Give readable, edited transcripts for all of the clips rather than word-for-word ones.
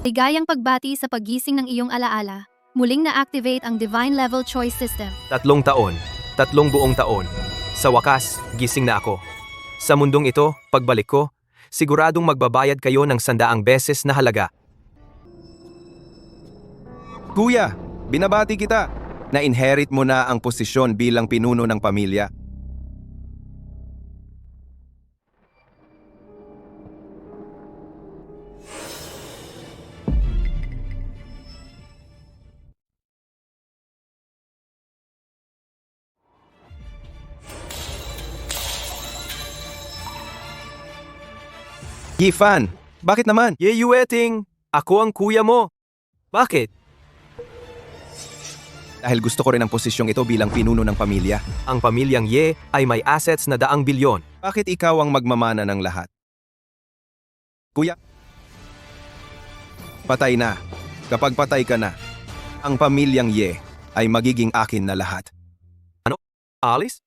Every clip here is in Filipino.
Ligayang pagbati sa paggising ng iyong alaala. Muling na-activate ang Divine Level Choice System. 3 taon, 3 buong taon. Sa wakas, gising na ako. Sa mundong ito, pagbalik ko, siguradong magbabayad kayo ng 100 beses na halaga. Kuya, binabati kita. Na-inherit mo na ang posisyon bilang pinuno ng pamilya. Yifan, bakit naman? Yeyueting, ako ang kuya mo. Bakit? Dahil gusto ko rin ang posisyong ito bilang pinuno ng pamilya. Ang pamilyang Ye ay may assets na 100 bilyon. Bakit ikaw ang magmamana ng lahat? Kuya, patay na. Kapag patay ka na, ang pamilyang Ye ay magiging akin na lahat. Alice?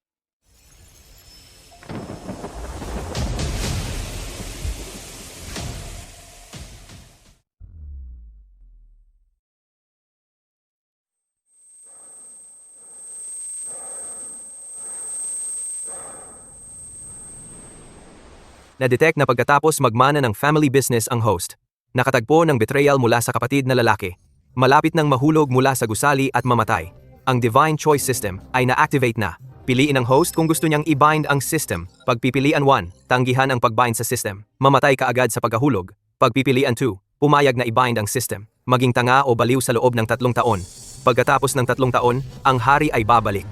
Na-detect na pagkatapos magmana ng family business ang host. Nakatagpo ng betrayal mula sa kapatid na lalaki. Malapit nang mahulog mula sa gusali at mamatay. Ang Divine Choice System ay na-activate na. Piliin ang host kung gusto niyang i-bind ang system. Pagpipilian 1, tanggihan ang pag-bind sa system. Mamatay ka agad sa pagkahulog. Pagpipilian 2, pumayag na i-bind ang system. Maging tanga o baliw sa loob ng 3 taon. Pagkatapos ng 3 taon, ang hari ay babalik.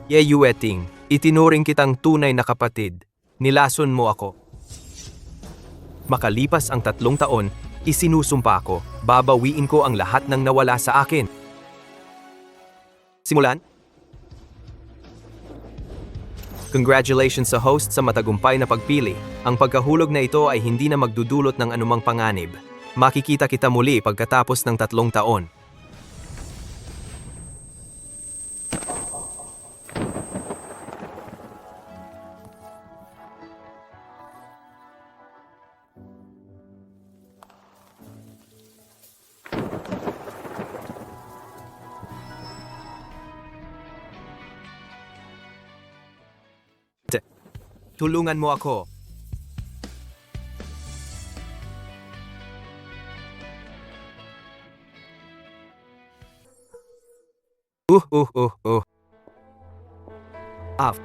Yeyueting, itinuring kitang tunay na kapatid. Nilason mo ako. Makalipas ang 3 taon, isinusumpa ko, babawiin ko ang lahat ng nawala sa akin. Simulan? Congratulations sa host sa matagumpay na pagpili. Ang pagkahulog na ito ay hindi na magdudulot ng anumang panganib. Makikita kita muli pagkatapos ng 3 taon. Tulungan mo ako. Af.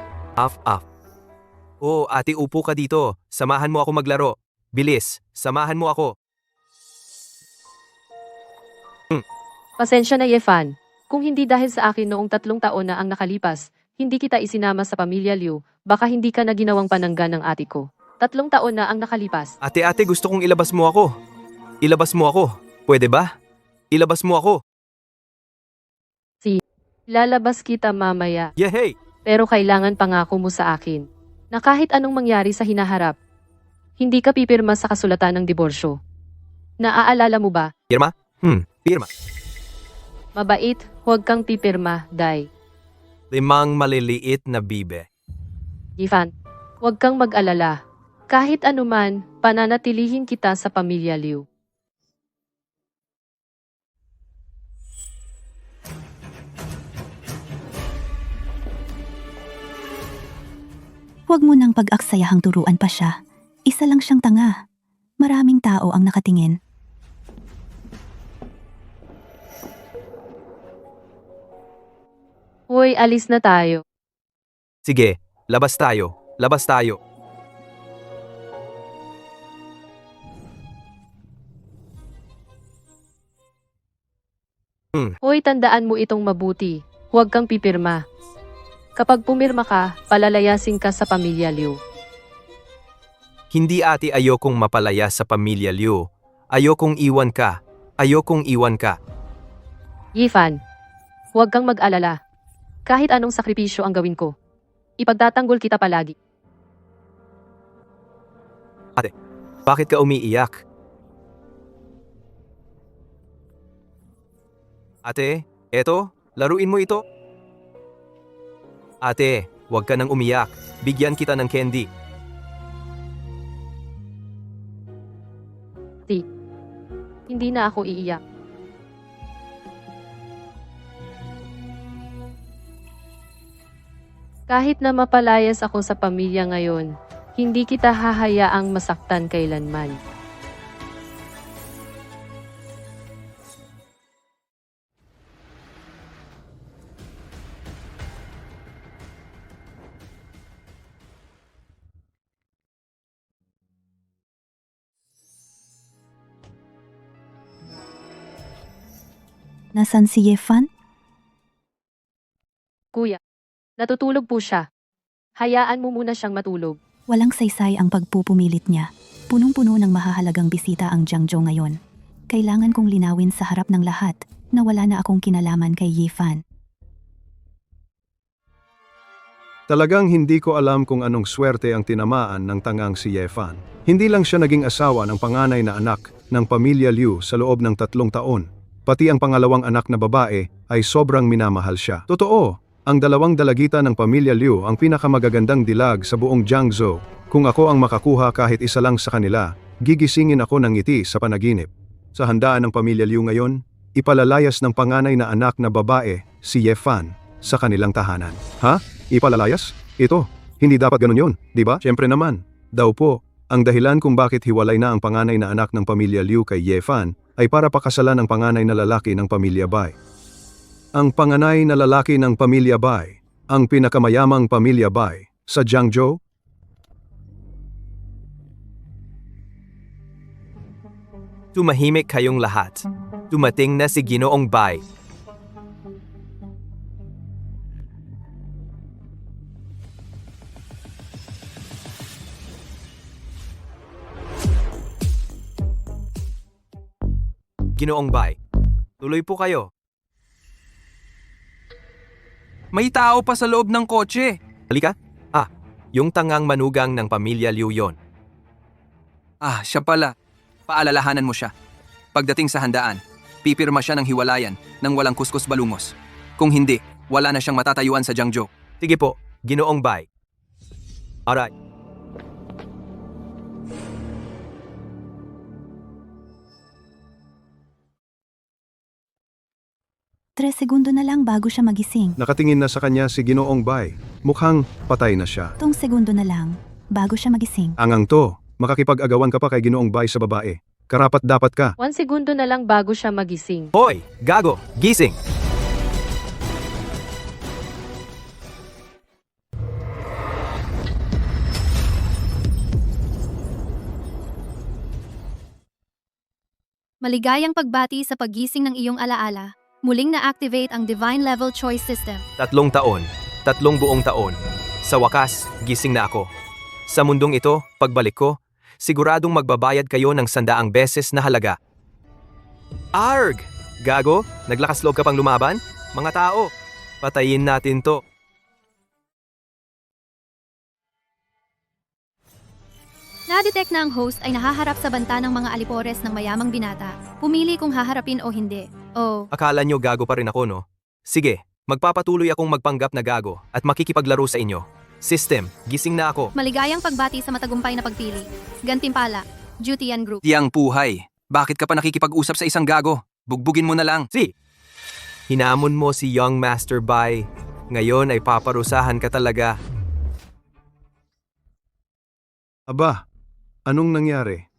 Oh, ate, upo ka dito. Samahan mo ako maglaro. Bilis, samahan mo ako. Pasensya na, Yefan. Kung hindi dahil sa akin noong 3 taon na ang nakalipas, hindi kita isinama sa pamilya Liu, baka hindi ka na ginawang panangga ng ate ko. 3 taon na ang nakalipas. Ate, gusto kong ilabas mo ako. Ilabas mo ako. Pwede ba? Ilabas mo ako. Lalabas kita mamaya, Yehey! pero kailangan pangako mo sa akin na kahit anong mangyari sa hinaharap, hindi ka pipirma sa kasulatan ng diborsyo. Naaalala mo ba? Pirma? Pirma. Mabait, huwag kang pipirma, Dai. 5 maliliit na bibe. Yifan, huwag kang mag-alala. Kahit anuman, pananatilihin kita sa pamilya Liu. Huwag mo nang pag-aksayahang turuan pa siya. Isa lang siyang tanga. Maraming tao ang nakatingin. Hoy, alis na tayo. Sige, labas tayo. Labas tayo. Hoy, tandaan mo itong mabuti. Huwag kang pipirma. Kapag pumirma ka, palalayasin ka sa pamilya Liu. Hindi, ate, ayokong mapalaya sa pamilya Liu. Ayokong iwan ka. Ayokong iwan ka. Yifan, huwag kang mag-alala. Kahit anong sakripisyo ang gawin ko, ipagtatanggol kita palagi. Bakit ka umiiyak? Ate, eto, laruin mo ito. Ate, huwag ka nang umiyak. Bigyan kita ng candy. Ti. Hindi na ako iiyak. Kahit na mapalayas ako sa pamilya ngayon, hindi kita hahayaang masaktan kailanman. Nasaan si Yefan? Kuya, natutulog po siya. Hayaan mo muna siyang matulog. Walang saysay ang pagpupumilit niya. Punong-puno ng mahahalagang bisita ang Jiangzhou ngayon. Kailangan kong linawin sa harap ng lahat na wala na akong kinalaman kay Yefan. Talagang hindi ko alam kung anong swerte ang tinamaan ng tangang si Yefan. Hindi lang siya naging asawa ng panganay na anak ng pamilya Liu sa loob ng 3 taon. Pati ang pangalawang anak na babae ay sobrang minamahal siya. Totoo, ang 2 dalagita ng pamilya Liu ang pinakamagagandang dilag sa buong Jiangzhou. Kung ako ang makakuha kahit isa lang sa kanila, gigisingin ako ng ngiti sa panaginip. Sa handaan ng pamilya Liu ngayon, ipalalayas ng panganay na anak na babae, si Yefan, sa kanilang tahanan. Ha? Ipalalayas? Ito, hindi dapat ganun yun, di ba? Siyempre naman. Daw po, ang dahilan kung bakit hiwalay na ang panganay na anak ng pamilya Liu kay Yefan ay para pakasalan ang panganay na lalaki ng pamilya Bai. Ang panganay na lalaki ng pamilya Bai, ang pinakamayamang pamilya Bai sa Jiangzhou. Tumahimik kayong lahat. Dumating na si Ginoong Bai. Ginoong Bai, tuloy po kayo. May tao pa sa loob ng kotse. Halika. Yung tangang manugang ng pamilya Liu yon. Siya pala. Paalalahanan mo siya. Pagdating sa handaan, pipirma siya ng hiwalayan nang walang kuskus balungos. Kung hindi, wala na siyang matatayuan sa Jiangzhou. Sige po, Ginoong Bai. Alright. 3 segundo na lang bago siya magising. Nakatingin na sa kanya si Ginoong Bai. Mukhang patay na siya. 3 segundo na lang bago siya magising. Angang to, makakipag-agawan ka pa kay Ginoong Bai sa babae. Karapat dapat ka. 1 segundo na lang bago siya magising. Hoy, gago, gising! Maligayang pagbati sa paggising ng iyong alaala. Muling na-activate ang Divine Level Choice System. 3 taon, 3 buong taon. Sa wakas, gising na ako. Sa mundong ito, pagbalik ko, siguradong magbabayad kayo ng 100 beses na halaga. Arg! Gago, naglakas loob ka pang lumaban? Mga tao, patayin natin to. Na-detect na ang host ay nahaharap sa banta ng mga alipores ng mayamang binata. Pumili kung haharapin o hindi. Akala nyo gago pa rin ako, no? Sige, magpapatuloy akong magpanggap na gago at makikipaglaro sa inyo. System, gising na ako. Maligayang pagbati sa matagumpay na pagpili. Gantimpala, Duty and Group. Tiyang puhay, bakit ka pa nakikipag-usap sa isang gago? Bugbugin mo na lang. Hinamon mo si Young Master Bai. Ngayon ay paparusahan ka talaga. Aba, anong nangyari?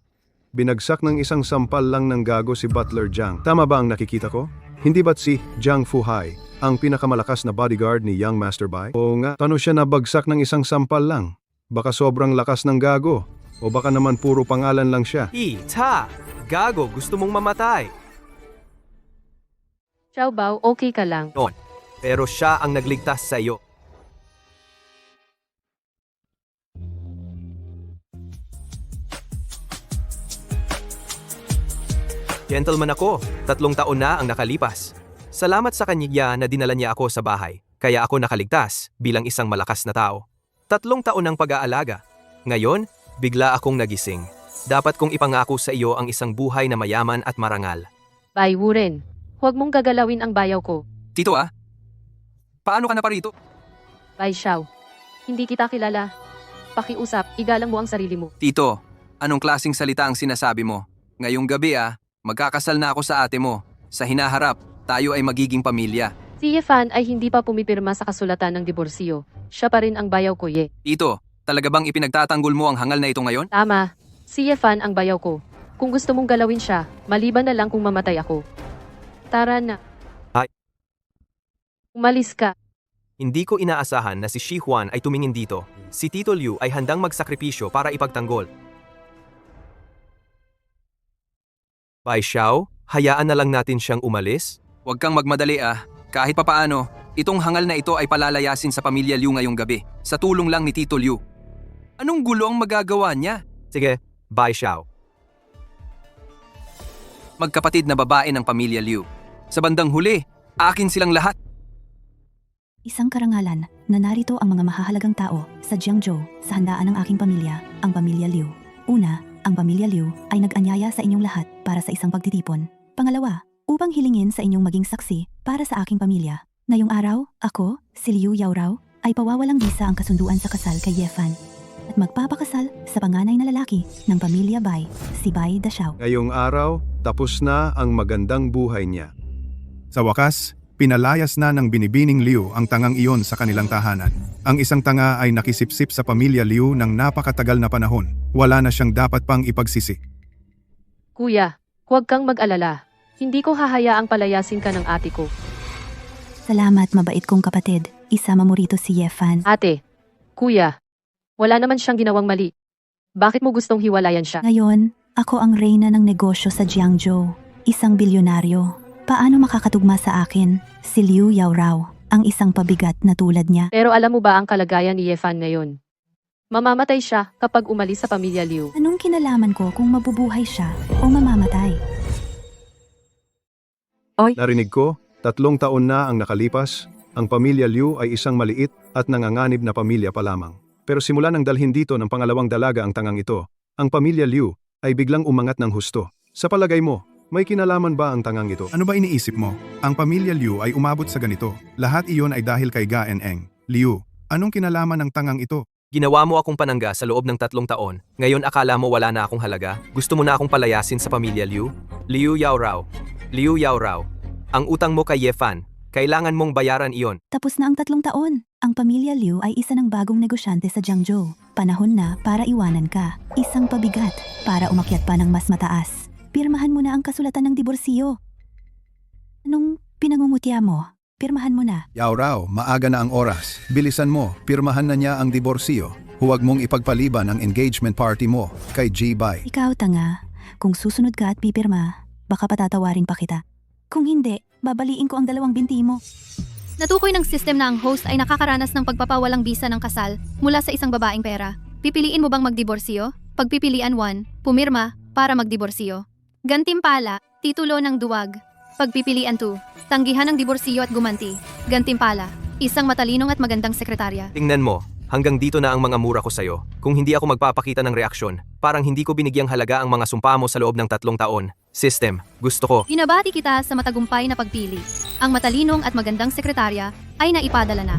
Binagsak ng isang sampal lang ng gago si Butler Jiang. Tama ba ang nakikita ko? Hindi ba't si Jiang Fuhai ang pinakamalakas na bodyguard ni Young Master Bai? Oo nga, paano siya nabagsak ng isang sampal lang? Baka sobrang lakas ng gago. O baka naman puro pangalan lang siya. Gago, gusto mong mamatay. Xiao Bao, okay ka lang. Pero siya ang nagligtas sa iyo. Gentleman ako, 3 taon na ang nakalipas. Salamat sa kanya na dinala niya ako sa bahay, kaya ako nakaligtas bilang isang malakas na tao. 3 taon ng pag-aalaga. Ngayon, bigla akong nagising. Dapat kong ipangako sa iyo ang isang buhay na mayaman at marangal. Bai Wuren, huwag mong gagalawin ang bayaw ko. Tito paano ka na parito? Bai Xiao, hindi kita kilala. Pakiusap, igalang mo ang sarili mo. Tito, anong klaseng salita ang sinasabi mo? Ngayong gabi magkakasal na ako sa ate mo. Sa hinaharap, tayo ay magiging pamilya. Si Yefan ay hindi pa pumipirma sa kasulatan ng diborsyo. Siya pa rin ang bayaw ko, Ye. Tito, talaga bang ipinagtatanggol mo ang hangal na ito ngayon? Tama. Si Yefan ang bayaw ko. Kung gusto mong galawin siya, maliban na lang kung mamatay ako. Tara na. Ay. Umalis ka. Hindi ko inaasahan na si Shi Huan ay tumingin dito. Si Tito Liu ay handang magsakripisyo para ipagtanggol. Bai Xiao, hayaan na lang natin siyang umalis? Huwag kang magmadali Kahit papaano, itong hangal na ito ay palalayasin sa pamilya Liu ngayong gabi. Sa tulong lang ni Tito Liu. Anong gulo ang magagawa niya? Sige, Bai Xiao. Magkapatid na babae ng pamilya Liu. Sa bandang huli, akin silang lahat. Isang karangalan na narito ang mga mahahalagang tao sa Jiangzhou sa handaan ng aking pamilya, ang pamilya Liu. Una, ang pamilya Liu ay nag-anyaya sa inyong lahat para sa isang pagtitipon. Pangalawa, upang hilingin sa inyong maging saksi para sa aking pamilya. Ngayong araw, ako, si Liu Yaorao, ay pawawalang bisa ang kasunduan sa kasal kay Yefan at magpapakasal sa panganay na lalaki ng pamilya Bai, si Bai Dashao. Ngayong araw, tapos na ang magandang buhay niya. Sa wakas, pinalayas na ng binibining Liu ang tangang iyon sa kanilang tahanan. Ang isang tanga ay nakisipsip sa pamilya Liu ng napakatagal na panahon. Wala na siyang dapat pang ipagsisi. Kuya, huwag kang mag-alala. Hindi ko hahayaang palayasin ka ng ate ko. Salamat, mabait kong kapatid. Isama mo rito si Yefan. Ate, kuya, wala naman siyang ginawang mali. Bakit mo gustong hiwalayan siya? Ngayon, ako ang reyna ng negosyo sa Jiangzhou, isang bilyonaryo. Paano makakatugma sa akin si Liu Yaorao, ang isang pabigat na tulad niya? Pero alam mo ba ang kalagayan ni Yefan ngayon? Mamamatay siya kapag umalis sa pamilya Liu. Anong kinalaman ko kung mabubuhay siya o mamamatay? Narinig ko, 3 taon na ang nakalipas, ang pamilya Liu ay isang maliit at nanganganib na pamilya pa lamang. Pero simula nang dalhin dito ng pangalawang dalaga ang tangang ito, ang pamilya Liu ay biglang umangat ng husto. Sa palagay mo, may kinalaman ba ang tangang ito? Ano ba iniisip mo? Ang pamilya Liu ay umabot sa ganito. Lahat iyon ay dahil kay Ga Eneng. Liu, anong kinalaman ng tangang ito? Ginawa mo akong panangga sa loob ng 3 taon. Ngayon akala mo wala na akong halaga? Gusto mo na akong palayasin sa pamilya Liu? Liu Yaorao. Liu Yaorao. Ang utang mo kay Yefan, kailangan mong bayaran iyon. Tapos na ang 3 taon. Ang pamilya Liu ay isa ng bagong negosyante sa Jiangzhou. Panahon na para iwanan ka. Isang pabigat para umakyat pa ng mas mataas. Pirmahan mo na ang kasulatan ng diborsyo. Anong pinangungutya mo? Pirmahan mo na. Yaorao, maaga na ang oras. Bilisan mo, pirmahan na niya ang diborsyo. Huwag mong ipagpaliban ang engagement party mo kay G-Bai. Ikaw tanga, kung susunod ka at pipirma, baka patatawarin pa kita. Kung hindi, babaliin ko ang 2 binti mo. Natukoy ng system na ang host ay nakakaranas ng pagpapawalang bisa ng kasal mula sa isang babaeng pera. Pipiliin mo bang magdiborsyo? Pagpipilian 1, pumirma para magdiborsyo. Gantimpala, titulo ng duwag. Pagpipilian 2, tanggihan ng diborsyo at gumanti. Gantimpala, isang matalinong at magandang sekretarya. Tingnan mo, hanggang dito na ang mga mura ko sa'yo. Kung hindi ako magpapakita ng reaksyon, parang hindi ko binigyang halaga ang mga sumpa mo sa loob ng 3 taon. System, gusto ko. Binabati kita sa matagumpay na pagpili. Ang matalinong at magandang sekretarya ay naipadala na.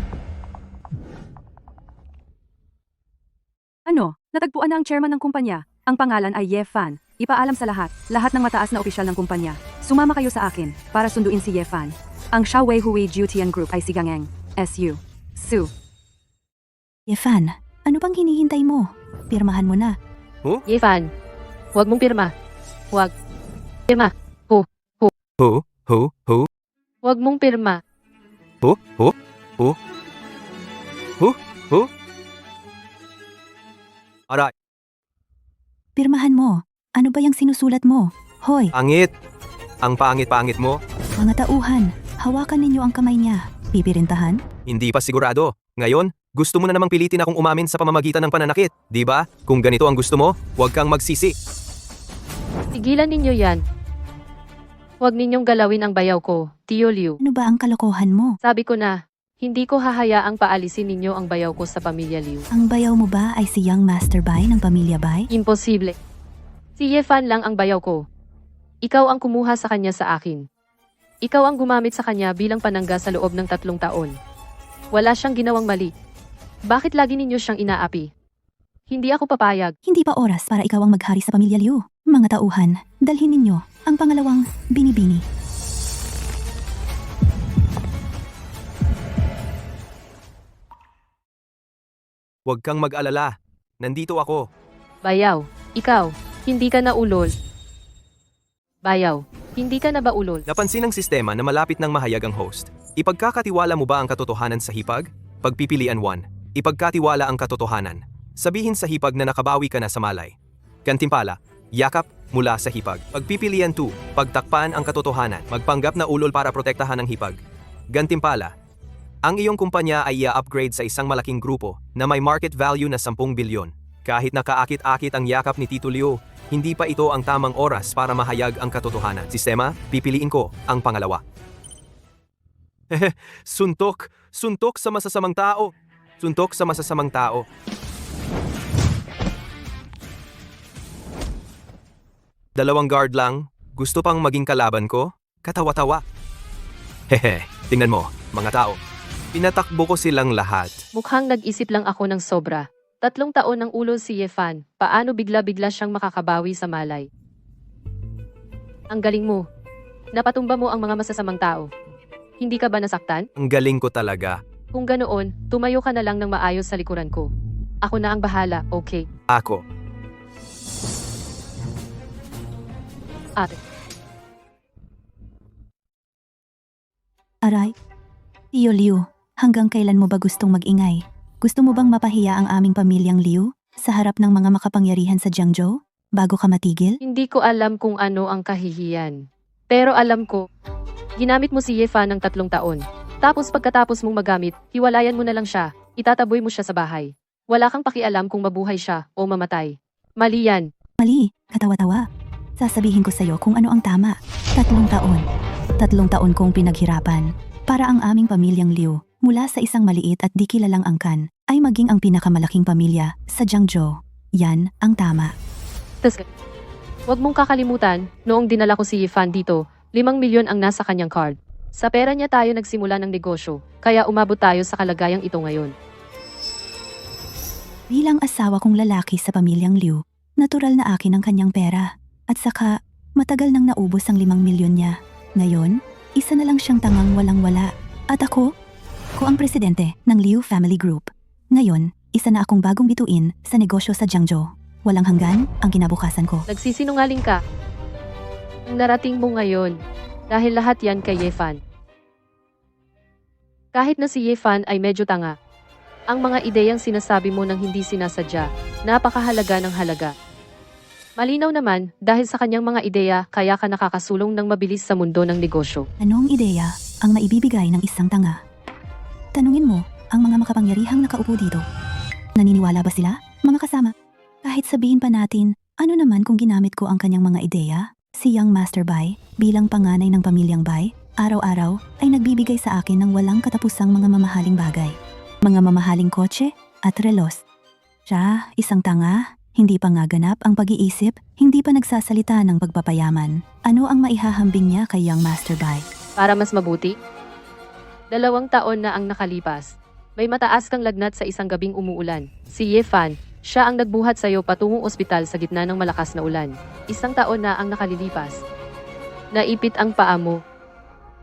Ano? Natagpuan na ang chairman ng kumpanya. Ang pangalan ay Yefan. Ipaalam sa lahat ng mataas na opisyal ng kumpanya. Sumama kayo sa akin para sunduin si Yefan. Ang Xiaowei Hui Jiutian Group ay si Gangeng, S.U. Su. Yefan, ano bang hinihintay mo? Pirmahan mo na. Yefan, huwag mong pirma. Huwag. Pirma. Ho? Huwag mong pirma. Aray, Pirmahan mo. Ano ba yung sinusulat mo? Hoy, pangit. Ang pangit-pangit mo, mga tauhan, hawakan ninyo ang kamay niya. Pipirintahan? hindi pa sigurado. Ngayon, gusto mo na namang pilitin akong umamin sa pamamagitan ng pananakit, di ba? Kung ganito ang gusto mo, huwag kang magsisi. Tigilan ninyo yan. Huwag ninyong galawin ang bayaw ko, Tio Liu. Ano ba ang kalokohan mo? Sabi ko na, hindi ko hahayaang paalisin ninyo ang bayaw ko sa pamilya Liu. Ang bayaw mo ba ay si Young Master Bai ng pamilya Bai? Imposible. Si Yefan lang ang bayaw ko. Ikaw ang kumuha sa kanya sa akin. Ikaw ang gumamit sa kanya bilang panangga sa loob ng 3 taon. Wala siyang ginawang mali. Bakit lagi ninyo siyang inaapi? Hindi ako papayag. Hindi pa oras para ikaw ang maghari sa pamilya Liu. Mga tauhan, dalhin ninyo ang pangalawang binibini. Huwag kang mag-alala. Nandito ako. Bayaw, ikaw, hindi ka na ulol. Bayaw, hindi ka na ba ulol? Napansin ng sistema na malapit ng mahayag ang host. Ipagkakatiwala mo ba ang katotohanan sa hipag? Pagpipilian 1. Ipagkatiwala ang katotohanan. Sabihin sa hipag na nakabawi ka na sa malay. Gantimpala, yakap mula sa hipag. Pagpipilian 2. Pagtakpan ang katotohanan. Magpanggap na ulol para protektahan ang hipag. Gantimpala, ang iyong kumpanya ay i-upgrade sa isang malaking grupo na may market value na 10 bilyon. Kahit nakaakit-akit ang yakap ni Tito Leo, hindi pa ito ang tamang oras para mahayag ang katotohanan. Sistema, pipiliin ko ang pangalawa. Suntok! Suntok sa masasamang tao! Suntok sa masasamang tao. Dalawang guard lang, gusto pang maging kalaban ko? Katawa-tawa. Hehe, tingnan mo, mga tao. Pinatakbo ko silang lahat. Mukhang nag-isip lang ako ng sobra. 3 taon ng ulol si Yefan, paano bigla-bigla siyang makakabawi sa malay? Ang galing mo. Napatumba mo ang mga masasamang tao. Hindi ka ba nasaktan? Ang galing ko talaga. Kung ganoon, tumayo ka na lang ng maayos sa likuran ko. Ako na ang bahala, okay? Ako. Ate. Aray, Tio Liu, hanggang kailan mo ba gustong mag-ingay? Gusto mo bang mapahiya ang aming pamilyang Liu sa harap ng mga makapangyarihan sa Jiangzhou bago ka matigil? Hindi ko alam kung ano ang kahihiyan. Pero alam ko, ginamit mo si Yefan ng 3 taon. Tapos pagkatapos mong magamit, hiwalayan mo na lang siya, itataboy mo siya sa bahay. Wala kang pakialam kung mabuhay siya o mamatay. Mali yan. Mali, katawa-tawa. Sasabihin ko sa'yo kung ano ang tama. 3 taon. 3 taon kong pinaghirapan para ang aming pamilyang Liu mula sa isang maliit at di kilalang angkan ay maging ang pinakamalaking pamilya sa Jiangzhou. Yan ang tama. Huwag mong kakalimutan, noong dinala ko si Yefan dito, 5 milyon ang nasa kanyang card. Sa pera niya tayo nagsimula ng negosyo, kaya umabot tayo sa kalagayang ito ngayon. Bilang asawa kong lalaki sa pamilyang Liu, natural na akin ang kanyang pera. At saka, matagal nang naubos ang 5 milyon niya. Ngayon, isa na lang siyang tangang walang-wala. At ako ang presidente ng Liu Family Group. Ngayon, isa na akong bagong bituin sa negosyo sa Jiangzhou. Walang hanggan ang kinabukasan ko. Nagsisinungaling ka. Ang narating mo ngayon, dahil lahat yan kay Yefan. Kahit na si Yefan ay medyo tanga, ang mga ideyang sinasabi mo nang hindi sinasadya, napakahalaga ng halaga. Malinaw naman, dahil sa kanyang mga ideya, kaya ka nakakasulong ng mabilis sa mundo ng negosyo. Anong ideya ang maibibigay ng isang tanga? Tanungin mo ang mga makapangyarihang nakaupo dito. Naniniwala ba sila, mga kasama? Kahit sabihin pa natin, ano naman kung ginamit ko ang kanyang mga ideya? Si Young Master Bai, bilang panganay ng pamilyang Bai, araw-araw ay nagbibigay sa akin ng walang katapusang mga mamahaling bagay. Mga mamahaling kotse at relos. Siya, isang tanga. Hindi pa nga ganap ang pag-iisip, hindi pa nagsasalita ng pagpapayaman. Ano ang maihahambing niya kay Young Master Bai? Para mas mabuti? 2 taon na ang nakalipas. May mataas kang lagnat sa isang gabing umuulan. Si Yefan, siya ang nagbuhat sa'yo patungong ospital sa gitna ng malakas na ulan. 1 taon na ang nakalilipas. Naipit ang paa mo.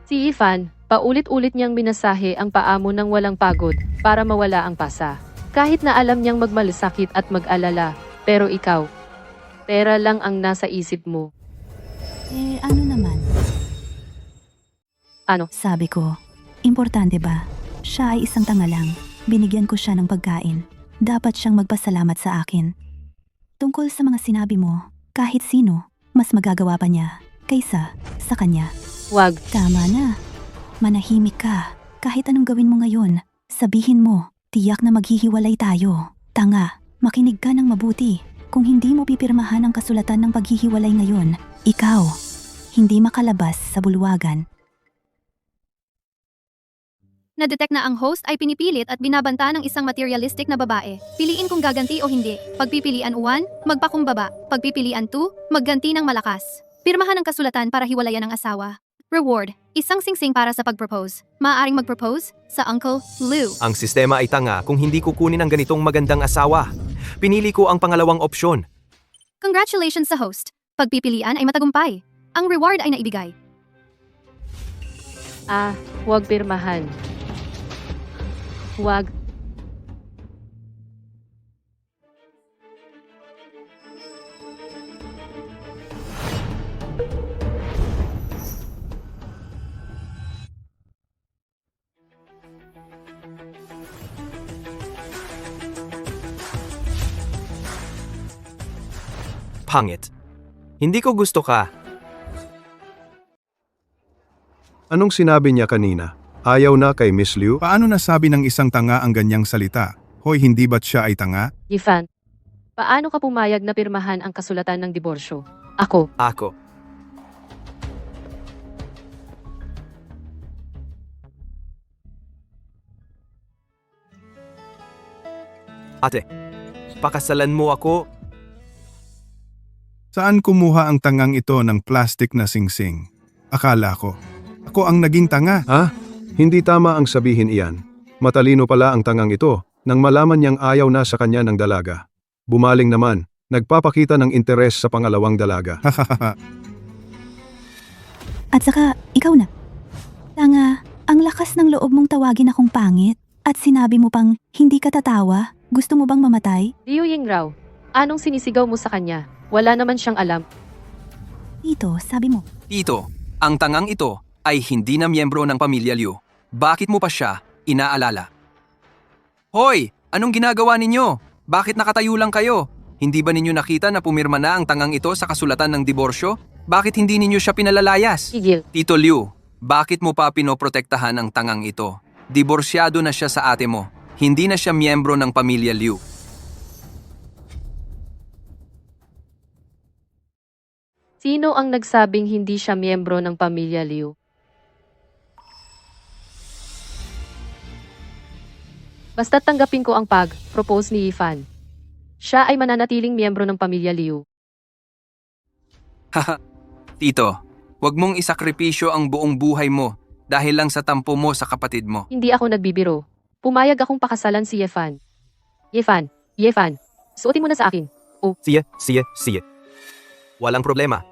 Si Yefan, paulit-ulit niyang minasahe ang paa mo ng walang pagod para mawala ang pasa. Kahit na alam niyang magmalasakit at mag-alala, pero ikaw, pera lang ang nasa isip mo. Ano naman? Ano? Sabi ko, importante ba? Siya ay isang tanga lang. Binigyan ko siya ng pagkain. Dapat siyang magpasalamat sa akin. Tungkol sa mga sinabi mo, kahit sino, mas magagawa pa niya kaysa sa kanya. Wag. Tama na. Manahimik ka. Kahit anong gawin mo ngayon, sabihin mo, tiyak na maghihiwalay tayo. Tanga, makinig ka ng mabuti. Kung hindi mo pipirmahan ang kasulatan ng paghihiwalay ngayon, ikaw, hindi makalabas sa bulwagan. Na-detect na ang host ay pinipilit at binabanta ng isang materialistic na babae. Piliin kung gaganti o hindi. Pagpipilian 1, magpakumbaba. Pagpipilian 2, magganti ng malakas. Pirmahan ang kasulatan para hiwalayan ang asawa. Reward, isang singsing para sa pag-propose. Maaaring mag-propose sa Uncle Lou. Ang sistema ay tanga kung hindi kukunin ang ganitong magandang asawa. Pinili ko ang pangalawang opsyon. Congratulations sa host. Pagpipilian ay matagumpay. Ang reward ay naibigay. Huwag pirmahan. Huwag. Pangit. Hindi ko gusto ka. Anong sinabi niya kanina? Ayaw na kay Miss Liu? Paano nasabi ng isang tanga ang ganyang salita? Hoy, hindi ba't siya ay tanga? Yifan, paano ka pumayag na pirmahan ang kasulatan ng diborsyo? Ako. Ako. Ate, pakasalan mo ako. Saan kumuha ang tangang ito ng plastic na singsing? Akala ko. Ako ang naging tanga. Ha? Hindi tama ang sabihin iyan. Matalino pala ang tangang ito nang malaman niyang ayaw na sa kanya ng dalaga. Bumaling naman, nagpapakita ng interes sa pangalawang dalaga. Hahaha. At saka, ikaw na. Tanga, ang lakas ng loob mong tawagin akong pangit. At sinabi mo pang, hindi ka tatawa. Gusto mo bang mamatay? Liu Yingrao, anong sinisigaw mo sa kanya? Wala naman siyang alam. Tito, sabi mo. Tito, ang tangang ito ay hindi na miyembro ng pamilya Liu. Bakit mo pa siya inaalala? Hoy! Anong ginagawa ninyo? Bakit nakatayo lang kayo? Hindi ba ninyo nakita na pumirma na ang tangang ito sa kasulatan ng diborsyo? Bakit hindi ninyo siya pinalalayas? Tigil. Tito Liu, bakit mo pa pinoprotektahan ang tangang ito? Diborsyado na siya sa ate mo. Hindi na siya miyembro ng pamilya Liu. Sino ang nagsabing hindi siya miyembro ng pamilya Liu? Basta't tanggapin ko ang pag-propose ni Yifan. Siya ay mananatiling miyembro ng pamilya Liu. Haha, Tito, wag mong isakripisyo ang buong buhay mo dahil lang sa tampo mo sa kapatid mo. Hindi ako nagbibiro. Pumayag akong pakasalan si Yifan. Yifan, suotin mo na sa akin. Sige. Walang problema.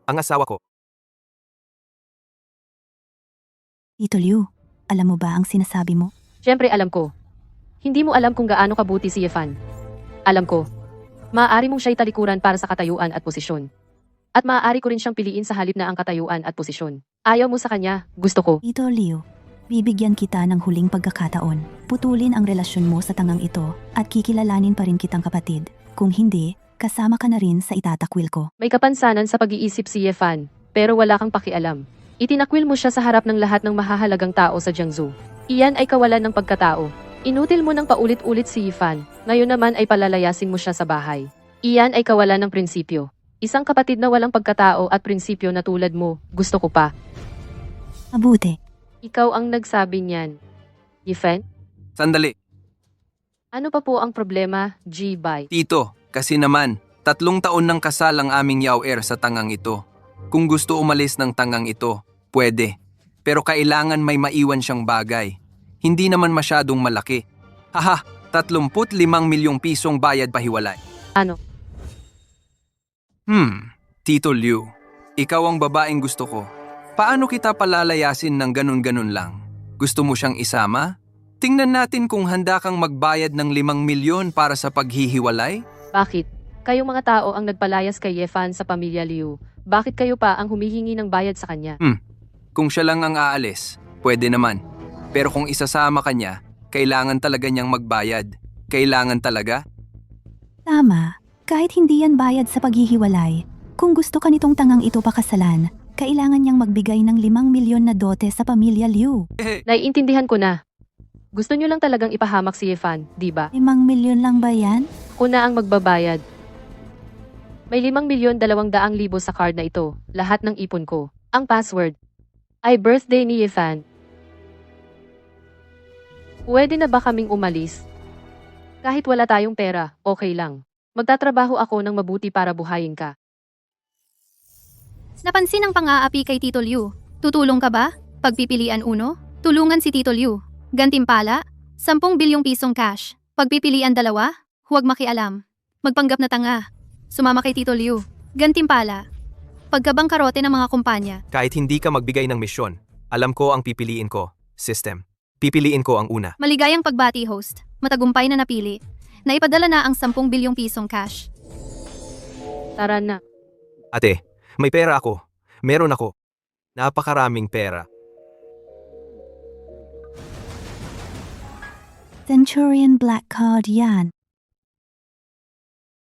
Ang asawa ko. Tito Liu, alam mo ba ang sinasabi mo? Siyempre alam ko. Hindi mo alam kung gaano kabuti si Yifan. Alam ko. Maaari mong siya'y talikuran para sa katayuan at posisyon. At maaari ko rin siyang piliin sa halip na ang katayuan at posisyon. Ayaw mo sa kanya, gusto ko. Tito Liu, bibigyan kita ng huling pagkakataon. Putulin ang relasyon mo sa tangang ito at kikilalanin pa rin kitang kapatid. Kung hindi, kasama ka na rin sa itatakwil ko. May kapansanan sa pag-iisip si Yifan, pero wala kang pakialam. Itinakwil mo siya sa harap ng lahat ng mahahalagang tao sa Jiangsu. Iyan ay kawalan ng pagkatao. Inutil mo ng paulit-ulit si Yifan, ngayon naman ay palalayasin mo siya sa bahay. Iyan ay kawalan ng prinsipyo. Isang kapatid na walang pagkatao at prinsipyo na tulad mo, gusto ko pa. Mabuti. Ikaw ang nagsabi niyan. Yifan? Sandali. Ano pa po ang problema, G-Bai? Tito, kasi naman, 3 taon ng kasal ang aming yaoer sa tangang ito. Kung gusto umalis ng tangang ito, pwede. Pero kailangan may maiwan siyang bagay. Hindi naman masyadong malaki. Haha, 35 milyong pisong bayad pahiwalay. Ano? Tito Liu, ikaw ang babaeng gusto ko. Paano kita palalayasin ng ganun-ganun lang? Gusto mo siyang isama? Tingnan natin kung handa kang magbayad ng 5 milyon para sa paghihiwalay? Bakit? Kayong mga tao ang nagpalayas kay Yifan sa pamilya Liu. Bakit kayo pa ang humihingi ng bayad sa kanya? Kung siya lang ang aalis, pwede naman. Pero kung isasama ka niya, kailangan talaga niyang magbayad. Kailangan talaga? Tama. Kahit hindi yan bayad sa paghihiwalay, kung gusto ka nitong tangang ito pakasalan, kailangan niyang magbigay ng 5 milyon na dote sa pamilya Liu. Naiintindihan ko na. Gusto niyo lang talagang ipahamak si Yifan, di ba? 5 milyon lang ba yan? Ako na ang magbabayad. May 5,200,000 sa card na ito, lahat ng ipon ko. Ang password ay birthday ni Yifan. Pwede na ba kaming umalis? Kahit wala tayong pera, okay lang. Magtatrabaho ako ng mabuti para buhayin ka. Napansin ang pang-aapi kay Tito Liu. Tutulong ka ba? Pagpipilian 1, tulungan si Tito Liu. Gantimpala, 10 bilyong pisong cash. Pagpipilian 2, huwag makialam. Magpanggap na tanga. Sumama kay Tito Liu. Gantimpala. Pagkabangkarote ng mga kumpanya. Kahit hindi ka magbigay ng misyon, alam ko ang pipiliin ko, system. Pipiliin ko ang una. Maligayang pagbati, host. Matagumpay na napili. Naipadala na ang 10 bilyong pisong cash. Tara na. Ate, may pera ako. Meron ako. Napakaraming pera. Centurion Black Card yan.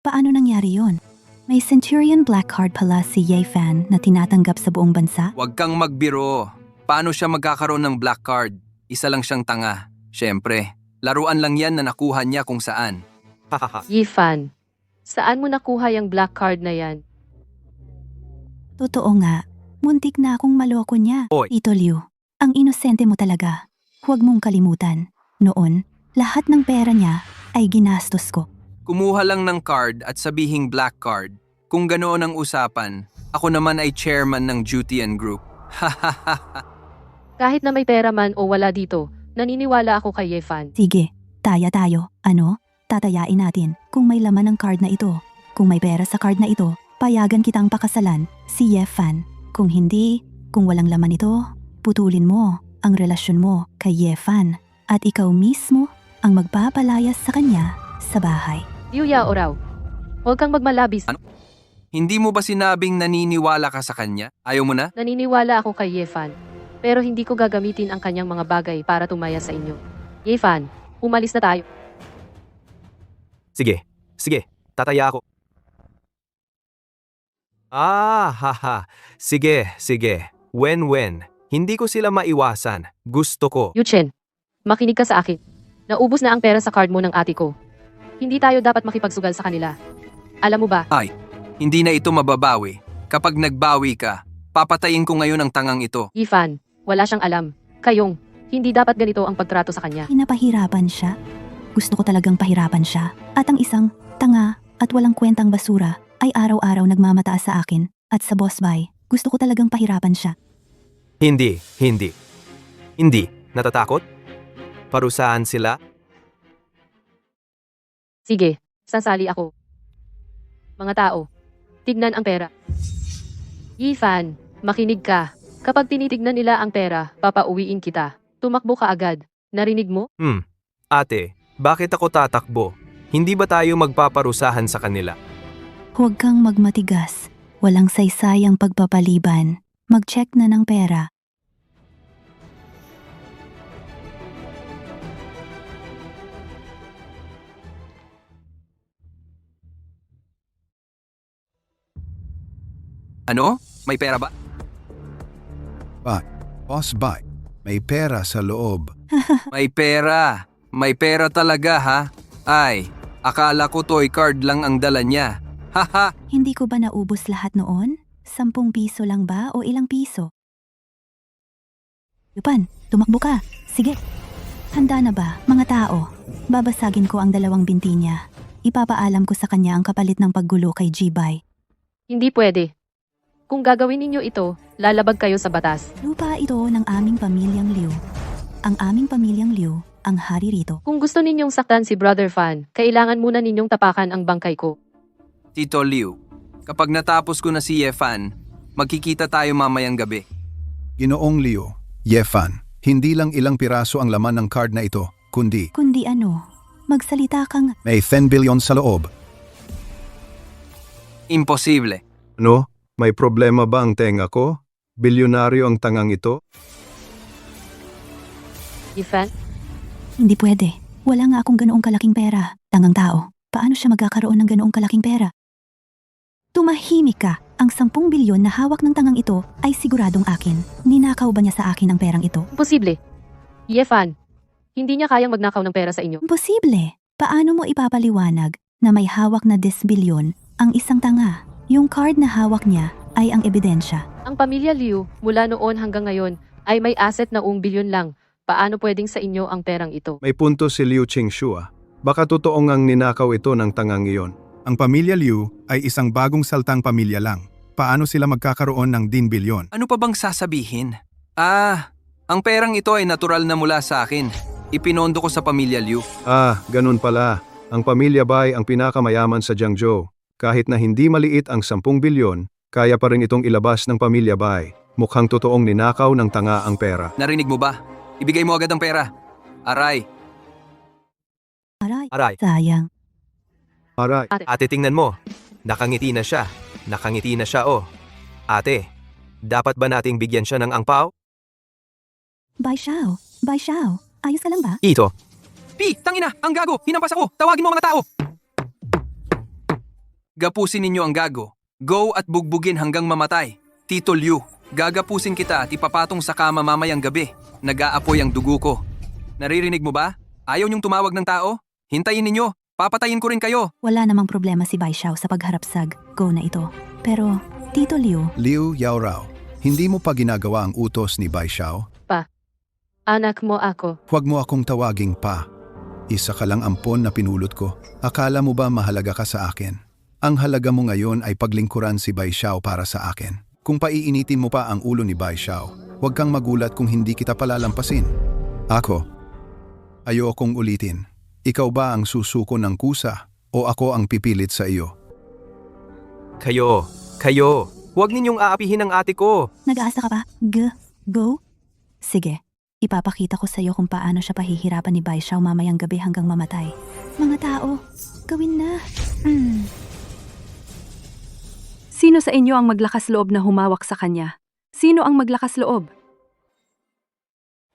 Paano nangyari yon? May Centurion Black Card pala si Yefan na tinatanggap sa buong bansa? Huwag kang magbiro. Paano siya magkakaroon ng black card? Isa lang siyang tanga. Siyempre, laruan lang yan na nakuha niya kung saan. Hahaha. Yifan, saan mo nakuha yung black card na yan? Totoo nga, muntik na akong maloko niya. Oy. Tito Liu, ang inosente mo talaga. Huwag mong kalimutan. Noon, lahat ng pera niya ay ginastos ko. Kumuha lang ng card at sabihing black card. Kung ganoon ang usapan, ako naman ay chairman ng Jutian Group. Hahaha. Kahit na may pera man o wala dito, naniniwala ako kay Yefan. Sige, taya tayo. Ano? Tatayain natin kung may laman ng card na ito. Kung may pera sa card na ito, payagan kitang pakasalan si Yefan. Kung hindi, kung walang laman ito, putulin mo ang relasyon mo kay Yefan at ikaw mismo ang magpapalayas sa kanya sa bahay. Yuya Oraw, huwag kang magmalabis. Ano? Hindi mo ba sinabing naniniwala ka sa kanya? Ayaw mo na? Naniniwala ako kay Yefan, pero hindi ko gagamitin ang kanyang mga bagay para tumaya sa inyo. Yefan, umalis na tayo. Sige, sige, tataya ako. Haha. Sige, sige. When. Hindi ko sila maiwasan. Gusto ko. Yuchen, makinig ka sa akin. Naubos na ang pera sa card mo ng ate ko. Hindi tayo dapat makipagsugal sa kanila. Alam mo ba? Ay, hindi na ito mababawi. Kapag nagbawi ka, papatayin ko ngayon ang tangang ito. Yifan, wala siyang alam. Kayong, hindi dapat ganito ang pagtrato sa kanya. Pinapahirapan siya. Gusto ko talagang pahirapan siya. At ang isang tanga at walang kwentang basura ay araw-araw nagmamataas sa akin at sa boss bay. Gusto ko talagang pahirapan siya. Hindi. Natatakot? Parusahan sila? Sige, sasali ako. Mga tao, tignan ang pera. Yifan, makinig ka. Kapag tinitignan nila ang pera, papauwiin kita. Tumakbo ka agad. Narinig mo? Ate, bakit ako tatakbo? Hindi ba tayo magpaparusahan sa kanila? Huwag kang magmatigas. Walang saysayang pagpapaliban. Mag-check na ng pera. Ano? May pera ba? Boss Bay, may pera sa loob. May pera. May pera talaga ha? Ay, akala ko toy card lang ang dala niya. Haha. Hindi ko ba naubos lahat noon? 10 piso lang ba o ilang piso? Yupan, tumakbo ka. Sige. Handa na ba, mga tao? Babasagin ko ang 2 binti niya. Ipapaalam ko sa kanya ang kapalit ng paggulo kay G-Bay. Hindi pwede. Kung gagawin ninyo ito, lalabag kayo sa batas. Lupa ito ng aming pamilyang Liu. Ang aming pamilyang Liu ang hari rito. Kung gusto ninyong saktan si Brother Fan, kailangan muna ninyong tapakan ang bangkay ko. Tito Liu, kapag natapos ko na si Yefan, magkikita tayo mamayang gabi. Ginoong Liu, Yefan, hindi lang ilang piraso ang laman ng card na ito, kundi Kundi ano, magsalita kang may 10 billion sa loob. Imposible. Ano? May problema ba ang tenga ko? Bilyonaryo ang tangang ito? Yifan, hindi pwede. Wala nga akong ganoong kalaking pera. Tangang tao, paano siya magkakaroon ng ganoong kalaking pera? Tumahimik ka. Ang 10 bilyon na hawak ng tangang ito ay siguradong akin. Ninakaw ba niya sa akin ang perang ito? imposible. Yefan, hindi niya kayang magnakaw ng pera sa inyo. Imposible. Paano mo ipapaliwanag na may hawak na 10 bilyon ang isang tanga? Yung card na hawak niya ay ang ebidensya. Ang pamilya Liu, mula noon hanggang ngayon, ay may asset na 1 bilyon lang. Paano pwedeng sa inyo ang perang ito? May punto si Liu Qingxua. Baka totoo ngang ninakaw ito ng tangang iyon. Ang pamilya Liu ay isang bagong saltang pamilya lang. Paano sila magkakaroon ng 10 bilyon? Ano pa bang sasabihin? Ang perang ito ay natural na mula sa akin. Ipinondo ko sa pamilya Liu. Ganun pala. Ang pamilya Bai ang pinakamayaman sa Jiangzhou. Kahit na hindi maliit ang 10 bilyon, kaya pa rin itong ilabas ng pamilya Bai. Mukhang totoong ninakaw ng tanga ang pera. Narinig mo ba? Ibigay mo agad ang pera. Aray, Aray, Sayang. Aray, ate tingnan mo. Nakangiti na siya. Nakangiti na siya oh. Ate, dapat ba nating bigyan siya ng angpao? Bai Xiao, ayos ka lang ba? Ito, Pi, tangina, ang gago, hinampas ako, tawagin mo ang mga tao. Gapusin ninyo ang gago. Go at bugbugin hanggang mamatay. Tito Liu, gagapusin kita at ipapatong sa kama mamayang gabi. Nag-aapoy ang dugo ko. Naririnig mo ba? Ayaw niyong tumawag ng tao? Hintayin ninyo, papatayin ko rin kayo. Wala namang problema si Bai Xiao sa pagharapsag. Go na ito. Pero, Tito Liu, Liu Yaorao, hindi mo pa ginagawa ang utos ni Bai Xiao? Anak mo ako. Huwag mo akong tawaging pa. Isa ka lang ampon na pinulot ko. Akala mo ba mahalaga ka sa akin? Ang halaga mo ngayon ay paglingkuran si Bai Xiao para sa akin. Kung paiinitin mo pa ang ulo ni Bai Xiao, huwag kang magulat kung hindi kita palalampasin. Ako, ayokong ulitin. Ikaw ba ang susuko ng kusa o ako ang pipilit sa iyo? kayo. Huwag ninyong aapihin ang ate ko. nag-aasa ka pa? Go? Sige, ipapakita ko sa iyo kung paano siya pahihirapan ni Bai Xiao mamayang gabi hanggang mamatay. Mga tao, gawin na. Sino sa inyo ang maglakas loob na humawak sa kanya? Sino ang maglakas loob?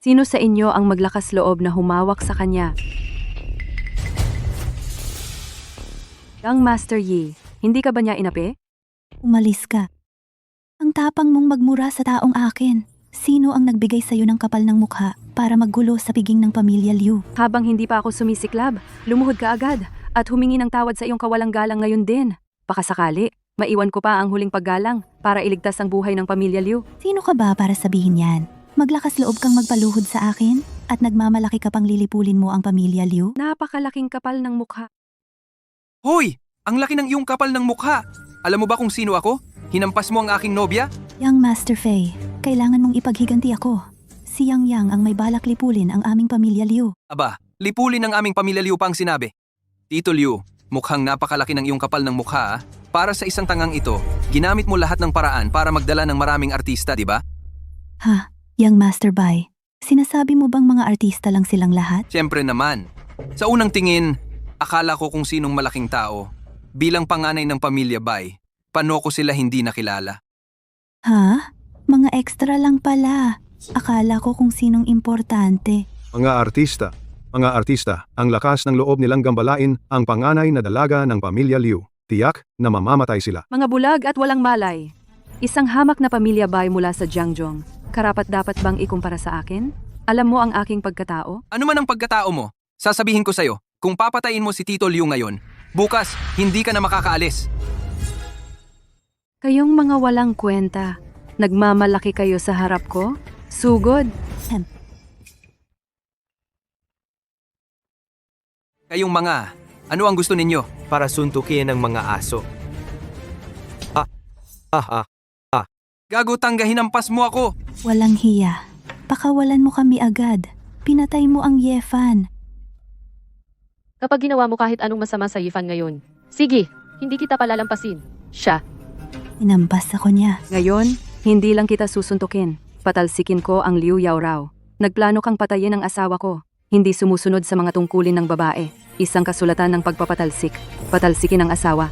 Sino sa inyo ang maglakas loob na humawak sa kanya? Young Master Yi, hindi ka ba niya inapi? Umalis ka. Ang tapang mong magmura sa taong akin. Sino ang nagbigay sa'yo ng kapal ng mukha para maggulo sa piging ng pamilya Liu? Habang hindi pa ako sumisiklab, lumuhod ka agad at humingi ng tawad sa iyong kawalang galang ngayon din. Baka sakali, maiwan ko pa ang huling paggalang para iligtas ang buhay ng pamilya Liu. Sino ka ba para sabihin yan? Maglakas loob kang magpaluhod sa akin? At nagmamalaki ka pang lilipulin mo ang pamilya Liu? Napakalaking kapal ng mukha. Hoy, ang laki ng iyong kapal ng mukha. Alam mo ba kung sino ako? Hinampas mo ang aking nobya? Young Master Fei, kailangan mong ipaghiganti ako. Si Yang Yang ang may balak lipulin ang aming pamilya Liu. Aba, lipulin ang aming pamilya Liu pa ang sinabi. Tito Liu, mukhang napakalaki ng iyong kapal ng mukha. Para sa isang tangang ito, ginamit mo lahat ng paraan para magdala ng maraming artista, di ba? Ha, Young Master Bai, sinasabi mo bang mga artista lang silang lahat? Siyempre naman. Sa unang tingin, akala ko kung sinong malaking tao. Bilang panganay ng pamilya Bai, paano ko sila hindi nakilala? Ha? Mga extra lang pala. Akala ko kung sinong importante. mga artista, ang lakas ng loob nilang gambalain ang panganay na dalaga ng pamilya Liu. Tiyak na mamamatay sila. Mga bulag at walang malay. Isang hamak na pamilya Bai mula sa Jiangzhou. Karapat-dapat bang ikumpara sa akin? Alam mo ang aking pagkatao? Ano man ang pagkatao mo, sasabihin ko sa'yo, kung papatayin mo si Tito Liu ngayon, bukas hindi ka na makakaalis. Kayong mga walang kwenta. Nagmamalaki kayo sa harap ko? Sugod? Kayong mga, ano ang gusto ninyo? Para suntukin ang mga aso. Gago tangga, hinampas mo ako! Walang hiya. Pakawalan mo kami agad. Pinatay mo ang Yefan. Kapag ginawa mo kahit anong masama sa Yifan ngayon, sige, hindi kita palalampasin. Siya. Inampas ako niya. Ngayon, hindi lang kita susuntukin. Patalsikin ko ang Liu Yaorao. Nagplano kang patayin ang asawa ko. Hindi sumusunod sa mga tungkulin ng babae. Isang kasulatan ng pagpapatalsik. Patalsikin ang asawa.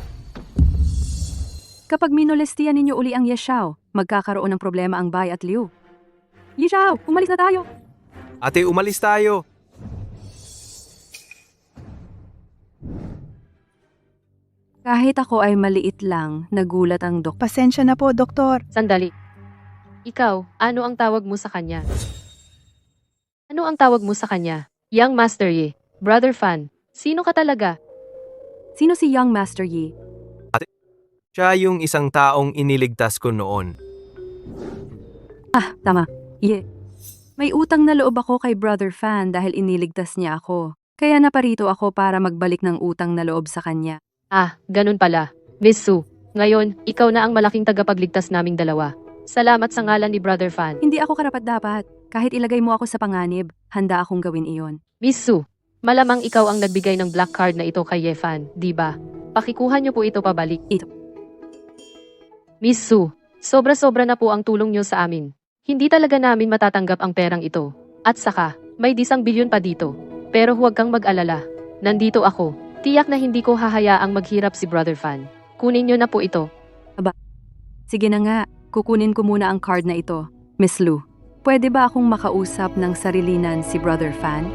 Kapag minolestiyan ninyo uli ang Ye Xiao, magkakaroon ng problema ang Bai at Liu. Ye Xiao, umalis na tayo! Ate, umalis tayo. Kahit ako ay maliit lang, nagulat ang doktor. Pasensya na po, Doktor. Sandali. Ikaw, ano ang tawag mo sa kanya? Ano ang tawag mo sa kanya? Young Master Yi, Brother Fan, sino ka talaga? Sino si Young Master Yi? Siya yung isang taong iniligtas ko noon. Ah, tama. Ye. May utang na loob ako kay Brother Fan dahil iniligtas niya ako. Kaya naparito ako para magbalik ng utang na loob sa kanya. Ah, ganun pala. Miss Su, ngayon, ikaw na ang malaking tagapagligtas naming dalawa. Salamat sa ngalan ni Brother Fan. Hindi ako karapat-dapat. Kahit ilagay mo ako sa panganib, handa akong gawin iyon. Miss Su, malamang ikaw ang nagbigay ng black card na ito kay Yefan, di ba? Pakikuha niyo po ito pabalik. Ito. Miss Su, sobra-sobra na po ang tulong niyo sa amin. Hindi talaga namin matatanggap ang perang ito. At saka, may 10 bilyon pa dito. Pero huwag kang mag-alala. Nandito ako. Tiyak na hindi ko hahayaang maghirap si Brother Fan. Kunin niyo na po ito. Sige na nga, kukunin ko muna ang card na ito. Miss Lu, pwede ba akong makausap ng sarilinan si Brother Fan?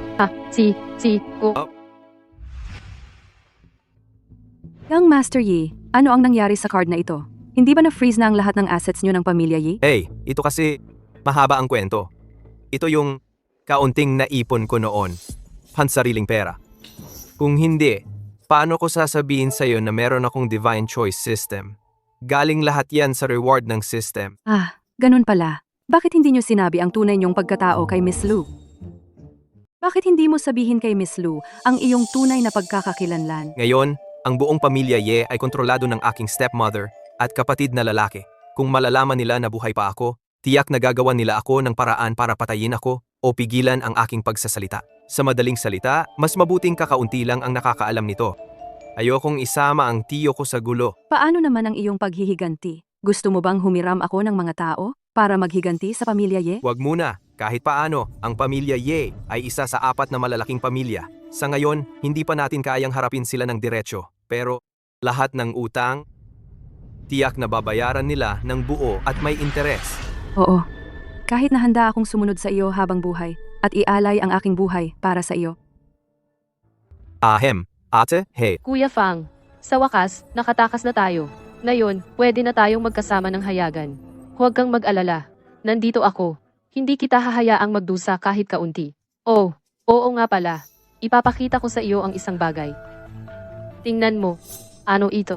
Young Master Yi, ano ang nangyari sa card na ito? Hindi ba na-freeze na ang lahat ng assets niyo ng pamilya Yi? Hey, ito kasi mahaba ang kwento. Ito yung kaunting naipon ko noon. Pansariling pera. Kung hindi, paano ko sasabihin sa'yo na meron akong divine choice system? Galing lahat yan sa reward ng system. Ah, ganun pala. Bakit hindi niyo sinabi ang tunay niyong pagkatao kay Miss Lu? Bakit hindi mo sabihin kay Miss Lu ang iyong tunay na pagkakakilanlan? Ngayon, ang buong pamilya Ye ay kontrolado ng aking stepmother at kapatid na lalaki. Kung malalaman nila na buhay pa ako, tiyak na gagawan nila ako ng paraan para patayin ako o pigilan ang aking pagsasalita. Sa madaling salita, mas mabuting kakaunti lang ang nakakaalam nito. Ayokong isama ang tiyo ko sa gulo. Paano naman ang iyong paghihiganti? Gusto mo bang humiram ako ng mga tao para maghiganti sa pamilya Ye? Huwag muna, kahit paano, ang pamilya Ye ay isa sa 4 na malalaking pamilya. Sa ngayon, hindi pa natin kayang harapin sila ng diretsyo. Pero lahat ng utang, tiyak na babayaran nila ng buo at may interes. Oo. Kahit na handa akong sumunod sa iyo habang buhay at ialay ang aking buhay para sa iyo. Ahem, ate, hey. Kuya Fang, sa wakas, nakatakas na tayo. Ngayon, pwede na tayong magkasama ng hayagan. Huwag kang mag-alala. Nandito ako. Hindi kita hahayaang magdusa kahit kaunti. Oh, oo nga pala. Ipapakita ko sa iyo ang isang bagay. Tingnan mo. Ano ito?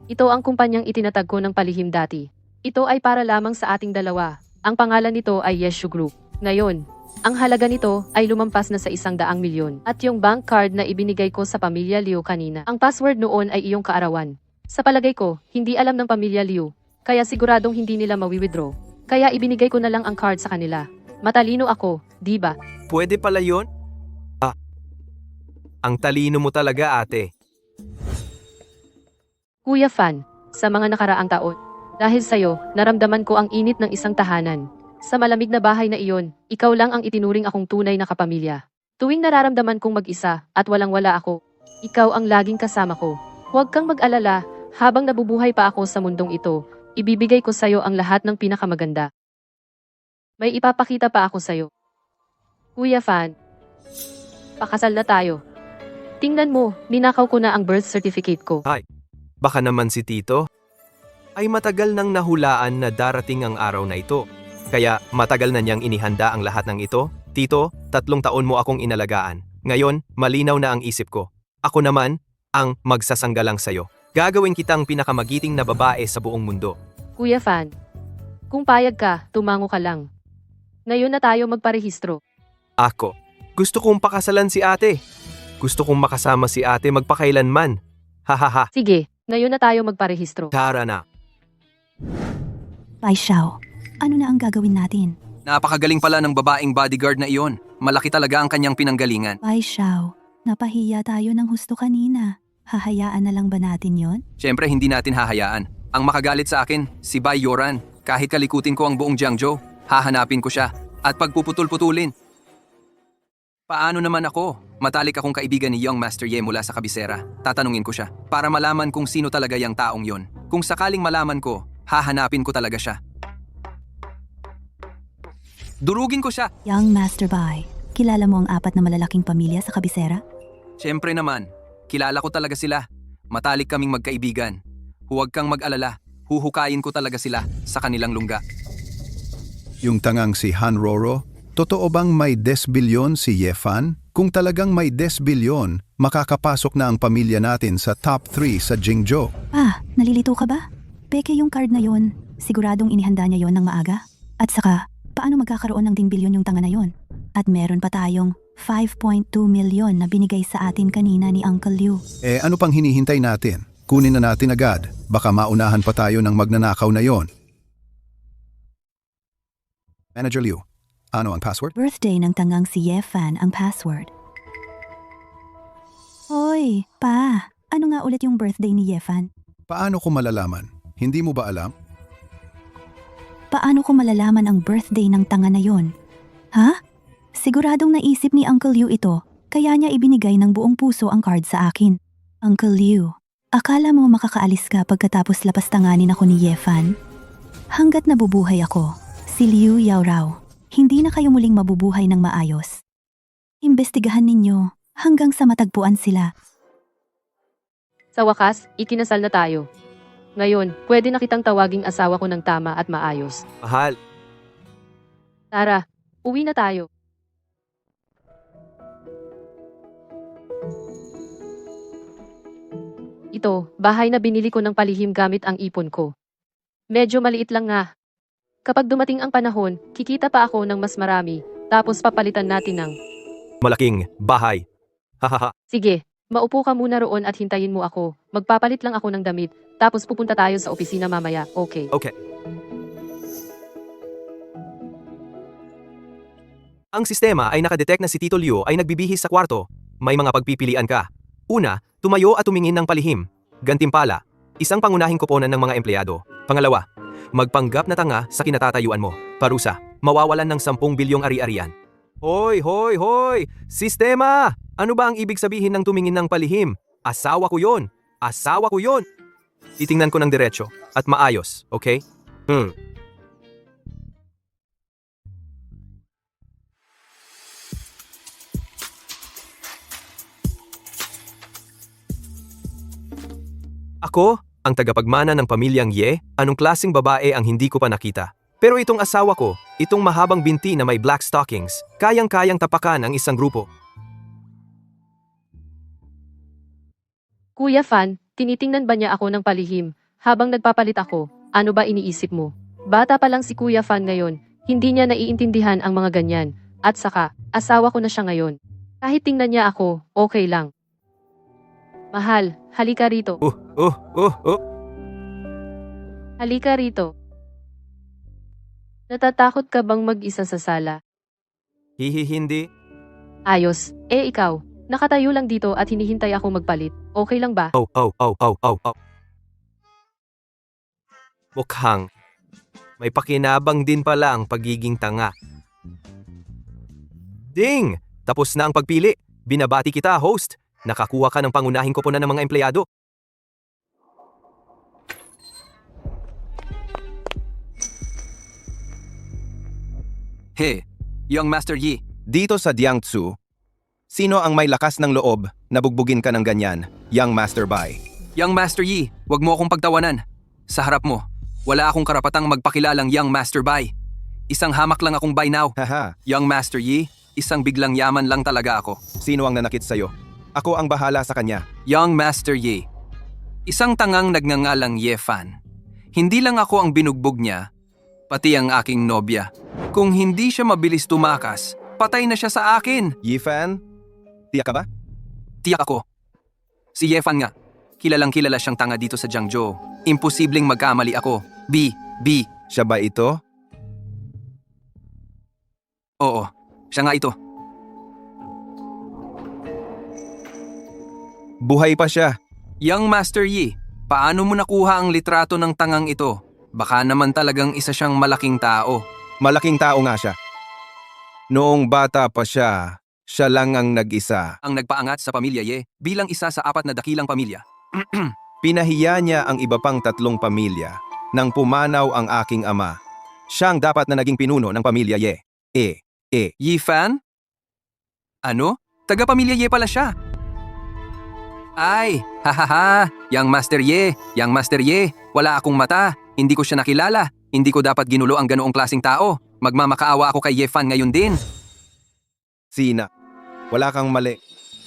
Ito ang kumpanyang itinatag ko ng palihim dati. Ito ay para lamang sa ating dalawa. Ang pangalan nito ay Yeshu Group. Ngayon, ang halaga nito ay lumampas na sa 100 milyon. At yung bank card na ibinigay ko sa pamilya Liu kanina, ang password noon ay iyong kaarawan. Sa palagay ko, hindi alam ng pamilya Liu, kaya siguradong hindi nila mawi-withdraw. Kaya ibinigay ko na lang ang card sa kanila. Matalino ako, di ba? Pwede pala yun? Ang talino mo talaga, ate. Kuya Fan, sa mga nakaraang taon, dahil sa'yo, naramdaman ko ang init ng isang tahanan. Sa malamig na bahay na iyon, ikaw lang ang itinuring akong tunay na kapamilya. Tuwing nararamdaman kong mag-isa at walang-wala ako, ikaw ang laging kasama ko. Huwag kang mag-alala, habang nabubuhay pa ako sa mundong ito, ibibigay ko sa'yo ang lahat ng pinakamaganda. May ipapakita pa ako sa'yo. Kuya Fan, pakasal na tayo. Tingnan mo, ninakaw ko na ang birth certificate ko. Baka naman si Tito ay matagal nang nahulaan na darating ang araw na ito. Kaya matagal na niyang inihanda ang lahat ng ito. Tito, 3 taon mo akong inalagaan. Ngayon, malinaw na ang isip ko. Ako naman, ang magsasanggalang sayo. Gagawin kitang pinakamagiting na babae sa buong mundo. Kuya Fan, kung payag ka, tumango ka lang. Ngayon na tayo magparehistro. Ako, gusto kong pakasalan si ate. Gusto kong makasama si ate magpakailanman. Hahaha. Sige, ngayon na tayo magparehistro. Tara na. Bai Xiao, ano na ang gagawin natin? Napakagaling pala ng babaeng bodyguard na iyon. Malaki talaga ang kanyang pinanggalingan. Bai Xiao, napahiya tayo ng husto kanina. Hahayaan na lang ba natin yon? Siyempre hindi natin hahayaan. Ang makagalit sa akin, si Bai Yoran. Kahit kalikutin ko ang buong Jiangzhou, hahanapin ko siya at pagpuputol-putulin. Paano naman ako? Matalik akong kaibigan ni Young Master Ye mula sa kabisera. Tatanungin ko siya para malaman kung sino talaga yung taong yon. Kung sakaling malaman ko, hahanapin ko talaga siya. Durugin ko siya! Young Master Bai, kilala mo ang 4 na malalaking pamilya sa kabisera? Siyempre naman, kilala ko talaga sila. Matalik kaming magkaibigan. Huwag kang mag-alala, huhukayin ko talaga sila sa kanilang lungga. Yung tangang si Han Roro, totoo bang may 10 bilyon si Ye Fan? Kung talagang may 10 bilyon, makakapasok na ang pamilya natin sa top 3 sa Jingzhou. Nalilito ka ba? Peke yung card na yon. Siguradong inihanda niya yon ng maaga. At saka, paano magkakaroon ng 10 bilyon yung tanga na yon? At meron pa tayong 5.2 milyon na binigay sa atin kanina ni Uncle Liu. Ano pang hinihintay natin? Kunin na natin agad. Baka maunahan pa tayo ng magnanakaw na yon. Manager Liu, ano ang password? Birthday ng tangang si Ye Fan ang password. Hoy, pa, Ano nga ulit yung birthday ni Yefan? Paano ko malalaman? Hindi mo ba alam? Paano ko malalaman ang birthday ng tanga na yon? Ha? Siguradong naisip ni Uncle Liu ito, kaya niya ibinigay ng buong puso ang card sa akin. Uncle Liu, akala mo makakaalis ka pagkatapos lapastanganin ako ni Yefan? Hanggat nabubuhay ako, si Liu Yao raw, hindi na kayo muling mabubuhay ng maayos. Imbestigahan ninyo hanggang sa matagpuan sila. Sa wakas, ikinasal na tayo. Ngayon, pwede na kitang tawaging asawa ko ng tama at maayos. Mahal, Tara, uwi na tayo. Ito, bahay na binili ko ng palihim gamit ang ipon ko. Medyo maliit lang nga. Kapag dumating ang panahon, kikita pa ako ng mas marami, tapos papalitan natin ng... malaking bahay. Hahaha. Sige, maupo ka muna roon at hintayin mo ako. Magpapalit lang ako ng damit, tapos pupunta tayo sa opisina mamaya, okay? Okay. Ang sistema ay nakadetect na si Tito Liu ay nagbibihis sa kwarto. May mga pagpipilian ka. Una, tumayo at tumingin ng palihim. Gantimpala, isang pangunahing koponan ng mga empleyado. Pangalawa, magpanggap na tanga sa kinatatayuan mo. Parusa, mawawalan ng 10 bilyong ari-arian. Hoy, hoy, hoy! Sistema! Ano ba ang ibig sabihin ng tumingin ng palihim? Asawa ko yon! Asawa ko yon! Titingnan ko ng diretso at maayos, okay? Ako, ang tagapagmana ng pamilyang Ye, anong klaseng babae ang hindi ko pa nakita. Pero itong asawa ko, itong mahabang binti na may black stockings, kayang-kayang tapakan ang isang grupo. Kuya Fan, tinitingnan ba niya ako ng palihim? Habang nagpapalit ako, ano ba iniisip mo? Bata pa lang si Kuya Fan ngayon, hindi niya naiintindihan ang mga ganyan. At saka, asawa ko na siya ngayon. Kahit tingnan niya ako, okay lang. Mahal, halika rito. Halika rito. Natatakot ka bang mag-isa sa sala? Hindi. Ayos, ikaw. Nakatayo lang dito at hinihintay ako magpalit. Okay lang ba? Oh. Mukhang may pakinabang din pala ang pagiging tanga. Ding! Tapos na ang pagpili. Binabati kita, host. Nakakuha ka ng pangunahing koponan ng mga empleyado. Hey, young Master Yi, Dito sa Jiangsu, sino ang may lakas ng loob na bugbugin ka ng ganyan, young Master Bai? young Master Yi, wag mo akong pagtawanan. Sa harap mo, wala akong karapatang magpakilalang young Master Bai. Isang hamak lang akong by now. Haha, Young Master Yi, isang biglang yaman lang talaga ako. sino ang nanakit sa'yo? Ako ang bahala sa kanya. Young Master Yi, isang tangang nagngangalang Yefan. Hindi lang ako ang binugbog niya, pati ang aking nobya. Kung hindi siya mabilis tumakas, patay na siya sa akin. Yifan? Tiyak ka ba? Tiyak ako. Si Yefan nga. Kilalang kilala siyang tanga dito sa Jiangzhou. Imposibleng magkamali ako. B. Siya ba ito? Oo, siya nga ito. Buhay pa siya. Young Master Yi, paano mo nakuha ang litrato ng tangang ito? Baka naman talagang isa siyang malaking tao. Malaking tao nga siya. Noong bata pa siya, siya lang ang nag-isa. Ang nagpaangat sa pamilya Ye bilang isa sa 4 na dakilang pamilya. Pinahiya niya ang iba pang 3 pamilya nang pumanaw ang aking ama. Siya ang dapat na naging pinuno ng pamilya Ye. Yifan? Ano? Taga-pamilya Ye pala siya. Ay, hahaha, Young Master Ye, Young Master Ye, wala akong mata, hindi ko siya nakilala, hindi ko dapat ginulo ang ganoong klaseng tao. Magmamakaawa ako kay Yefan ngayon din. Sina, wala kang mali.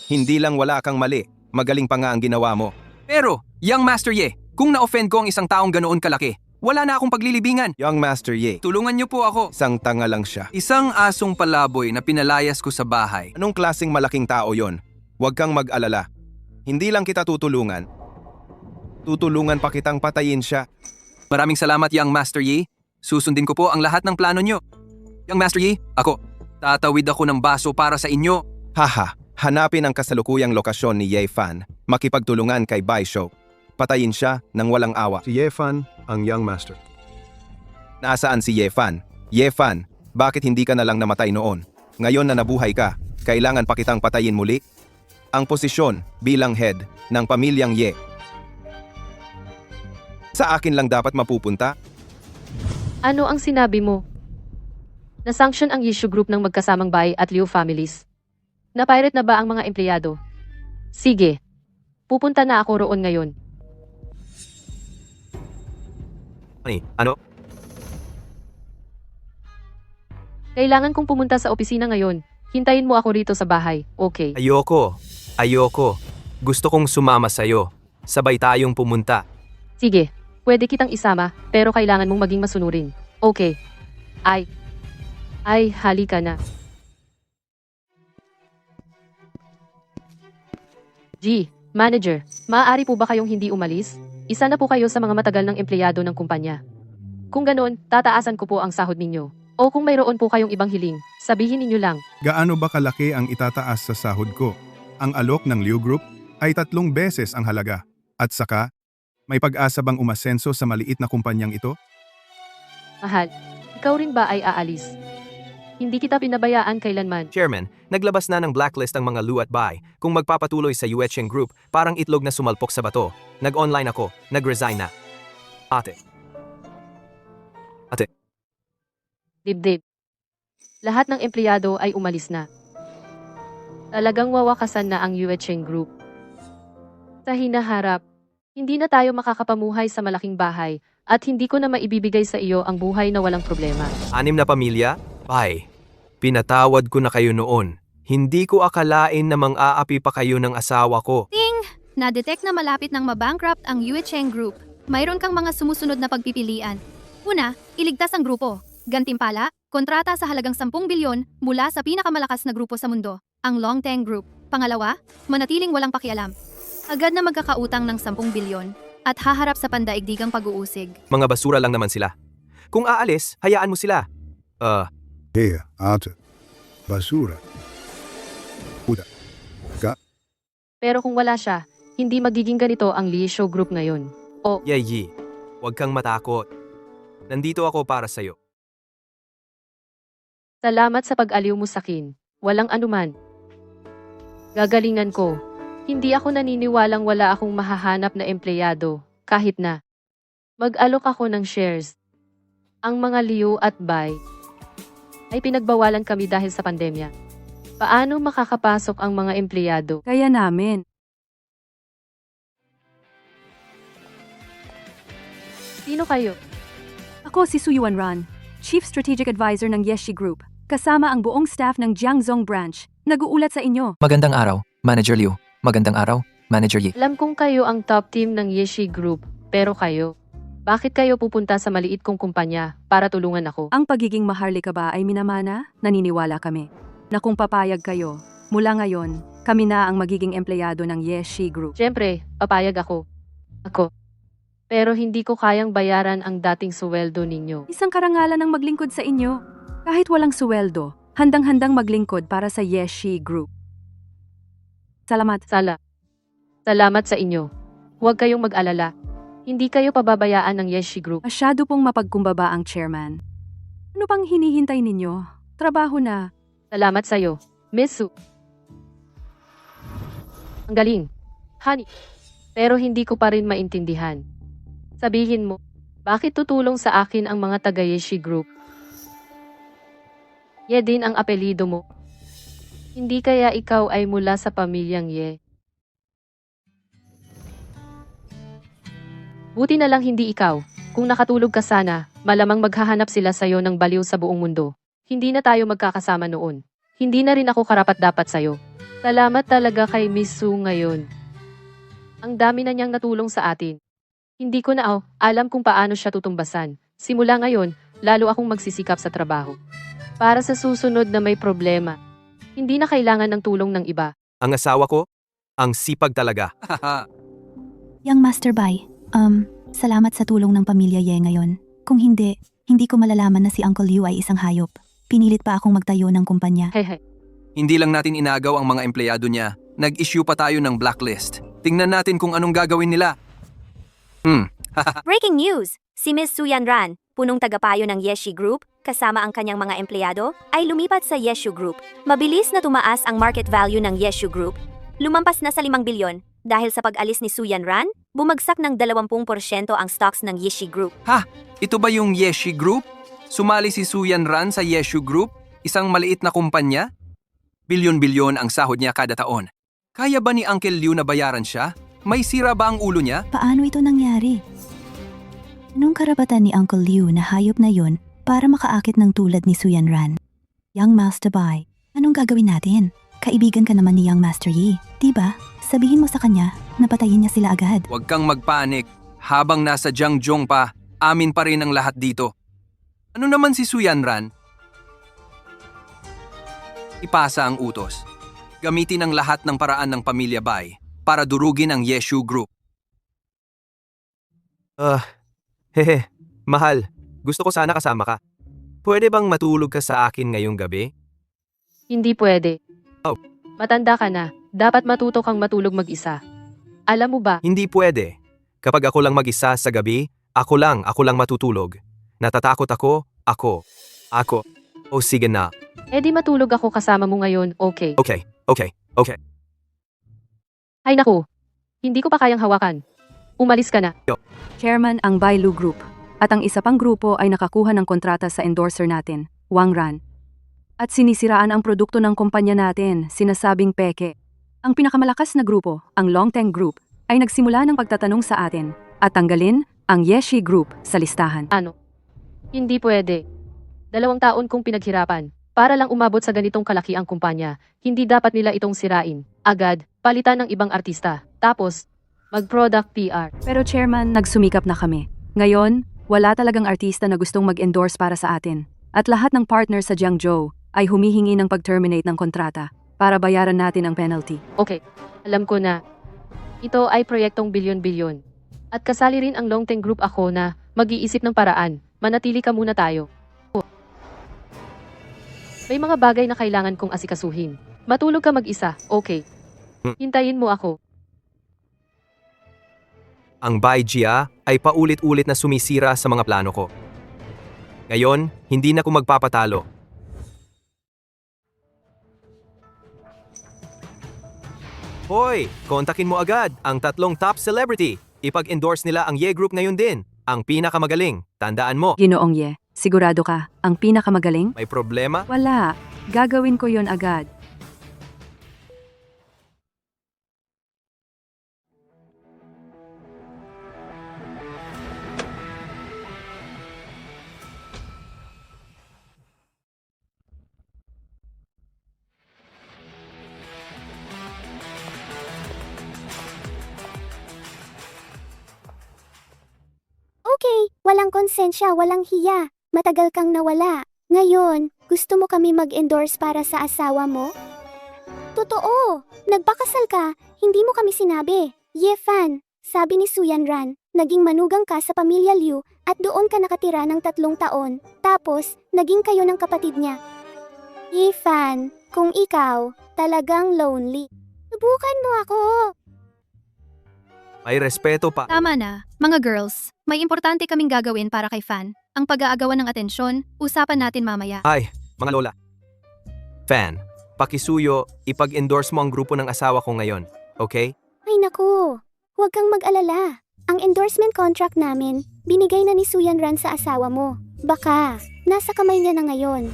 Hindi lang wala kang mali, magaling pa nga ang ginawa mo. Pero, Young Master Ye, kung na-offend ko ang isang taong ganoon kalaki, wala na akong paglilibingan. Young Master Ye, Tulungan niyo po ako. isang tanga lang siya. Isang asong palaboy na pinalayas ko sa bahay. Anong klaseng malaking tao yon? Huwag kang mag-alala. Hindi lang kita tutulungan. Tutulungan pa kitang patayin siya. Maraming salamat, Young Master Yi. Susundin ko po ang lahat ng plano niyo. Young Master Yi, ako. Tatawid ako ng baso para sa inyo. Haha, Hanapin ang kasalukuyang lokasyon ni Ye Fan, makipagtulungan kay Bai Shou. Patayin siya ng walang awa. Si Ye Fan, ang Young Master. Nasaan si Ye Fan? Ye Fan, bakit hindi ka na lang namatay noon? Ngayon na nabuhay ka, kailangan pa kitang patayin muli? Ang posisyon bilang head ng pamilyang Ye. Sa akin lang dapat mapupunta? Ano ang sinabi mo? Na-sanction ang Yishu Group ng magkasamang Bai at Liu families. Na-pirate na ba ang mga empleyado? Sige. Pupunta na ako roon ngayon. Ano? Kailangan kong pumunta sa opisina ngayon. Hintayin mo ako rito sa bahay, okay? Ayoko. Gusto kong sumama sa'yo. Sabay tayong pumunta. Sige, pwede kitang isama, pero kailangan mong maging masunurin. Okay. Ay, halika na. Manager, maaari po ba kayong hindi umalis? Isa na po kayo sa mga matagal ng empleyado ng kumpanya. Kung ganon, tataasan ko po ang sahod ninyo. O kung mayroon po kayong ibang hiling, sabihin ninyo lang. Gaano ba kalaki ang itataas sa sahod ko? Ang alok ng Liu Group ay 3 beses ang halaga. At saka, may pag-asa bang umasenso sa maliit na kumpanyang ito? Mahal, ikaw rin ba ay aalis? Hindi kita pinabayaan kailanman. Chairman, naglabas na ng blacklist ang mga Lu at Bai. Kung magpapatuloy sa Yuecheng Group, parang itlog na sumalpok sa bato. Nag-online ako, nag-resign na. Ate. Dibdib. Lahat ng empleyado ay umalis na. Talagang wawakasan na ang Yuecheng Group. Sa hinaharap, hindi na tayo makakapamuhay sa malaking bahay at hindi ko na maibibigay sa iyo ang buhay na walang problema. 6 na pamilya? Bai, pinatawad ko na kayo noon. Hindi ko akalain na mang-aapi pa kayo ng asawa ko. Na-detect na malapit ng mabankrupt ang Yuecheng Group. Mayroon kang mga sumusunod na pagpipilian. Una, iligtas ang grupo. Gantimpala, kontrata sa halagang 10 bilyon mula sa pinakamalakas na grupo sa mundo, ang Longteng Group. Pangalawa, manatiling walang pakialam. Agad na magkakautang ng 10 bilyon at haharap sa pandaigdigang pag-uusig. Mga basura lang naman sila. Kung aalis, hayaan mo sila. Ate. Basura. Pero kung wala siya, hindi magiging ganito ang Liesho Group ngayon. Yi, huwag kang matakot. Nandito ako para sa'yo. Salamat sa pag-aliw mo sa akin. Walang anuman. Gagalingan ko. Hindi ako naniniwalang wala akong mahahanap na empleyado, kahit na mag-alok ako ng shares. Ang mga Liu at Bai ay pinagbawalan kami dahil sa pandemya. Paano makakapasok ang mga empleyado? Kaya namin. Sino kayo? Ako si Su Yuanran, Chief Strategic Advisor ng Yeshi Group. Kasama ang buong staff ng Jiangzhou Branch. Nag-uulat sa inyo. Magandang araw, Manager Liu. Magandang araw, Manager Yi. Alam kong kayo ang top team ng Yeshi Group, pero kayo, bakit kayo pupunta sa maliit kong kumpanya para tulungan ako? Ang pagiging maharlika ba ay minamana? Naniniwala kami na kung papayag kayo, mula ngayon, kami na ang magiging empleyado ng Yeshi Group. Siyempre, papayag ako. Pero hindi ko kayang bayaran ang dating suweldo ninyo. Isang karangalan ang maglingkod sa inyo. Kahit walang suweldo, handang-handang maglingkod para sa Yeshi Group. Salamat. Salamat sa inyo. Huwag kayong mag-alala. Hindi kayo pababayaan ng Yeshi Group. Masyado pong mapagkumbaba ang chairman. Ano pang hinihintay ninyo? Trabaho na. Salamat sa'yo, Miss Su. Ang galing. Honey. Pero hindi ko pa rin maintindihan. Sabihin mo, bakit tutulong sa akin ang mga taga-Yeshi Group? Ye din ang apelido mo. Hindi kaya ikaw ay mula sa pamilyang Ye? Buti na lang hindi ikaw. Kung nakatulog ka sana, malamang maghahanap sila sa'yo ng baliw sa buong mundo. Hindi na tayo magkakasama noon. Hindi na rin ako karapat-dapat sa'yo. Salamat talaga kay Miss Su ngayon. Ang dami na niyang natulong sa atin. Hindi ko na alam kung paano siya tutumbasan. Simula ngayon, lalo akong magsisikap sa trabaho. Para sa susunod na may problema, hindi na kailangan ng tulong ng iba. Ang asawa ko, ang sipag talaga. Young Master Bai, salamat sa tulong ng pamilya Ye ngayon. Kung hindi ko malalaman na si Uncle Liu ay isang hayop. Pinilit pa akong magtayo ng kumpanya. Hey. Hindi lang natin inagaw ang mga empleyado niya, nag-issue pa tayo ng blacklist. Tingnan natin kung anong gagawin nila. Breaking news! Si Ms. Suyan Ran, punong tagapayo ng Yeshi Group, kasama ang kanyang mga empleyado, ay lumipat sa Yeshu Group. Mabilis na tumaas ang market value ng Yeshu Group. Lumampas na sa 5 bilyon. Dahil sa pag-alis ni Suyan Ran, bumagsak ng 20% ang stocks ng Yeshi Group. Ha? Ito ba yung Yeshi Group? Sumali si Suyan Ran sa Yeshu Group, isang maliit na kumpanya? Bilyon-bilyon ang sahod niya kada taon. Kaya ba ni Uncle Liu na bayaran siya? May sira ba ang ulo niya? Paano ito nangyari? Anong karapatan ni Uncle Liu na hayop na yon para makaakit ng tulad ni Suyan Ran? Young Master Bai, anong gagawin natin? Kaibigan ka naman ni Young Master Yi, diba? Sabihin mo sa kanya na patayin niya sila agad. Huwag kang magpanik. Habang nasa Jiangzhou pa, amin pa rin ang lahat dito. Ano naman si Suyan Ran? Ipasa ang utos. Gamitin ang lahat ng paraan ng pamilya Bai para durugin ang Yeshu Group. Hehe, mahal. Gusto ko sana kasama ka. Pwede bang matulog ka sa akin ngayong gabi? Hindi pwede. Oh. Matanda ka na. Dapat matuto kang matulog mag-isa. Alam mo ba, Hindi pwede. Kapag ako lang mag-isa sa gabi, ako lang matutulog. Natatakot ako. O sige na. edi matulog ako kasama mo ngayon, okay? Okay. Ay naku, hindi ko pa kayang hawakan. Umalis ka na. Chairman ang Bailu Group. At ang isa pang grupo ay nakakuha ng kontrata sa endorser natin, Wang Ran. At sinisiraan ang produkto ng kumpanya natin, sinasabing peke. Ang pinakamalakas na grupo, ang Longteng Group, ay nagsimula ng pagtatanong sa atin at tanggalin ang Yeshi Group sa listahan. Ano? Hindi pwede. 2 taon kong pinaghirapan. Para lang umabot sa ganitong kalaki ang kumpanya, hindi dapat nila itong sirain. Agad, palitan ng ibang artista. Tapos, mag-product PR. Pero chairman, nagsumikap na kami. Ngayon, wala talagang artista na gustong mag-endorse para sa atin. At lahat ng partner sa Jiangzhou ay humihingi ng pag-terminate ng kontrata para bayaran natin ang penalty. Okay, alam ko na. Ito ay proyektong bilyon-bilyon. At kasali rin ang Longteng Group ako na mag-iisip ng paraan. Manatili ka muna tayo. May mga bagay na kailangan kong asikasuhin. Matulog ka mag-isa, okay? Hintayin mo ako. Ang Bai Jia ay paulit-ulit na sumisira sa mga plano ko. Ngayon, hindi na ko magpapatalo. Hoy, kontakin mo agad ang 3 top celebrity. Ipag-endorse nila ang Ye Group ngayon din. Ang pinakamagaling. Tandaan mo. Ginoong Ye, sigurado ka, ang pinakamagaling? May problema? Wala, gagawin ko yon agad. Okay, walang konsensya, walang hiya. Matagal kang nawala. Ngayon, gusto mo kami mag-endorse para sa asawa mo? Totoo! Nagpakasal ka, hindi mo kami sinabi. Ye Fan, sabi ni Suyan Ran, naging manugang ka sa pamilya Liu at doon ka nakatira ng 3 taon. Tapos, naging kayo ng kapatid niya. Ye Fan, kung ikaw, talagang lonely. Subukan mo ako! May respeto pa. Tama na, mga girls. May importante kaming gagawin para kay Fan. Ang pag-aagawan ng atensyon, usapan natin mamaya. Ay, mga lola. Fan, pakisuyo, ipag-endorse mo ang grupo ng asawa ko ngayon, okay? Ay naku, huwag kang mag-alala. Ang endorsement contract namin, binigay na ni Suyan Ran sa asawa mo. Baka, nasa kamay niya na ngayon.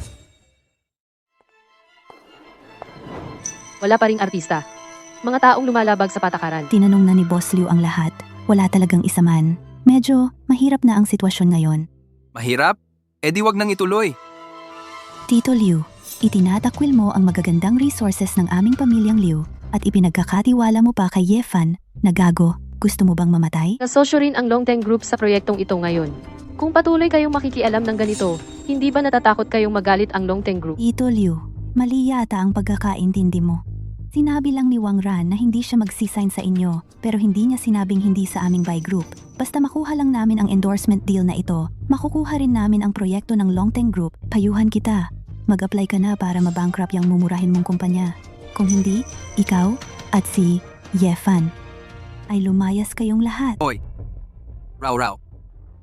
Wala pa ring artista. Mga taong lumalabag sa patakaran. Tinanong na ni Boss Liu ang lahat. Wala talagang isa man. Medyo mahirap na ang sitwasyon ngayon. Mahirap? E di wag nang ituloy. Tito Liu, itinatakwil mo ang magagandang resources ng aming pamilyang Liu at ipinagkakatiwala mo pa kay Ye Fan na gago. Gusto mo bang mamatay? Nasosyo rin ang Longteng Group sa proyektong ito ngayon. Kung patuloy kayong makikialam ng ganito, hindi ba natatakot kayong magalit ang Longteng Group? Tito Liu, mali yata ang pagkakaintindi mo. Sinabi lang ni Wang Ran na hindi siya magsisign sa inyo, pero hindi niya sinabing hindi sa aming buy group. Basta makuha lang namin ang endorsement deal na ito, makukuha rin namin ang proyekto ng Longteng Group, payuhan kita. mag-apply ka na para mabankrupt yung mumurahin mong kumpanya. Kung hindi, ikaw at si Yefan ay lumayas kayong lahat. Hoy, Raw.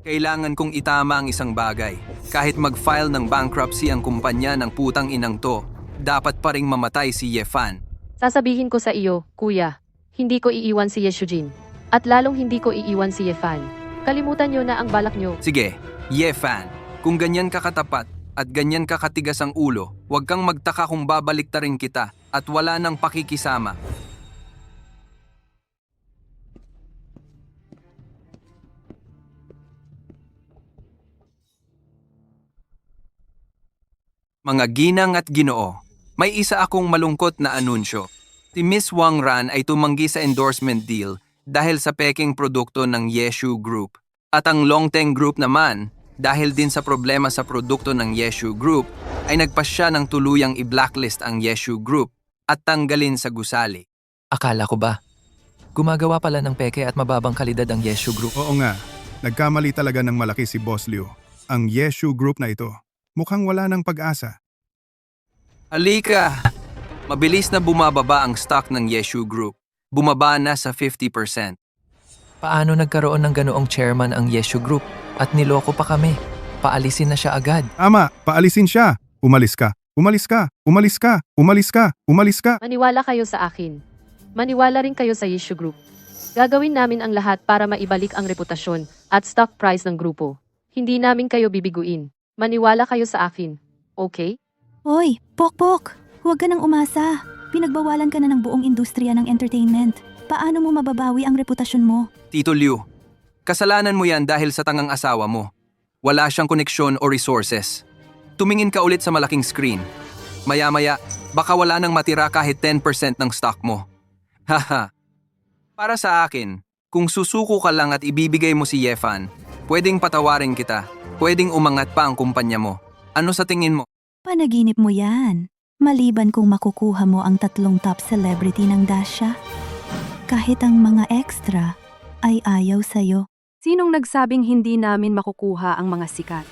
Kailangan kong itama ang isang bagay. Kahit mag-file ng bankruptcy ang kumpanya ng putang inang to, dapat pa ring mamatay si Yefan. Sasabihin ko sa iyo, kuya, hindi ko iiwan si Yeshujin. At lalong hindi ko iiwan si Yefan. Kalimutan nyo na ang balak nyo. Sige, Yefan, kung ganyan ka katapat at ganyan ka katigas ang ulo, huwag kang magtaka kung babaliktarin kita at wala nang pakikisama. Mga ginang at ginoo, may isa akong malungkot na anunsyo. Si Miss Wang Ran ay tumanggi sa endorsement deal dahil sa peking produkto ng Yeshu Group. At ang Longteng Group naman, dahil din sa problema sa produkto ng Yeshu Group, ay nagpasya ng tuluyang i-blacklist ang Yeshu Group at tanggalin sa gusali. Akala ko ba? Gumagawa pala ng peke at mababang kalidad ang Yeshu Group. Oo nga, nagkamali talaga ng malaki si Boss Liu. Ang Yeshu Group na ito, mukhang wala ng pag-asa. Halika! Mabilis na bumababa ang stock ng Yeshu Group. Bumaba na sa 50%. Paano nagkaroon ng ganoong chairman ang Yeshu Group? At niloko pa kami. Paalisin na siya agad. Ama, paalisin siya. Umalis ka. Umalis ka. Umalis ka. Umalis ka. Umalis ka. Maniwala kayo sa akin. Maniwala rin kayo sa Yeshu Group. Gagawin namin ang lahat para maibalik ang reputasyon at stock price ng grupo. Hindi namin kayo bibiguin. Maniwala kayo sa akin. Okay? Hoy, Pokpok! Huwag ka nang umasa. Pinagbawalan ka na ng buong industriya ng entertainment. Paano mo mababawi ang reputasyon mo? Tito Liu, kasalanan mo yan dahil sa tangang asawa mo. Wala siyang koneksyon o resources. Tumingin ka ulit sa malaking screen. Maya-maya, baka wala nang matira kahit 10% ng stock mo. Haha. Para sa akin, kung susuko ka lang at ibibigay mo si Yefan, pwedeng patawarin kita. Pwedeng umangat pa ang kumpanya mo. Ano sa tingin mo? Panaginip mo yan. Maliban kung makukuha mo ang 3 top celebrity ng Dasha. Kahit ang mga extra ay ayaw sa'yo. Sinong nagsabing hindi namin makukuha ang mga sikat?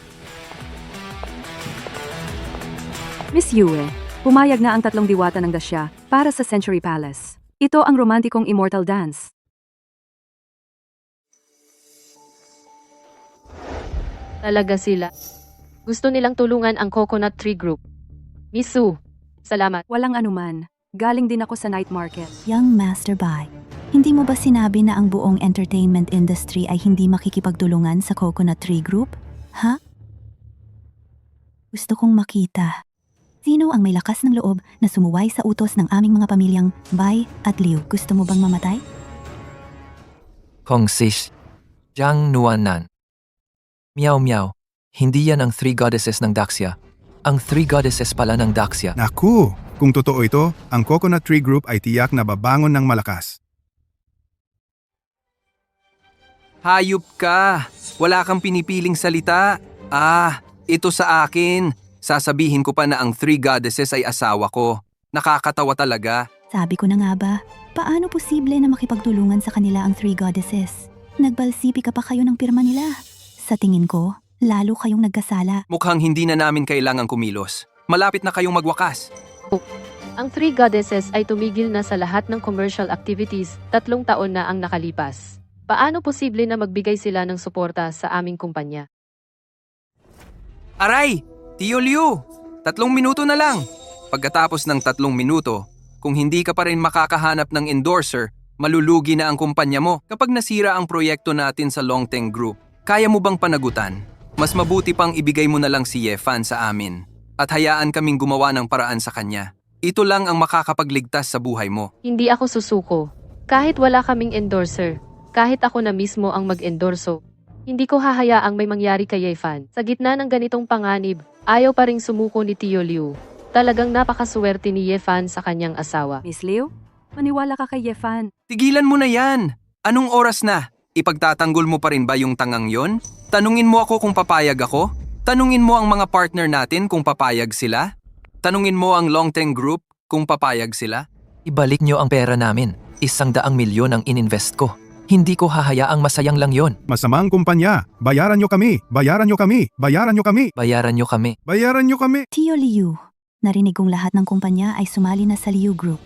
Miss Yue, pumayag na ang 3 diwata ng Dasha para sa Century Palace. Ito ang romantikong immortal dance. Talaga sila. Gusto nilang tulungan ang Coconut Tree Group. Miss Su, salamat. Walang anuman. Galing din ako sa night market. Young Master Bai, hindi mo ba sinabi na ang buong entertainment industry ay hindi makikipagtulungan sa Coconut Tree Group? Ha? Gusto kong makita. Sino ang may lakas ng loob na sumuway sa utos ng aming mga pamilyang Bai at Liu? Gusto mo bang mamatay? Kong Sis, Jiang Nuanan. Meow meow, hindi yan ang 3 goddesses ng Daxia. Ang 3 goddesses pala ng Daxia. Naku, kung totoo ito, ang Coconut Tree Group ay tiyak na babangon ng malakas. Hayop ka! Wala kang pinipiling salita. Ito sa akin. Sasabihin ko pa na ang 3 goddesses ay asawa ko. Nakakatawa talaga. Sabi ko na nga ba, paano posible na makipagtulungan sa kanila ang 3 goddesses? Nagbalsipi ka pa kayo ng pirma nila. Sa tingin ko, lalo kayong nagkasala. Mukhang hindi na namin kailangang kumilos. Malapit na kayong magwakas. Ang 3 goddesses ay tumigil na sa lahat ng commercial activities 3 taon na ang nakalipas. Paano posible na magbigay sila ng suporta sa aming kumpanya? Aray! Tio Liu! 3 minuto na lang. Pagkatapos ng 3 minuto, kung hindi ka pa rin makakahanap ng endorser, malulugi na ang kumpanya mo. Kapag nasira ang proyekto natin sa Longteng Group, kaya mo bang panagutan? Mas mabuti pang ibigay mo na lang si Yefan sa amin at hayaan kaming gumawa ng paraan sa kanya. Ito lang ang makakapagligtas sa buhay mo. Hindi ako susuko. Kahit wala kaming endorser, kahit ako na mismo ang mag-endorso, hindi ko hahayaang may mangyari kay Yefan. Sa gitna ng ganitong panganib, ayaw pa ring sumuko ni Tio Liu. Talagang napakaswerte ni Yefan sa kanyang asawa. Miss Liu, maniwala ka kay Yefan. Tigilan mo na yan! Anong oras na? Ipagtatanggol mo pa rin ba yung tangang yon? Tanungin mo ako kung papayag ako? Tanungin mo ang mga partner natin kung papayag sila? Tanungin mo ang Longteng Group kung papayag sila? Ibalik nyo ang pera namin. 100 milyon ang ininvest ko. Hindi ko hahayaang masayang lang yon. Masamang kumpanya. Bayaran nyo kami. Bayaran nyo kami. Bayaran nyo kami. Bayaran nyo kami. Bayaran nyo kami. Tio Liu, narinig kong lahat ng kumpanya ay sumali na sa Liu Group.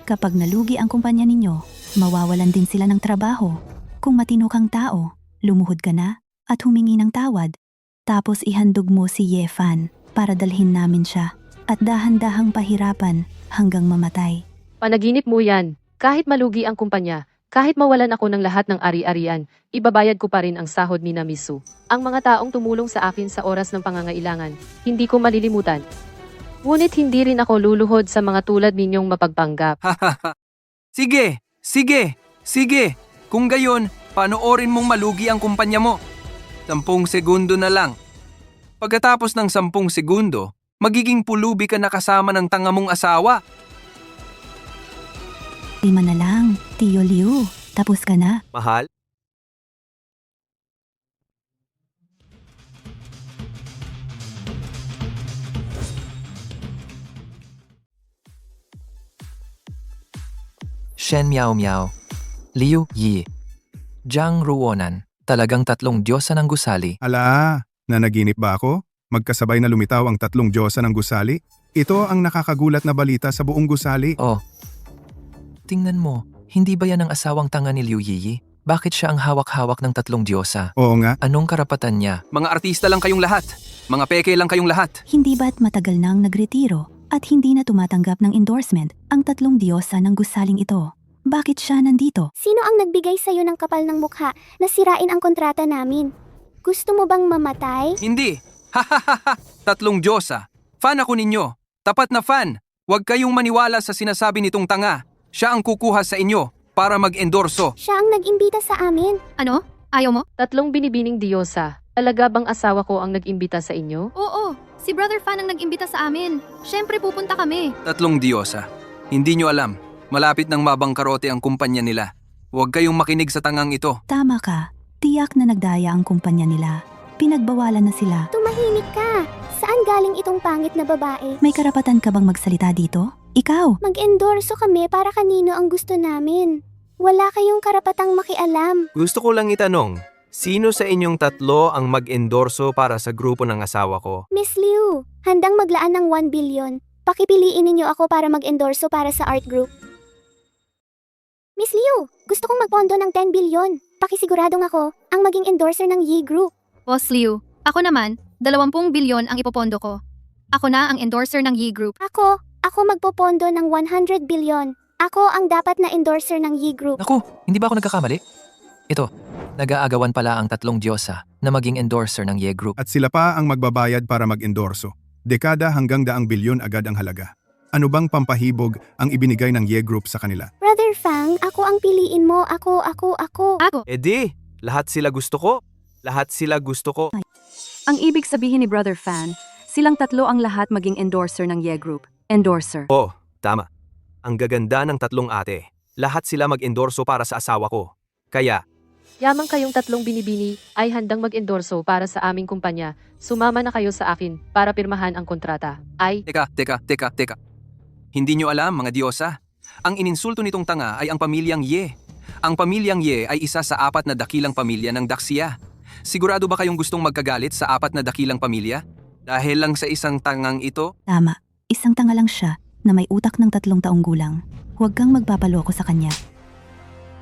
Kapag nalugi ang kumpanya ninyo, mawawalan din sila ng trabaho. Kung matino kang tao, lumuhod ka na at humingi ng tawad. Tapos ihandog mo si Ye Fan para dalhin namin siya at dahan-dahang pahirapan hanggang mamatay. Panaginip mo yan. Kahit malugi ang kumpanya, kahit mawalan ako ng lahat ng ari-arian, ibabayad ko pa rin ang sahod ni Namisu. Ang mga taong tumulong sa akin sa oras ng pangangailangan, hindi ko malilimutan. Ngunit hindi rin ako luluhod sa mga tulad ninyong mapagpanggap. Sige, sige, sige. Kung gayon, panoorin mong malugi ang kumpanya mo. 10 segundo na lang. Pagkatapos ng 10 segundo, magiging pulubi ka na kasama ng tanga mong asawa. 5 na lang, Tio Liu. Tapos ka na. Mahal? Shen Miao Miao, Liu Yi, Jiang Ruonan, talagang 3 diyosa ng gusali. Ala, nanaginip ba ako? Magkasabay na lumitaw ang 3 diyosa ng gusali? Ito ang nakakagulat na balita sa buong gusali. Oh, tingnan mo, hindi ba yan ang asawang tanga ni Liu Yi? Bakit siya ang hawak-hawak ng 3 diyosa? Oo nga. Anong karapatan niya? Mga artista lang kayong lahat. Mga peke lang kayong lahat. Hindi ba't matagal nang nagretiro at hindi na tumatanggap ng endorsement ang 3 diyosa ng gusaling ito? Bakit siya nandito? Sino ang nagbigay sa'yo ng kapal ng mukha na sirain ang kontrata namin? Gusto mo bang mamatay? Hindi! Hahaha! 3 diyosa. Fan ako ninyo. Tapat na fan. Huwag kayong maniwala sa sinasabi nitong tanga. Siya ang kukuha sa inyo para mag-endorso. Siya ang nag-imbita sa amin. Ano? Ayaw mo? 3 binibining diyosa. Talaga bang asawa ko ang nag-imbita sa inyo? Oo, si Brother Fan ang nag-imbita sa amin. Siyempre pupunta kami. 3 diyosa. Hindi nyo alam. Malapit nang mabangkarote ang kumpanya nila. Huwag kayong makinig sa tangang ito. Tama ka. Tiyak na nagdaya ang kumpanya nila. Pinagbawalan na sila. Tumahimik ka. Saan galing itong pangit na babae? May karapatan ka bang magsalita dito? Ikaw! Mag-endorso kami para kanino ang gusto namin. Wala kayong karapatang makialam. Gusto ko lang itanong, sino sa inyong 3 ang mag-endorso para sa grupo ng asawa ko? Miss Liu, handang maglaan ng 1 billion. Pakipiliin ninyo ako para mag-endorso para sa art group. Miss Liu, gusto kong magpondo ng 10 billion. Pakisiguradong ako ang maging endorser ng Yi Group. Boss Liu, ako naman, 20 bilyon ang ipopondo ko. Ako na ang endorser ng Yi Group. Ako magpopondo ng 100 billion. Ako ang dapat na endorser ng Yi Group. Naku, hindi ba ako nagkakamali? Ito, nag-aagawan pala ang 3 diyosa na maging endorser ng Ye Group. At sila pa ang magbabayad para mag-endorso. Dekada hanggang 100 bilyon agad ang halaga. Ano bang pampahibog ang ibinigay ng Ye Group sa kanila? Brother Fang, ako ang piliin mo. Ako. Di, lahat sila gusto ko. Lahat sila gusto ko. Ang ibig sabihin ni Brother Fan, silang 3 ang lahat maging endorser ng Ye Group. Endorser. Oh, tama. Ang gaganda ng 3 ate. Lahat sila mag-endorso para sa asawa ko. Kaya, Yamang kayong 3 binibini ay handang mag-endorso para sa aming kumpanya. Sumama na kayo sa akin para pirmahan ang kontrata. Teka. Hindi nyo alam, mga diyosa. Ang ininsulto nitong tanga ay ang pamilyang Ye. Ang pamilyang Ye ay isa sa 4 na dakilang pamilya ng Daxia. Sigurado ba kayong gustong magkagalit sa 4 na dakilang pamilya? Dahil lang sa isang tangang ito? Tama. Isang tanga lang siya na may utak ng 3 taong gulang. Huwag kang magpapaloko sa kanya.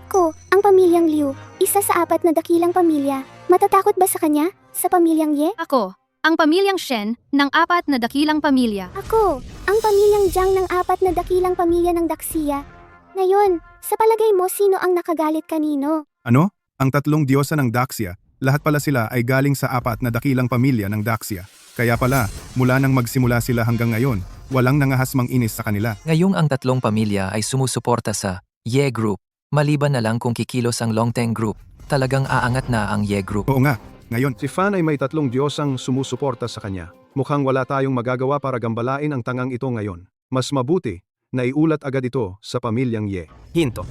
Ko, ang pamilyang Liu, isa sa 4 na dakilang pamilya. Matatakot ba sa kanya? Sa pamilyang Ye? Ako, ang pamilyang Shen ng 4 na dakilang pamilya. Ako, ang pamilyang Jiang ng 4 na dakilang pamilya ng Daxia. Ngayon, sa palagay mo sino ang nakagalit kanino? Ano? Ang 3 diyosa ng Daxia, lahat pala sila ay galing sa 4 na dakilang pamilya ng Daxia. Kaya pala, mula nang magsimula sila hanggang ngayon, walang nangahasmang inis sa kanila. Ngayong ang 3 pamilya ay sumusuporta sa Ye Group. Maliban na lang kung kikilos ang Longteng Group, talagang aangat na ang Ye Group. Oo nga, ngayon, Si Fan ay may 3 diyosang sumusuporta sa kanya. Mukhang wala tayong magagawa para gambalain ang tangang ito ngayon. Mas mabuti na iulat agad ito sa pamilyang Ye. hinto.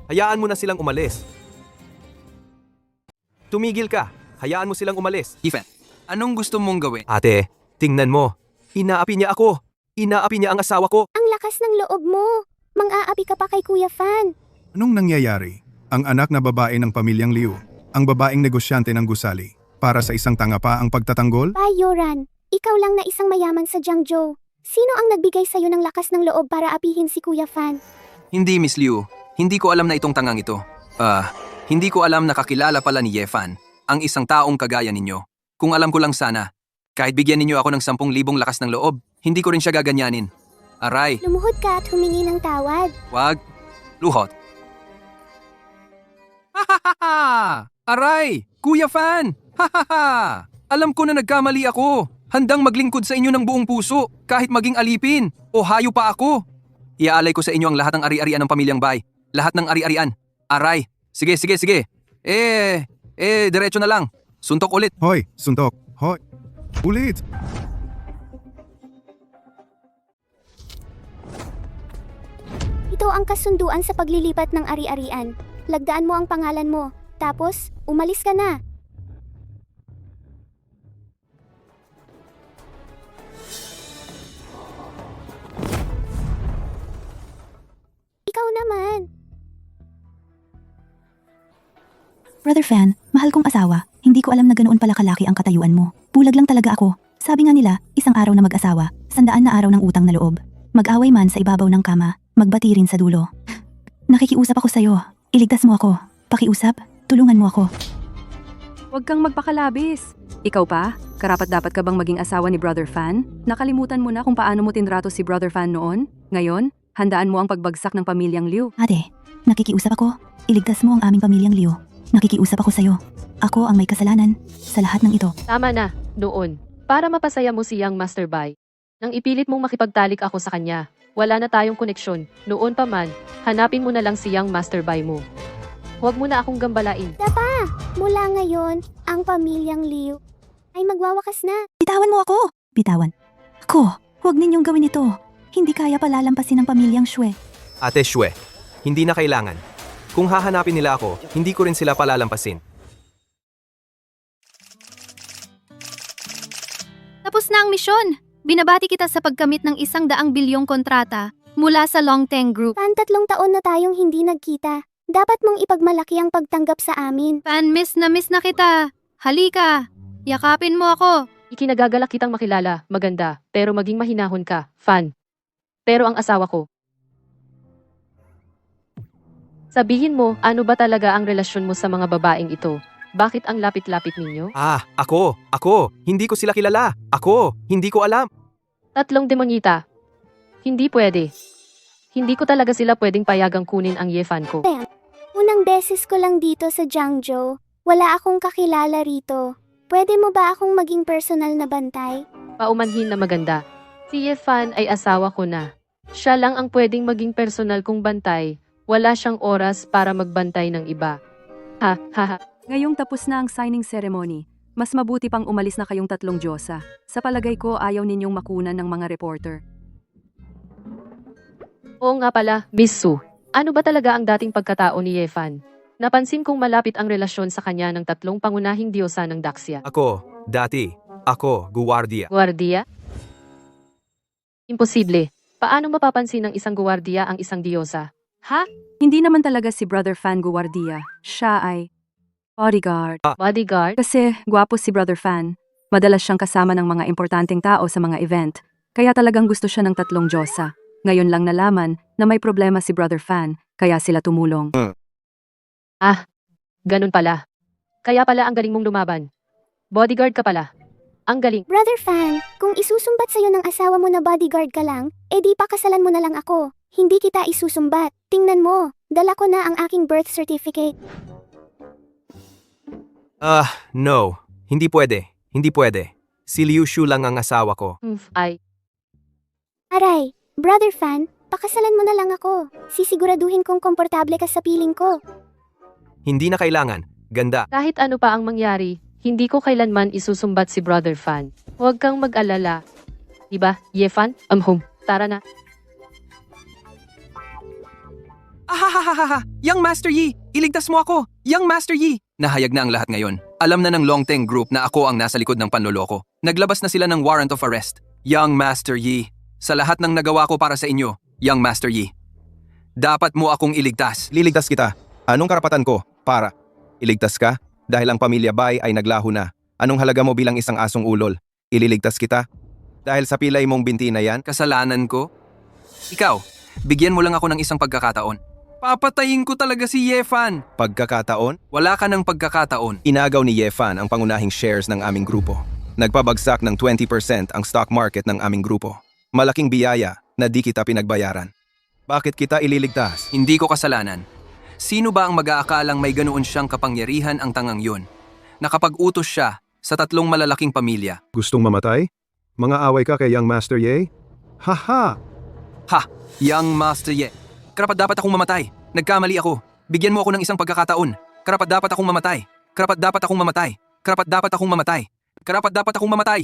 Hayaan mo na silang umalis. Tumigil ka. Hayaan mo silang umalis. Ethan, anong gusto mong gawin? Ate, tingnan mo. Inaapi niya ako. Inaapi niya ang asawa ko. Ang lakas ng loob mo. Mang-aapi ka pa kay Kuya Fan. anong nangyayari? ang anak na babae ng pamilyang Liu, ang babaeng negosyante ng gusali. Para sa isang tanga pa ang pagtatanggol? Yoran, ikaw lang na isang mayaman sa Jiangzhou. Sino ang nagbigay sa'yo ng lakas ng loob para apihin si Kuya Fan? Hindi, Miss Liu. Hindi ko alam na itong tangang ito. Hindi ko alam na kakilala pala ni Ye Fan, ang isang taong kagaya ninyo. Kung alam ko lang sana, kahit bigyan ninyo ako ng 10,000 lakas ng loob, hindi ko rin siya gaganyanin. Aray, Lumuhod ka at humingi ng tawad. wag, luhot. Hahaha! Aray, Kuya Fan! Hahaha! Alam ko na nagkamali ako. Handang maglingkod sa inyo ng buong puso, kahit maging alipin o hayo pa ako. Iaalay ko sa inyo ang lahat ng ari-arian ng pamilyang Bai. Lahat ng ari-arian. Aray. Sige. Diretso na lang. Suntok ulit. Hoy, suntok. Hoy. Ulit. Ito ang kasunduan sa paglilipat ng ari-arian. Lagdaan mo ang pangalan mo. Tapos, umalis ka na. Ikaw naman. Brother Fan, mahal kong asawa, hindi ko alam na ganoon pala kalaki ang katayuan mo. Bulag lang talaga ako. Sabi nga nila, isang araw na mag-asawa, 100 na araw ng utang na loob. Mag-away man sa ibabaw ng kama, magbati rin sa dulo. Nakikiusap ako sa'yo. Iligtas mo ako. Pakiusap, tulungan mo ako. Huwag kang magpakalabis. Ikaw pa? Karapat-dapat ka bang maging asawa ni Brother Fan? Nakalimutan mo na kung paano mo tinrato si Brother Fan noon? Ngayon, handaan mo ang pagbagsak ng pamilyang Liu. Ate, nakikiusap ako. Iligtas mo ang aming pamilyang Liu. Nakikiusap ako sa'yo. Ako ang may kasalanan sa lahat ng ito. Tama na, noon. Para mapasaya mo si Young Master Bai. Nang ipilit mong makipagtalik ako sa kanya, wala na tayong koneksyon. Noon pa man, hanapin mo na lang si Young Master Bai mo. Huwag mo na akong gambalain. Mula ngayon, ang pamilyang Liu ay magwawakas na. Bitawan mo ako! Bitawan. Ako, huwag ninyong gawin ito. Hindi kaya palalampasin ng pamilyang Xue. Ate Xue, hindi na kailangan. Kung hahanapin nila ako, hindi ko rin sila palalampasin. Tapos na ang misyon. Binabati kita sa pagkamit ng 100 bilyong kontrata mula sa Longteng Group. Fan, 3 taon na tayong hindi nagkita. Dapat mong ipagmalaki ang pagtanggap sa amin. Fan, miss na kita. Halika, yakapin mo ako. Ikinagagalak kitang makilala, maganda, pero maging mahinahon ka, Fan. Pero ang asawa ko. Sabihin mo, ano ba talaga ang relasyon mo sa mga babaeng ito? Bakit ang lapit-lapit ninyo? Ako, hindi ko sila kilala. Ako, hindi ko alam. 3 demonyita. Hindi pwede. Hindi ko talaga sila pwedeng payagang kunin ang Yefan ko. Unang beses ko lang dito sa Jiangzhou. Wala akong kakilala rito. Pwede mo ba akong maging personal na bantay? Paumanhin na maganda. Si Yefan ay asawa ko na. Siya lang ang pwedeng maging personal kong bantay. Wala siyang oras para magbantay ng iba. Ha. Ngayong tapos na ang signing ceremony, mas mabuti pang umalis na kayong 3 Diyosa. Sa palagay ko ayaw ninyong makunan ng mga reporter. Oo nga pala, Miss Su. Ano ba talaga ang dating pagkatao ni Yefan? Napansin kong malapit ang relasyon sa kanya ng 3 pangunahing diyosa ng Daxia. Ako, guwardiya. Guardia? Imposible. Paano mapapansin ng isang guwardiya ang isang diyosa? Ha? Hindi naman talaga si Brother Fan Guardia. Siya ay bodyguard. Bodyguard? Kasi gwapo si Brother Fan. Madalas siyang kasama ng mga importanteng tao sa mga event. Kaya talagang gusto siya ng 3 Diyosa. Ngayon lang nalaman na may problema si Brother Fan, kaya sila tumulong. Ganun pala. Kaya pala ang galing mong lumaban. Bodyguard ka pala. Ang galing. Brother Fan, kung isusumbat sa'yo ng asawa mo na bodyguard ka lang, edi pakasalan mo na lang ako. Hindi kita isusumbat. Tingnan mo, dala ko na ang aking birth certificate. No. Hindi pwede. Si Liu Shu lang ang asawa ko. Aray, Brother Fan, pakasalan mo na lang ako. Sisiguraduhin kong komportable ka sa piling ko. Hindi na kailangan. Ganda. Kahit ano pa ang mangyari, hindi ko kailanman isusumbat si Brother Fan. Huwag kang mag-alala. Diba, Yefan? Tara na. Young Master Yi! Iligtas mo ako! Young Master Yi! Nahayag na ang lahat ngayon. Alam na ng Longteng Group na ako ang nasa likod ng panloloko. Naglabas na sila ng warrant of arrest. Young Master Yi, sa lahat ng nagawa ko para sa inyo, Young Master Yi, dapat mo akong iligtas. Liligtas kita. Anong karapatan ko para iligtas ka? Dahil ang pamilya Bai ay naglaho na. Anong halaga mo bilang isang asong ulol? Ililigtas kita? Dahil sa pilay mong binti na yan? Kasalanan ko? Ikaw, bigyan mo lang ako ng isang pagkakataon. Papatayin ko talaga si Yefan. Pagkakataon? Wala ka ng pagkakataon. Inagaw ni Yefan ang pangunahing shares ng aming grupo. Nagpabagsak ng 20% ang stock market ng aming grupo. Malaking biyaya na di kita pinagbayaran. Bakit kita ililigtas? Hindi ko kasalanan. Sino ba ang mag-aakalang may ganoon siyang kapangyarihan ang tangang yun? Nakapag-utos siya sa 3 malalaking pamilya. Gustong mamatay? Mga away ka kay Young Master Ye? Haha! Ha! Young Master Ye. Karapat dapat akong mamatay. Nagkamali ako. Bigyan mo ako ng isang pagkakataon. Karapat dapat akong mamatay. Karapat dapat akong mamatay. Karapat dapat akong mamatay. Karapat dapat akong mamatay.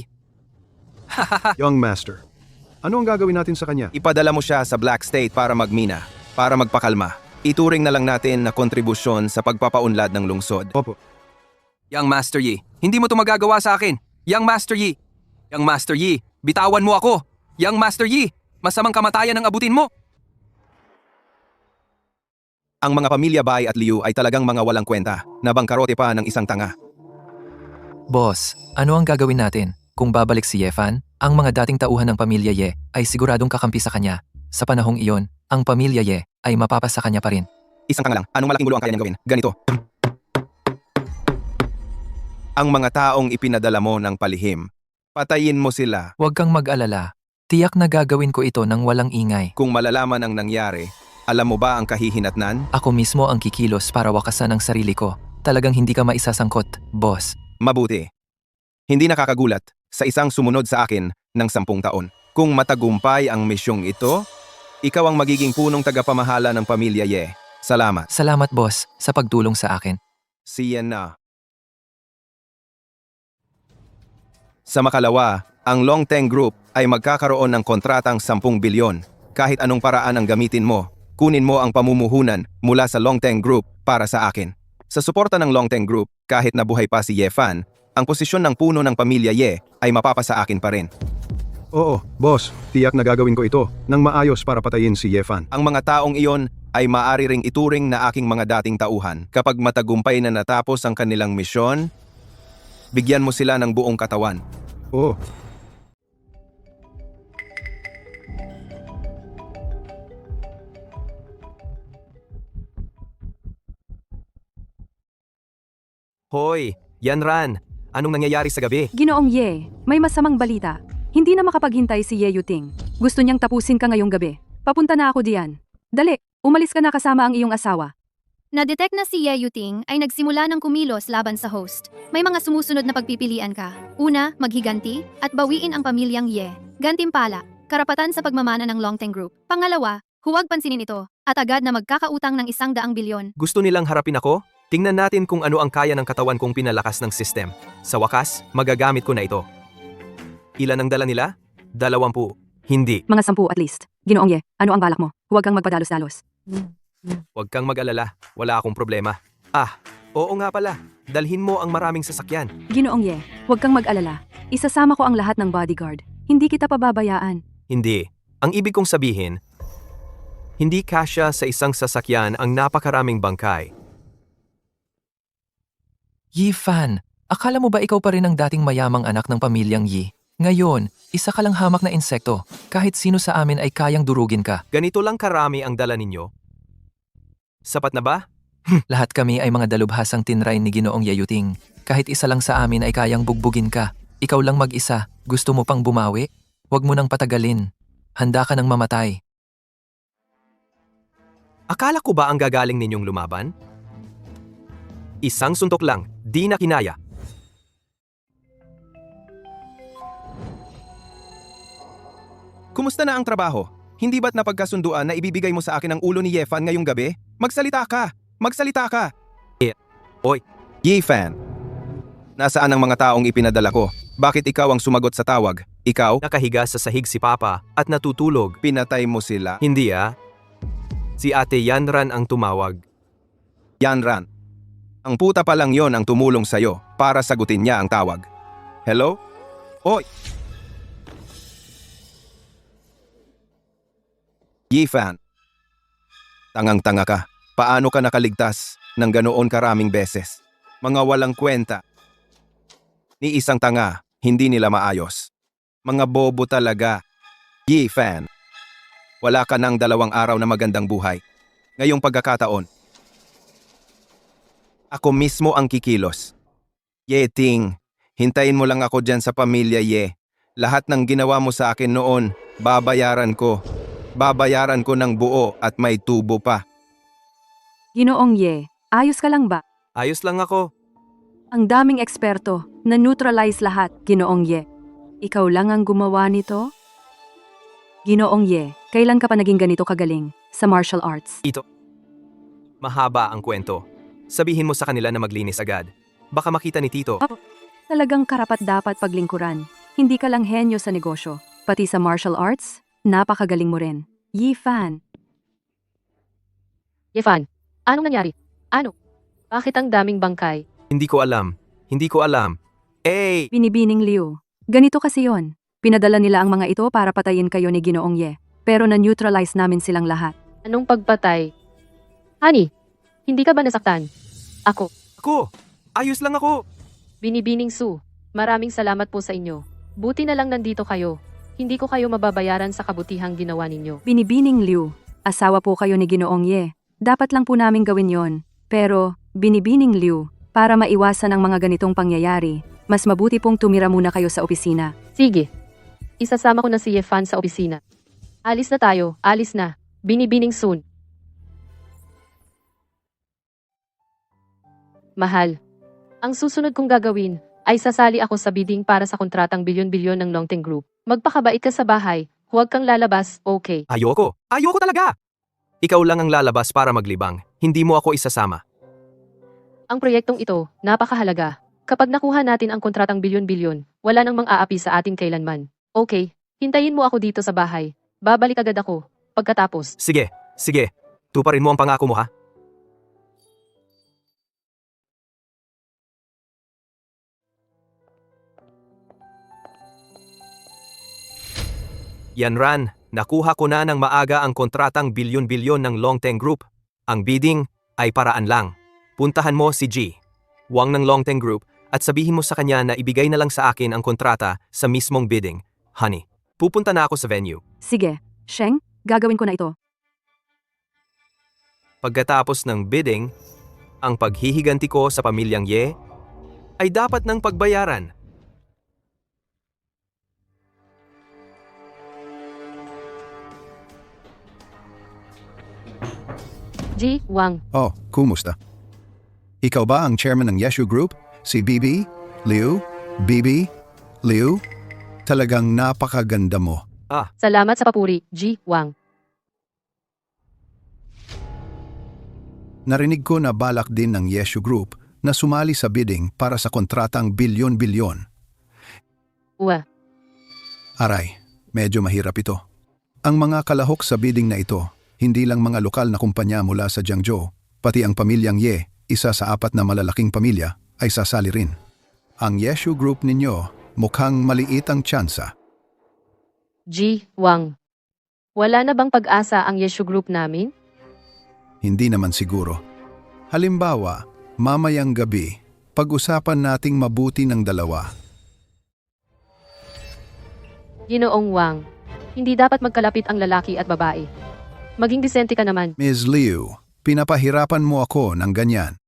Young Master, ano ang gagawin natin sa kanya? Ipadala mo siya sa Black State para magmina, para magpakalma. Ituring na lang natin na kontribusyon sa pagpapaunlad ng lungsod. Opo. Young Master Yi, hindi mo to magagawa sa akin. Young Master Yi. Young Master Yi, bitawan mo ako. Young Master Yi, masamang kamatayan ang abutin mo. Ang mga pamilya Bai at Liu ay talagang mga walang kwenta, na bangkarote pa ng isang tanga. Boss, ano ang gagawin natin? Kung babalik si Yefan, ang mga dating tauhan ng pamilya Ye ay siguradong kakampi sa kanya. Sa panahong iyon, ang pamilya Ye ay mapapasa kanya pa rin. Isang tanga lang, anong malaking gulo ang kaya niyang gawin? Ganito. Ang mga taong ipinadala mo ng palihim, patayin mo sila. Huwag kang mag-alala. Tiyak na gagawin ko ito ng walang ingay. Kung malalaman ang nangyari, alam mo ba ang kahihinatnan? Ako mismo ang kikilos para wakasan ang sarili ko. Talagang hindi ka maisasangkot, boss. Mabuti. Hindi nakakagulat sa isang sumunod sa akin ng 10 taon. Kung matagumpay ang misyong ito, ikaw ang magiging punong tagapamahala ng pamilya Ye. Salamat. Salamat, boss, sa pagtulong sa akin. Siyan na. Sa makalawa, ang Longteng Group ay magkakaroon ng kontratang 10 bilyon. Kahit anong paraan ang gamitin mo, kunin mo ang pamumuhunan mula sa Longteng Group para sa akin. Sa suporta ng Longteng Group, kahit nabuhay pa si Yefan, ang posisyon ng puno ng pamilya Ye ay mapapasa akin pa rin. Oo, boss, tiyak na gagawin ko ito nang maayos para patayin si Yefan. Ang mga taong iyon ay maaari ring ituring na aking mga dating tauhan. Kapag matagumpay na natapos ang kanilang misyon, bigyan mo sila ng buong katawan. Oo. Hoy, Yanran, anong nangyayari sa gabi? Ginoong Ye, may masamang balita. Hindi na makapaghintay si Ye Yuting. Gusto niyang tapusin ka ngayong gabi. Papunta na ako diyan. Dali, umalis ka na kasama ang iyong asawa. Na-detect na si Ye Yuting ay nagsimula ng kumilos laban sa host. May mga sumusunod na pagpipilian ka. Una, maghiganti at bawiin ang pamilyang Ye. Gantimpala, karapatan sa pagmamana ng Longteng Group. Pangalawa, huwag pansinin ito at agad na magkakautang ng 100 bilyon. Gusto nilang harapin ako? Tingnan natin kung ano ang kaya ng katawan kong pinalakas ng system. Sa wakas, magagamit ko na ito. Ilan ang dala nila? 20. Hindi. Mga 10 at least. Ginoong Ye, ano ang balak mo? Huwag kang magpadalos-dalos. Huwag kang mag-alala. Wala akong problema. Oo nga pala. Dalhin mo ang maraming sasakyan. Ginoong Ye, huwag kang mag-alala. Isasama ko ang lahat ng bodyguard. Hindi kita pababayaan. Hindi. Ang ibig kong sabihin, hindi kasya sa isang sasakyan ang napakaraming bangkay. Yifan, akala mo ba ikaw pa rin ang dating mayamang anak ng pamilyang Yi? Ngayon, isa ka lang hamak na insekto. Kahit sino sa amin ay kayang durugin ka. Ganito lang karami ang dala ninyo? Sapat na ba? Lahat kami ay mga dalubhasang tinray ni Ginoong Yayuting. Kahit isa lang sa amin ay kayang bugbugin ka. Ikaw lang mag-isa. Gusto mo pang bumawi? Huwag mo nang patagalin. Handa ka nang mamatay. Akala ko ba ang gagaling ninyong lumaban? Isang suntok lang, di na kinaya. Kumusta na ang trabaho? Hindi ba't napagkasunduan na ibibigay mo sa akin ang ulo ni Yefan ngayong gabi? Magsalita ka! Magsalita ka! Oy, Yefan, nasaan ang mga taong ipinadala ko? Bakit ikaw ang sumagot sa tawag? Ikaw? nakahiga sa sahig si Papa at natutulog. Pinatay mo sila? Hindi Si Ate Yanran ang tumawag. Yanran. Ang puta pa lang yon ang tumulong sa'yo para sagutin niya ang tawag. Hello? Oy! Yifan. Tangang-tanga ka. Paano ka nakaligtas ng ganoon karaming beses? Mga walang kwenta. Ni isang tanga, hindi nila maayos. Mga bobo talaga. Fan. Wala ka ng 2 araw na magandang buhay. Ngayong pagkakataon, ako mismo ang kikilos. Ting, hintayin mo lang ako dyan sa pamilya, Lahat ng ginawa mo sa akin noon, babayaran ko. Babayaran ko ng buo at may tubo pa. Ginoong Ye, ayos ka lang ba? Ayos lang ako. Ang daming eksperto, na-neutralize lahat, Ginoong Ye. Ikaw lang ang gumawa nito? Ginoong Ye, kailan ka pa naging ganito kagaling sa martial arts? Mahaba ang kwento. Sabihin mo sa kanila na maglinis agad. Baka makita ni Tito. Talagang karapat-dapat paglingkuran. Hindi ka lang henyo sa negosyo, pati sa martial arts, napakagaling mo rin. Fan. Fan, anong nangyari? Ano? Bakit ang daming bangkay? Hindi ko alam. Hindi ko alam. Binibining Liu. Ganito kasi yon. Pinadala nila ang mga ito para patayin kayo ni Ginoong Ye. Pero na-neutralize namin silang lahat. Anong pagpatay? Honey, hindi ka ba nasaktan? Ako. Ayos lang ako. Binibining Su, maraming salamat po sa inyo. Buti na lang nandito kayo. Hindi ko kayo mababayaran sa kabutihang ginawa ninyo. Binibining Liu, asawa po kayo ni Ginoong Ye. Dapat lang po namin gawin yon. Pero, Binibining Liu, para maiwasan ang mga ganitong pangyayari, mas mabuti pong tumira muna kayo sa opisina. Sige. Isasama ko na si Fan sa opisina. Alis na tayo, alis na. Binibining Sun. Mahal. Ang susunod kong gagawin ay sasali ako sa bidding para sa kontratang bilyon-bilyon ng Longteng Group. Magpakabait ka sa bahay, huwag kang lalabas, okay? Ayoko talaga. Ikaw lang ang lalabas para maglibang. Hindi mo ako isasama. Ang proyektong ito, napakahalaga. Kapag nakuha natin ang kontratang bilyon-bilyon, wala nang mang-aapi sa atin kailanman. Okay, hintayin mo ako dito sa bahay. Babalik agad ako, pagkatapos. Sige. Tuparin mo ang pangako mo, ha? Yanran, nakuha ko na ng maaga ang kontratang bilyon-bilyon ng Longteng Group. Ang bidding ay paraan lang. Puntahan mo si G. Wang ng Longteng Group at sabihin mo sa kanya na ibigay na lang sa akin ang kontrata sa mismong bidding. Honey, pupunta na ako sa venue. Sige, Sheng, gagawin ko na ito. Pagkatapos ng bidding, ang paghihiganti ko sa pamilyang Ye ay dapat ng pagbayaran. G. Wang. Oh, kumusta? Ikaw ba ang chairman ng Yeshu Group? Si Bibi? Liu? Bibi? Liu? Talagang napakaganda mo. Salamat sa papuri, G. Wang. Narinig ko na balak din ng Yeshu Group na sumali sa bidding para sa kontratang bilyon-bilyon. Aray, medyo mahirap ito. Ang mga kalahok sa bidding na ito, hindi lang mga lokal na kumpanya mula sa Jiangzhou, pati ang pamilyang Ye, isa sa 4 na malalaking pamilya, ay sasali rin. Ang Yeshu Group ninyo mukhang maliit ang tsansa. G. Wang. Wala na bang pag-asa ang Yeshu Group namin? Hindi naman siguro. Halimbawa, mamayang gabi, pag-usapan nating mabuti ng dalawa. Ginoong Wang, hindi dapat magkalapit ang lalaki at babae. Maging disente ka naman. Ms. Liu, pinapahirapan mo ako ng ganyan.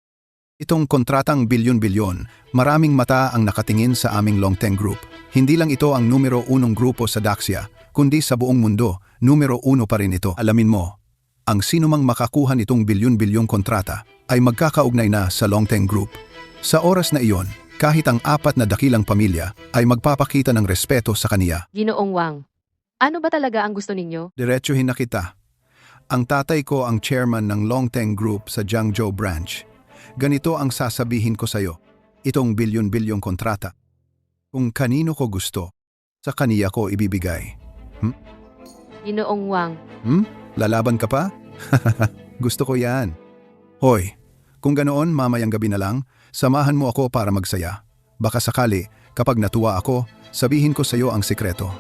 Itong kontratang bilyon-bilyon, maraming mata ang nakatingin sa aming Longteng Group. Hindi lang ito ang numero 1 grupo sa Daxia, kundi sa buong mundo, numero 1 pa rin ito. Alamin mo, ang sinumang makakuha nitong bilyon-bilyong kontrata ay magkakaugnay na sa Longteng Group. Sa oras na iyon, kahit ang 4 na dakilang pamilya ay magpapakita ng respeto sa kaniya. Ginoong Wang, ano ba talaga ang gusto ninyo? Diretsuhin na kita. Ang tatay ko ang chairman ng Longteng Group sa Jiangzhou branch. Ganito ang sasabihin ko sa'yo, itong bilyon-bilyong kontrata. Kung kanino ko gusto, sa kaniya ko ibibigay. Ginoong Wang. Lalaban ka pa? Gusto ko yan. Hoy, kung ganoon mamayang gabi na lang, samahan mo ako para magsaya. Baka sakali, kapag natuwa ako, sabihin ko sa'yo ang sikreto.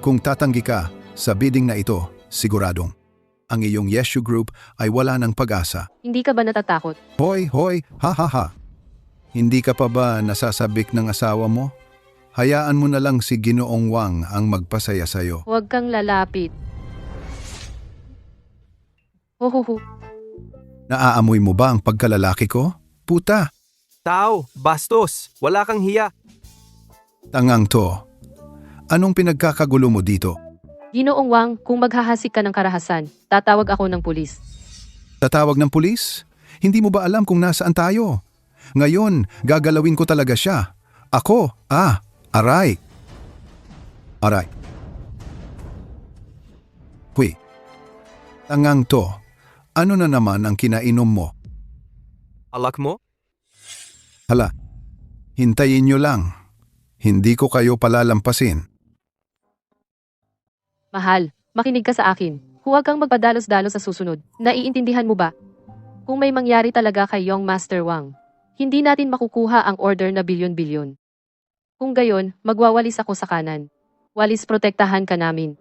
Kung tatanggi ka sa bidding na ito, siguradong ang iyong Yeshu Group ay wala ng pag-asa. Hindi ka ba natatakot? Hoy, hoy, ha ha ha. Hindi ka pa ba nasasabik ng asawa mo? Hayaan mo na lang si Ginoong Wang ang magpasaya sa'yo. Huwag kang lalapit. Huhuhu. Naaamoy mo ba ang pagkalalaki ko? Puta, Tao, bastos, wala kang hiya. tangang to. Anong pinagkakagulo mo dito? Ginoong Wang, kung maghahasik ka ng karahasan, tatawag ako ng pulis. Tatawag ng pulis? Hindi mo ba alam kung nasaan tayo? Ngayon, gagalawin ko talaga siya. Ako, aray. Aray. Huy, tangang to. Ano na naman ang kinainom mo? Alak mo? Hala, hintayin nyo lang. Hindi ko kayo palalampasin. Mahal, makinig ka sa akin. Huwag kang magpadalos-dalos sa susunod. Naiintindihan mo ba? Kung may mangyari talaga kay Young Master Wang, hindi natin makukuha ang order na bilyon-bilyon. Kung gayon, magwawalis ako sa kanan. Walis protektahan ka namin.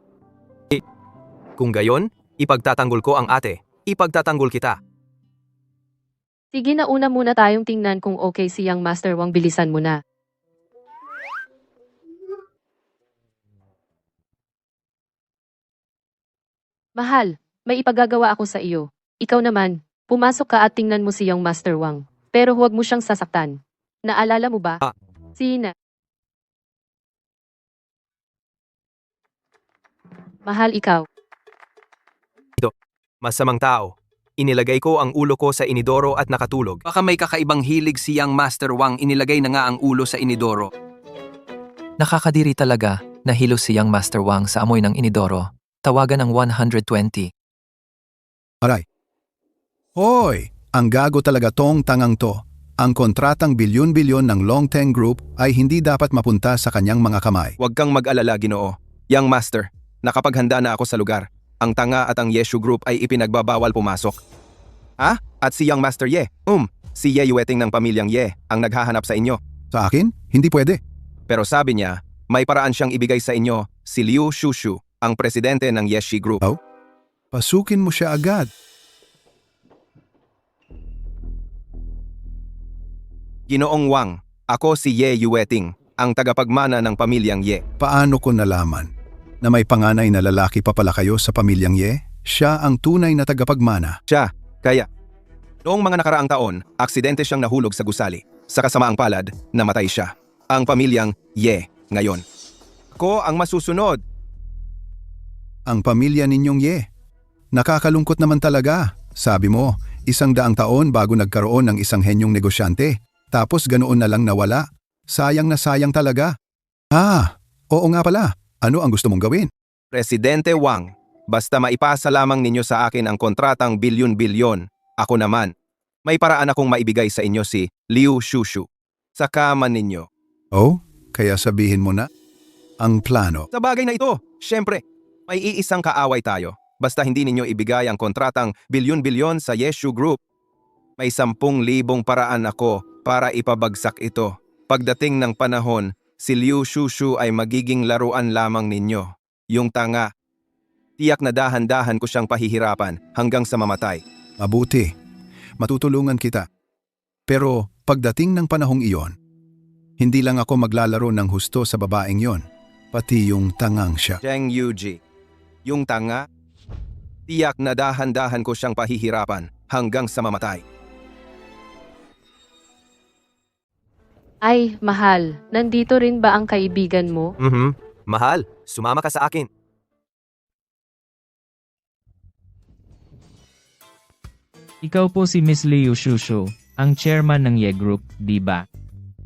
Kung gayon, ipagtatanggol ko ang ate. Ipagtatanggol kita. Sige na una muna tayong tingnan kung okay si Young Master Wang, bilisan mo na. Mahal, may ipagagawa ako sa iyo. Ikaw naman, pumasok ka at tingnan mo si Young Master Wang. Pero huwag mo siyang sasaktan. Naalala mo ba? Sina. Mahal, ikaw. Masamang tao. Inilagay ko ang ulo ko sa inidoro at nakatulog. Baka may kakaibang hilig si Young Master Wang, inilagay na nga ang ulo sa inidoro. Nakakadiri talaga, nahilo si Young Master Wang sa amoy ng inidoro. Tawagan ang 120. Aray. Hoy, ang gago talaga tong tangang to. Ang kontratang bilyon-bilyon ng Longteng Group ay hindi dapat mapunta sa kanyang mga kamay. Huwag kang mag-alala, Ginoo. Young Master, nakapaghanda na ako sa lugar. Ang tanga at ang Yeshu Group ay ipinagbabawal pumasok. At si Young Master Ye, si Ye Yueting ng pamilyang Ye ang naghahanap sa inyo. Sa akin? Hindi pwede. Pero sabi niya, may paraan siyang ibigay sa inyo, si Liu Shushu, ang presidente ng Yeshi Group. Oh? Pasukin mo siya agad. Ginoong Wang, ako si Ye Yueting, ang tagapagmana ng pamilyang Ye. Paano ko nalaman na may panganay na lalaki pa pala kayo sa pamilyang Ye? Siya ang tunay na tagapagmana. Siya, kaya. Noong mga nakaraang taon, aksidente siyang nahulog sa gusali. Sa kasamaang palad, namatay siya. Ang pamilyang Ye ngayon. Ako ang masusunod. Ang pamilya ninyong Ye. Nakakalungkot naman talaga. Sabi mo, 100 taon bago nagkaroon ng isang henyong negosyante. Tapos ganoon na lang nawala. Sayang na sayang talaga. Oo nga pala. Ano ang gusto mong gawin? Presidente Wang, basta maipasa lamang ninyo sa akin ang kontratang bilyon-bilyon. Ako naman, may paraan akong maibigay sa inyo si Liu Shushu. Sa kama ninyo. Oh, kaya sabihin mo na ang plano. Sa bagay na ito, syempre, may iisang kaaway tayo. Basta hindi ninyo ibigay ang kontratang bilyon-bilyon sa Yeshu Group. May 10,000 paraan ako para ipabagsak ito. Pagdating ng panahon, si Liu Shushu ay magiging laruan lamang ninyo. Yung tanga. Tiyak na dahan-dahan ko siyang pahihirapan hanggang sa mamatay. Mabuti. Matutulungan kita. Pero pagdating ng panahong iyon, hindi lang ako maglalaro ng husto sa babaeng yon, pati yung tangang siya. Zheng Yuji. Yung tanga, tiyak na dahan-dahan ko siyang pahihirapan hanggang sa mamatay. Ay, mahal, nandito rin ba ang kaibigan mo? Mahal, sumama ka sa akin. Ikaw po si Miss Liu Shushu, ang chairman ng Ye Group, di ba?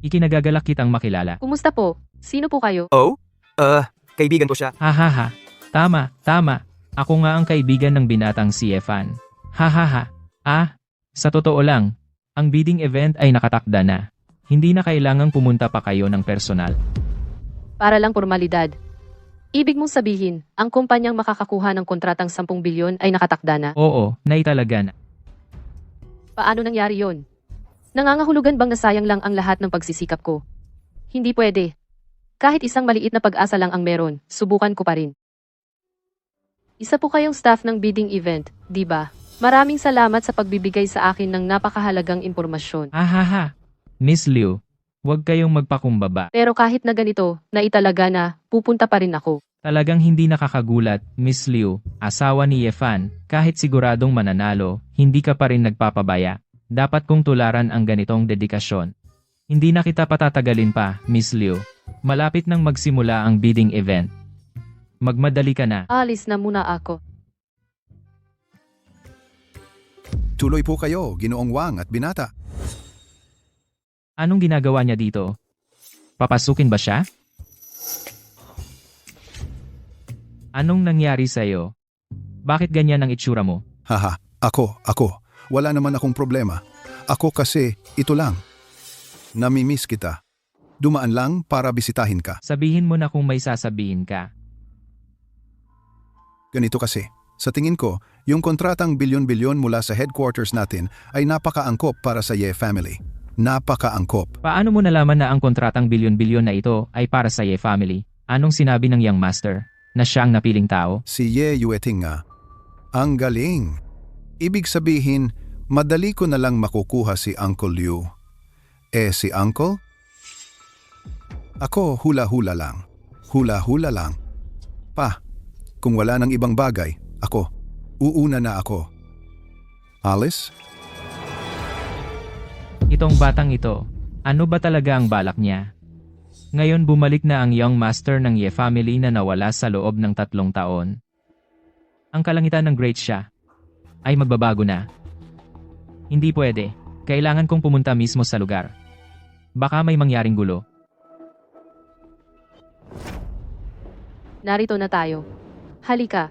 Ikinagagalak kitang makilala. Kumusta po? Sino po kayo? Oh? Kaibigan ko siya. Hahaha. Tama. Ako nga ang kaibigan ng binatang si Efan. Hahaha. Sa totoo lang, ang bidding event ay nakatakda na. Hindi na kailangang pumunta pa kayo ng personal. Para lang formalidad. Ibig mong sabihin, ang kumpanyang makakakuha ng kontratang 10 bilyon ay nakatakda na? Oo, naitalaga na. Paano nangyari yon? Nangangahulugan bang nasayang lang ang lahat ng pagsisikap ko? Hindi pwede. Kahit isang maliit na pag-asa lang ang meron, subukan ko pa rin. Isa po kayong staff ng bidding event, di ba? Maraming salamat sa pagbibigay sa akin ng napakahalagang impormasyon. Ahaha. Miss Liu, huwag kayong magpakumbaba. Pero kahit na ganito, naitalaga na, pupunta pa rin ako. Talagang hindi nakakagulat, Miss Liu, asawa ni Yefan, kahit siguradong mananalo, hindi ka pa rin nagpapabaya. Dapat kong tularan ang ganitong dedikasyon. Hindi na kita patatagalin pa, Miss Liu. Malapit nang magsimula ang bidding event. Magmadali ka na. Alis na muna ako. Tuloy po kayo, Ginoong Wang at Binata. Anong ginagawa niya dito? Papasukin ba siya? Anong nangyari sa'yo? Bakit ganyan ang itsura mo? Haha, ako. Wala naman akong problema. Ako kasi, ito lang. Namimiss kita. Dumaan lang para bisitahin ka. Sabihin mo na kung may sasabihin ka. Ganito kasi, sa tingin ko, yung kontratang bilyon-bilyon mula sa headquarters natin ay napakaangkop para sa Ye family. Napakaangkop. Paano mo nalaman na ang kontratang bilyon-bilyon na ito ay para sa Ye family? Anong sinabi ng Young Master? Na siya ang napiling tao? Si Ye Yueting nga. Ang galing. Ibig sabihin, madali ko na lang makukuha si Uncle Liu. Si Uncle? Ako hula-hula lang. Hula-hula lang. Kung wala nang ibang bagay, ako. Uuna na ako. Alice? Itong batang ito, ano ba talaga ang balak niya? Ngayon bumalik na ang Young Master ng Ye family na nawala sa loob ng 3 taon. Ang kalangitan ng Great Xia ay magbabago na. Hindi pwede. Kailangan kong pumunta mismo sa lugar. Baka may mangyaring gulo. Narito na tayo. Halika.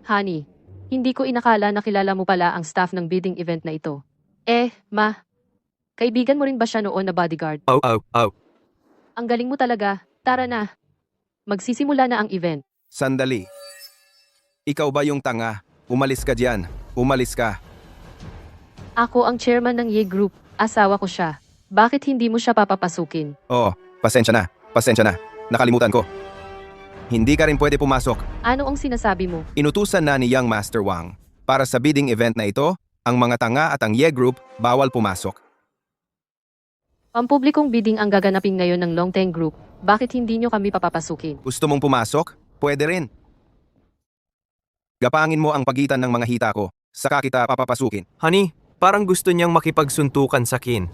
Honey, hindi ko inakala na kilala mo pala ang staff ng bidding event na ito. Kaibigan mo rin ba siya noon na bodyguard? Oh. Ang galing mo talaga. Tara na. Magsisimula na ang event. Sandali. Ikaw ba yung tanga? Umalis ka diyan. Umalis ka. Ako ang chairman ng Ye Group. Asawa ko siya. Bakit hindi mo siya papapasukin? Oh, pasensya na. Nakalimutan ko. Hindi ka rin pwede pumasok. Ano ang sinasabi mo? Inutusan na ni Young Master Wang. Para sa bidding event na ito, ang mga tanga at ang Ye Group bawal pumasok. Pampublikong bidding ang gaganapin ngayon ng Longteng Group. Bakit hindi nyo kami papapasukin? Gusto mong pumasok? Pwede rin. Gapangin mo ang pagitan ng mga hita ko. Saka kita papapasukin. Honey, parang gusto niyang makipagsuntukan sa kin.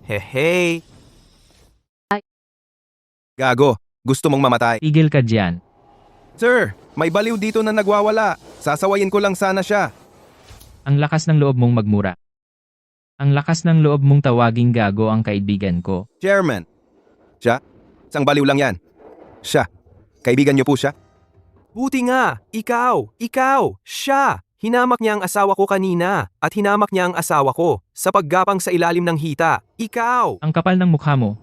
Hey. Gago, gusto mong mamatay. Tigil ka dyan. Sir, may baliw dito na nagwawala. Sasawayin ko lang sana siya. Ang lakas ng loob mong magmura. Ang lakas ng loob mong tawaging gago ang kaibigan ko. Chairman. Siya? Isang baliw lang yan. Siya. Kaibigan niyo po siya? Buti nga, ikaw, siya. Hinamak niya ang asawa ko kanina at hinamak niya ang asawa ko sa paggapang sa ilalim ng hita. Ikaw! Ang kapal ng mukha mo.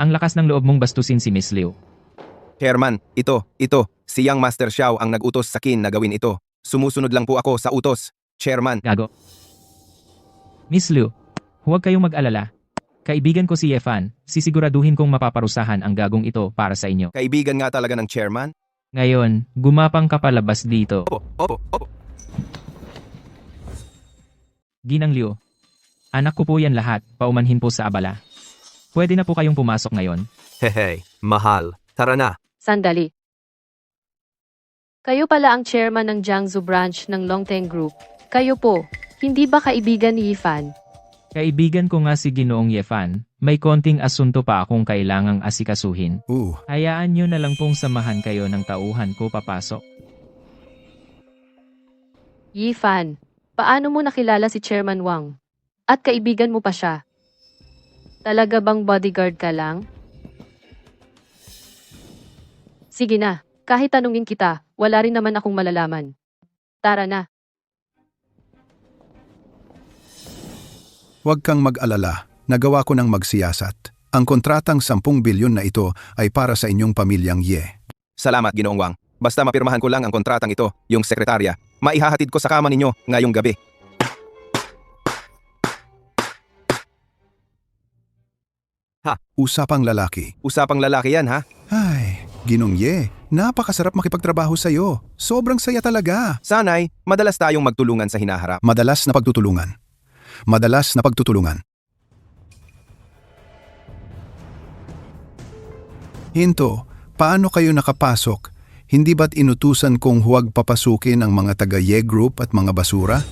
Ang lakas ng loob mong bastusin si Miss Liu. Chairman, ito. Si Young Master Xiao ang nag-utos sa kin na gawin ito. Sumusunod lang po ako sa utos. Chairman. Gago. Miss Liu, huwag kayong mag-alala. Kaibigan ko si Yefan, sisiguraduhin kong mapaparusahan ang gagong ito para sa inyo. Kaibigan nga talaga ng chairman? Ngayon, gumapang ka palabas dito. Opo. Ginang Liu, anak ko po yan lahat, paumanhin po sa abala. Pwede na po kayong pumasok ngayon. Hehe, mahal. Tara na. Sandali. Kayo pala ang chairman ng Jiangsu branch ng Longteng Group. Kayo po, hindi ba kaibigan ni Yifan? Kaibigan ko nga si Ginoong Yefan, may konting asunto pa akong kailangang asikasuhin. Hayaan nyo na lang pong samahan kayo ng tauhan ko papasok. Yifan, paano mo nakilala si Chairman Wang? At kaibigan mo pa siya? Talaga bang bodyguard ka lang? Sige na, kahit tanungin kita, wala rin naman akong malalaman. Tara na. Huwag kang mag-alala, nagawa ko ng magsiyasat. Ang kontratang 10 bilyon na ito ay para sa inyong pamilyang Ye. Salamat, Ginoong Wang. Basta mapirmahan ko lang ang kontratang ito, yung sekretarya. Maihahatid ko sa kama ninyo ngayong gabi. Usapang lalaki. Usapang lalaki yan, ha? Ay, Ginong Ye, Napakasarap makipagtrabaho sa'yo. Sobrang saya talaga. Sana'y madalas tayong magtulungan sa hinaharap. Madalas na pagtutulungan. Madalas na pagtutulungan. Hinto, paano kayo nakapasok? Hindi ba't inutusan kong huwag papasukin ang mga taga-Ye Group at mga basura?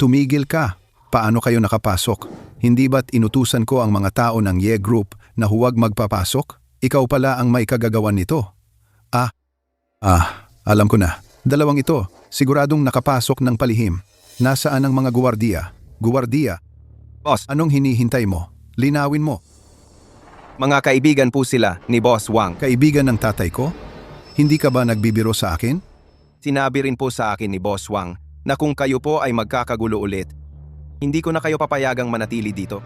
Tumigil ka. Paano kayo nakapasok? Hindi ba't inutusan ko ang mga tao ng Ye Group na huwag magpapasok? Ikaw pala ang may kagagawan nito. Alam ko na. Dalawang ito, siguradong nakapasok ng palihim. Nasaan ang mga guwardiya? Guwardiya? Boss, Anong hinihintay mo? Linawin mo. mga kaibigan po sila ni Boss Wang. Kaibigan ng tatay ko? Hindi ka ba nagbibiro sa akin? Sinabi rin po sa akin ni Boss Wang na kung kayo po ay magkakagulo ulit, hindi ko na kayo papayagang manatili dito.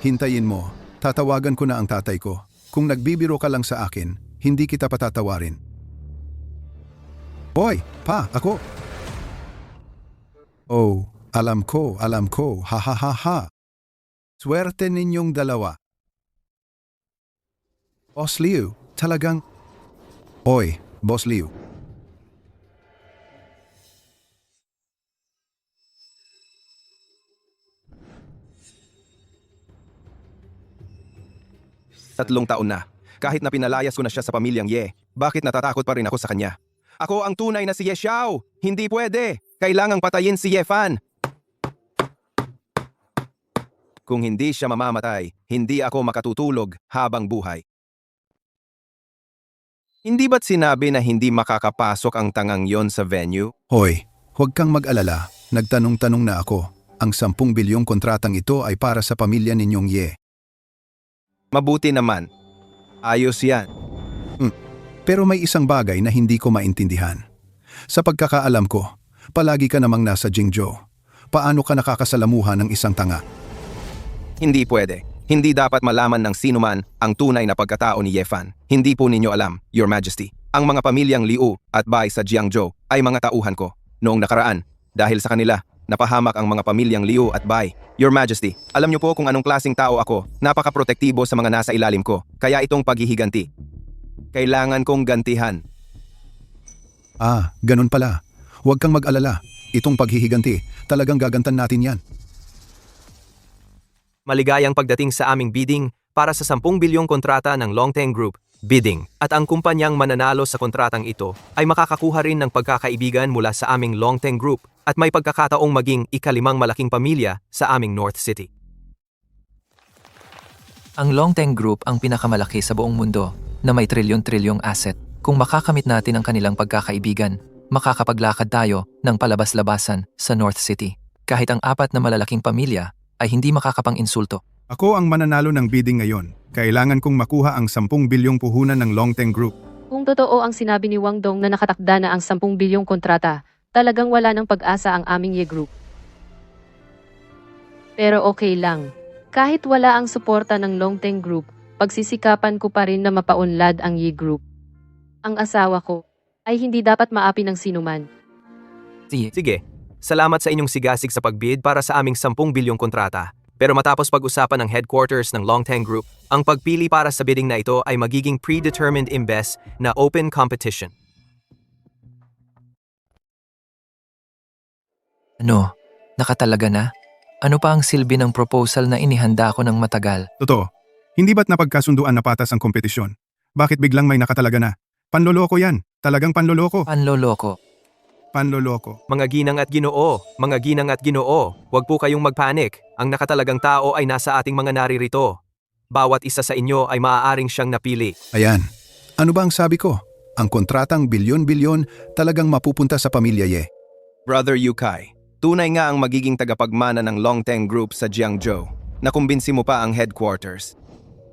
Hintayin mo. Tatawagan ko na ang tatay ko. Kung nagbibiro ka lang sa akin, hindi kita patatawarin. Boy, ako. Oh, alam ko. Ha. Swerte ninyong dalawa. Boss Liu, talagang... Oy, Boss Liu. Tatlong taon na. Kahit na pinalayas ko na siya sa pamilyang Ye, bakit natatakot pa rin ako sa kanya? Ako ang tunay na si Ye Xiao! Hindi pwede! Kailangang patayin si Ye Fan! Kung hindi siya mamamatay, hindi ako makatutulog habang buhay. Hindi ba't sinabi na hindi makakapasok ang tangang yon sa venue? Hoy, huwag kang mag-alala. Nagtanong-tanong na ako. Ang 10 bilyong kontratang ito ay para sa pamilya ninyong Ye. Mabuti naman. Ayos yan. Pero may isang bagay na hindi ko maintindihan. Sa pagkakaalam ko, palagi ka namang nasa Jingzhou. Paano ka nakakasalamuhan ng isang tanga? Hindi pwede. Hindi dapat malaman ng sinuman ang tunay na pagkatao ni Ye Fan. Hindi po ninyo alam, Your Majesty. Ang mga pamilyang Liu at Bai sa Jiangzhou ay mga tauhan ko. Noong nakaraan, dahil sa kanila, napahamak ang mga pamilyang Liu at Bai. Your Majesty, alam niyo po kung anong klaseng tao ako. Napaka-protektibo sa mga nasa ilalim ko. Kaya itong paghihiganti. Kailangan kong gantihan. Ganun pala. Huwag kang mag-alala. Itong paghihiganti, talagang gagantan natin yan. Maligayang pagdating sa aming bidding para sa 10 bilyong kontrata ng Longteng Group, bidding. At ang kumpanyang mananalo sa kontratang ito ay makakakuha rin ng pagkakaibigan mula sa aming Longteng Group at may pagkakataong maging ika-5 malaking pamilya sa aming North City. Ang Longteng Group ang pinakamalaki sa buong mundo na may trilyon-trilyong asset. Kung makakamit natin ang kanilang pagkakaibigan, makakapaglakad tayo ng palabas-labasan sa North City. Kahit ang 4 na malalaking pamilya ay hindi makakapang-insulto. Ako ang mananalo ng bidding ngayon. Kailangan kong makuha ang 10 bilyong puhunan ng Longteng Group. Kung totoo ang sinabi ni Wang Dong na nakatakda na ang 10 bilyong kontrata, talagang wala ng pag-asa ang aming Ye Group. Pero okay lang. Kahit wala ang suporta ng Longteng Group, pagsisikapan ko pa rin na mapaunlad ang Ye Group. Ang asawa ko ay hindi dapat maapi ng sinuman. Sige, salamat sa inyong sigasig sa pagbid para sa aming 10 bilyong kontrata. Pero matapos pag-usapan ng headquarters ng Longteng Group, ang pagpili para sa bidding na ito ay magiging predetermined imbes na open competition. Ano? Nakatalaga na? Ano pa ang silbi ng proposal na inihanda ko ng matagal? Totoo. Hindi ba't napagkasunduan na patas ang kompetisyon? Bakit biglang may nakatalaga na? Panloloko yan. Talagang panloloko. Panloloko. Mga ginang at ginoo, huwag po kayong magpanik. Ang nakatalagang tao ay nasa ating mga naririto. Bawat isa sa inyo ay maaaring siyang napili. Ayan. Ano ba ang sabi ko? Ang kontratang bilyon-bilyon talagang mapupunta sa pamilya Ye. Brother Yukai, tunay nga ang magiging tagapagmana ng Longteng Group sa Jiangzhou. Nakumbinsi mo pa ang headquarters.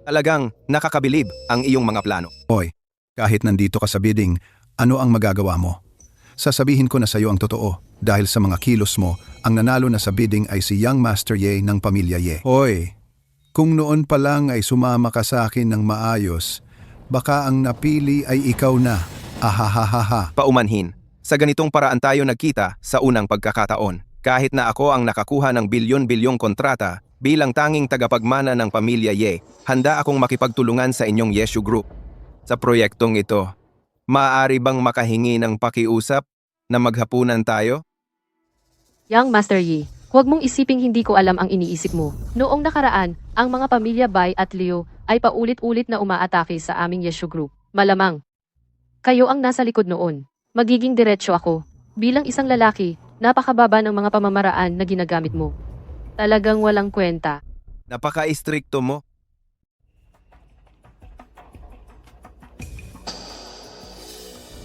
Talagang nakakabilib ang iyong mga plano. Hoy, kahit nandito ka sa bidding, ano ang magagawa mo? Sasabihin ko na sa iyo ang totoo. Dahil sa mga kilos mo, ang nanalo na sa bidding ay si Young Master Ye ng pamilya Ye. Hoy, kung noon pa lang ay sumama ka sa akin ng maayos, baka ang napili ay ikaw na. Ahahaha. Paumanhin. Sa ganitong paraan tayo nagkita sa unang pagkakataon. Kahit na ako ang nakakuha ng bilyon-bilyong kontrata, Bilang tanging tagapagmana ng pamilya Ye, handa akong makipagtulungan sa inyong Yeshu Group. Sa proyektong ito, maaari bang makahingi ng pakiusap na maghapunan tayo? Young Master Yi, huwag mong isiping hindi ko alam ang iniisip mo. Noong nakaraan, ang mga pamilya Bai at Liu ay paulit-ulit na umaatake sa aming Yeshu Group. Malamang. Kayo ang nasa likod noon. Magiging diretsyo ako. Bilang isang lalaki, napakababa ng mga pamamaraan na ginagamit mo. Talagang walang kwenta. Napaka-istrikto mo.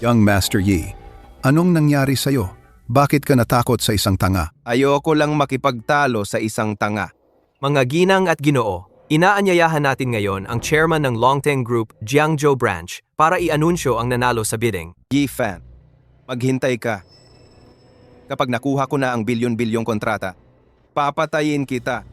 Young Master Yi, anong nangyari sa'yo? Bakit ka natakot sa isang tanga? Ayoko lang makipagtalo sa isang tanga. Mga ginang at ginoo, inaanyayahan natin ngayon ang chairman ng Longteng Group, Jiangzhou Branch, para i-anunsyo ang nanalo sa bidding. Yi Fan, maghintay ka. Kapag nakuha ko na ang bilyon-bilyong kontrata, papatayin kita.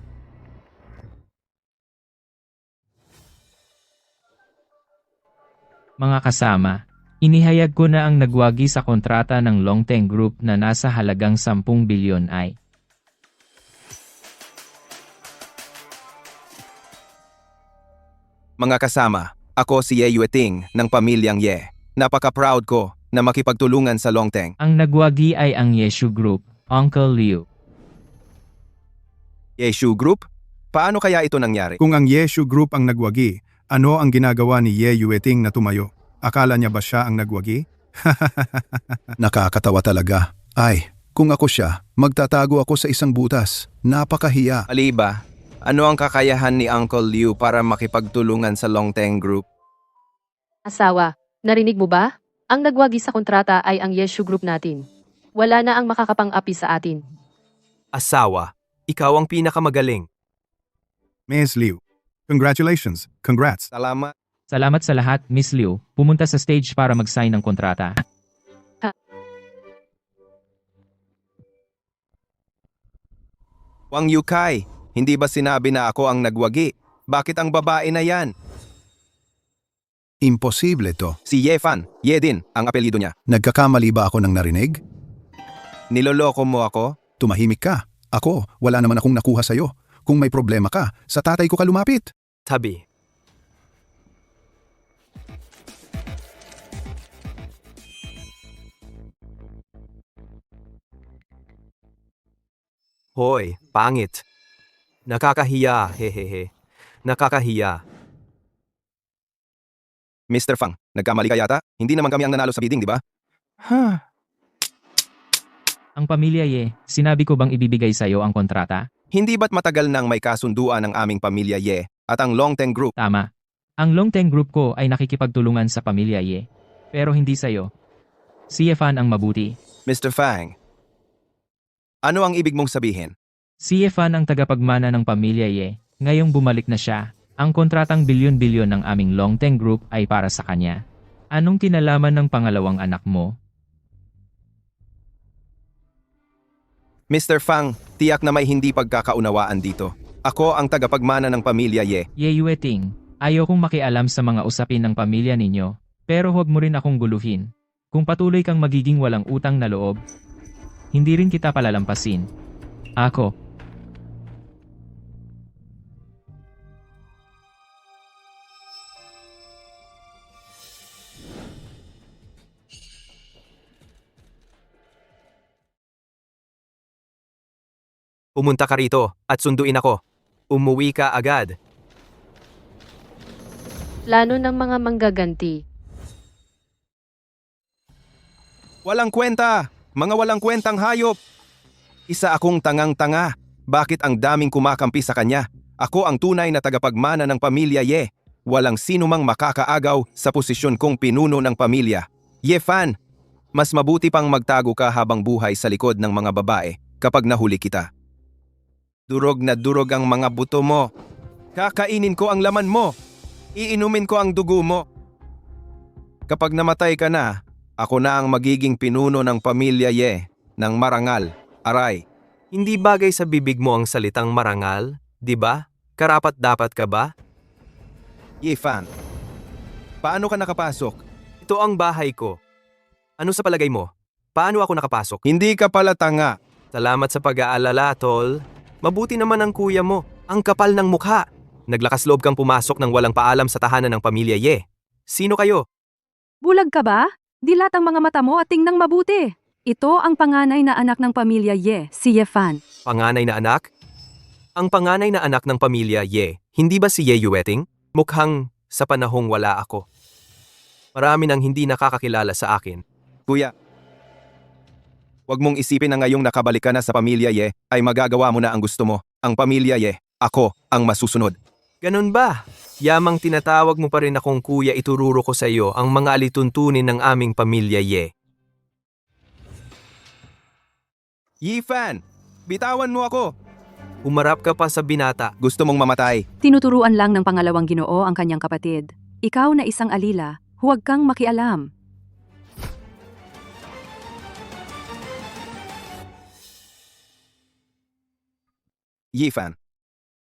Mga kasama, inihayag ko na ang nagwagi sa kontrata ng Longteng Group na nasa halagang 10 bilyon ay. Mga kasama, ako si Ye Yueting ng pamilyang Ye. Napaka-proud ko na makipagtulungan sa Longteng. Ang nagwagi ay ang Yeshu Group, Uncle Liu. Yeshu Group? Paano kaya ito nangyari? Kung ang Yeshu Group ang nagwagi, ano ang ginagawa ni Ye Yueting na tumayo? Akala niya ba siya ang nagwagi? Nakakatawa talaga. Ay, kung ako siya, magtatago ako sa isang butas. Napakahiya. Aliba, ano ang kakayahan ni Uncle Liu para makipagtulungan sa Longteng Group? Asawa, narinig mo ba? Ang nagwagi sa kontrata ay ang Yeshu Group natin. Wala na ang makakapang-api sa atin. Asawa, ikaw ang pinakamagaling. Ms. Liu, congratulations. Congrats. Salamat. Salamat sa lahat, Miss Liu. Pumunta sa stage para mag-sign ng kontrata. Wang Yukai, hindi ba sinabi na ako ang nagwagi? Bakit ang babae na yan? Imposible to. Si Ye Fan, Ye din, ang apelyido niya. Nagkakamali ba ako ng narinig? Niloloko mo ako? Tumahimik ka. Ako, wala naman akong nakuha sa'yo. Kung may problema ka, sa tatay ko ka lumapit. Tabi. Hoy, pangit. Nakakahiya, hehehe. Nakakahiya. Mr. Fang, nagkamali ka yata? Hindi naman kami ang nanalo sa bidding, di ba? Ang pamilya Ye, sinabi ko bang ibibigay sa'yo ang kontrata? Hindi ba't matagal nang may kasunduan ng aming pamilya Ye at ang Longteng Group? Tama. Ang Longteng Group ko ay nakikipagtulungan sa pamilya Ye. Pero hindi sa'yo. Si Ye Fan ang mabuti. Mr. Fang, ano ang ibig mong sabihin? Si Ye Fan ang tagapagmana ng pamilya Ye. Ngayong bumalik na siya, ang kontratang bilyon-bilyon ng aming Longteng Group ay para sa kanya. Anong kinalaman ng pangalawang anak mo? Mr. Fang, tiyak na may hindi pagkakaunawaan dito. Ako ang tagapagmana ng pamilya Ye. Ye Yueting, ayaw kong makialam sa mga usapin ng pamilya ninyo, pero huwag mo rin akong guluhin. Kung patuloy kang magiging walang utang na loob, hindi rin kita palalampasin. Ako. Pumunta ka rito at sunduin ako. Umuwi ka agad. Plano ng mga manggaganti. Walang kwenta! Mga walang kwentang hayop! Isa akong tangang-tanga. Bakit ang daming kumakampi sa kanya? Ako ang tunay na tagapagmana ng pamilya Ye. Walang sino mang makakaagaw sa posisyon kong pinuno ng pamilya. Ye Fan, mas mabuti pang magtago ka habang buhay sa likod ng mga babae kapag nahuli kita. Durog na durog ang mga buto mo. Kakainin ko ang laman mo. Iinumin ko ang dugo mo. Kapag namatay ka na, ako na ang magiging pinuno ng pamilya Ye, ng marangal, aray. Hindi bagay sa bibig mo ang salitang marangal, di ba? Karapat-dapat ka ba? Ye Fan, paano ka nakapasok? Ito ang bahay ko. Ano sa palagay mo? Paano ako nakapasok? Hindi ka pala tanga. Salamat sa pag-aalala, tol. Mabuti naman ang kuya mo. Ang kapal ng mukha. Naglakas loob kang pumasok ng walang paalam sa tahanan ng pamilya Ye. Sino kayo? Bulag ka ba? Dilat ang mga mata mo at tingnang mabuti. Ito ang panganay na anak ng pamilya Ye, si Ye Fan. Panganay na anak? Ang panganay na anak ng pamilya Ye, hindi ba si Ye Yueting? Mukhang sa panahong wala ako. Marami nang hindi nakakakilala sa akin. Kuya, huwag mong isipin na ngayong nakabalik ka na sa pamilya Ye, ay magagawa mo na ang gusto mo. Ang pamilya Ye, ako ang masusunod. Ganun ba? Yamang tinatawag mo pa rin akong kuya, itururo ko sa iyo ang mga alituntunin ng aming pamilya Ye. Yifan, bitawan mo ako. Humarap ka pa sa binata. Gusto mong mamatay. Tinuturuan lang ng pangalawang Ginoo ang kanyang kapatid. Ikaw na isang alila, huwag kang makialam. Yifan,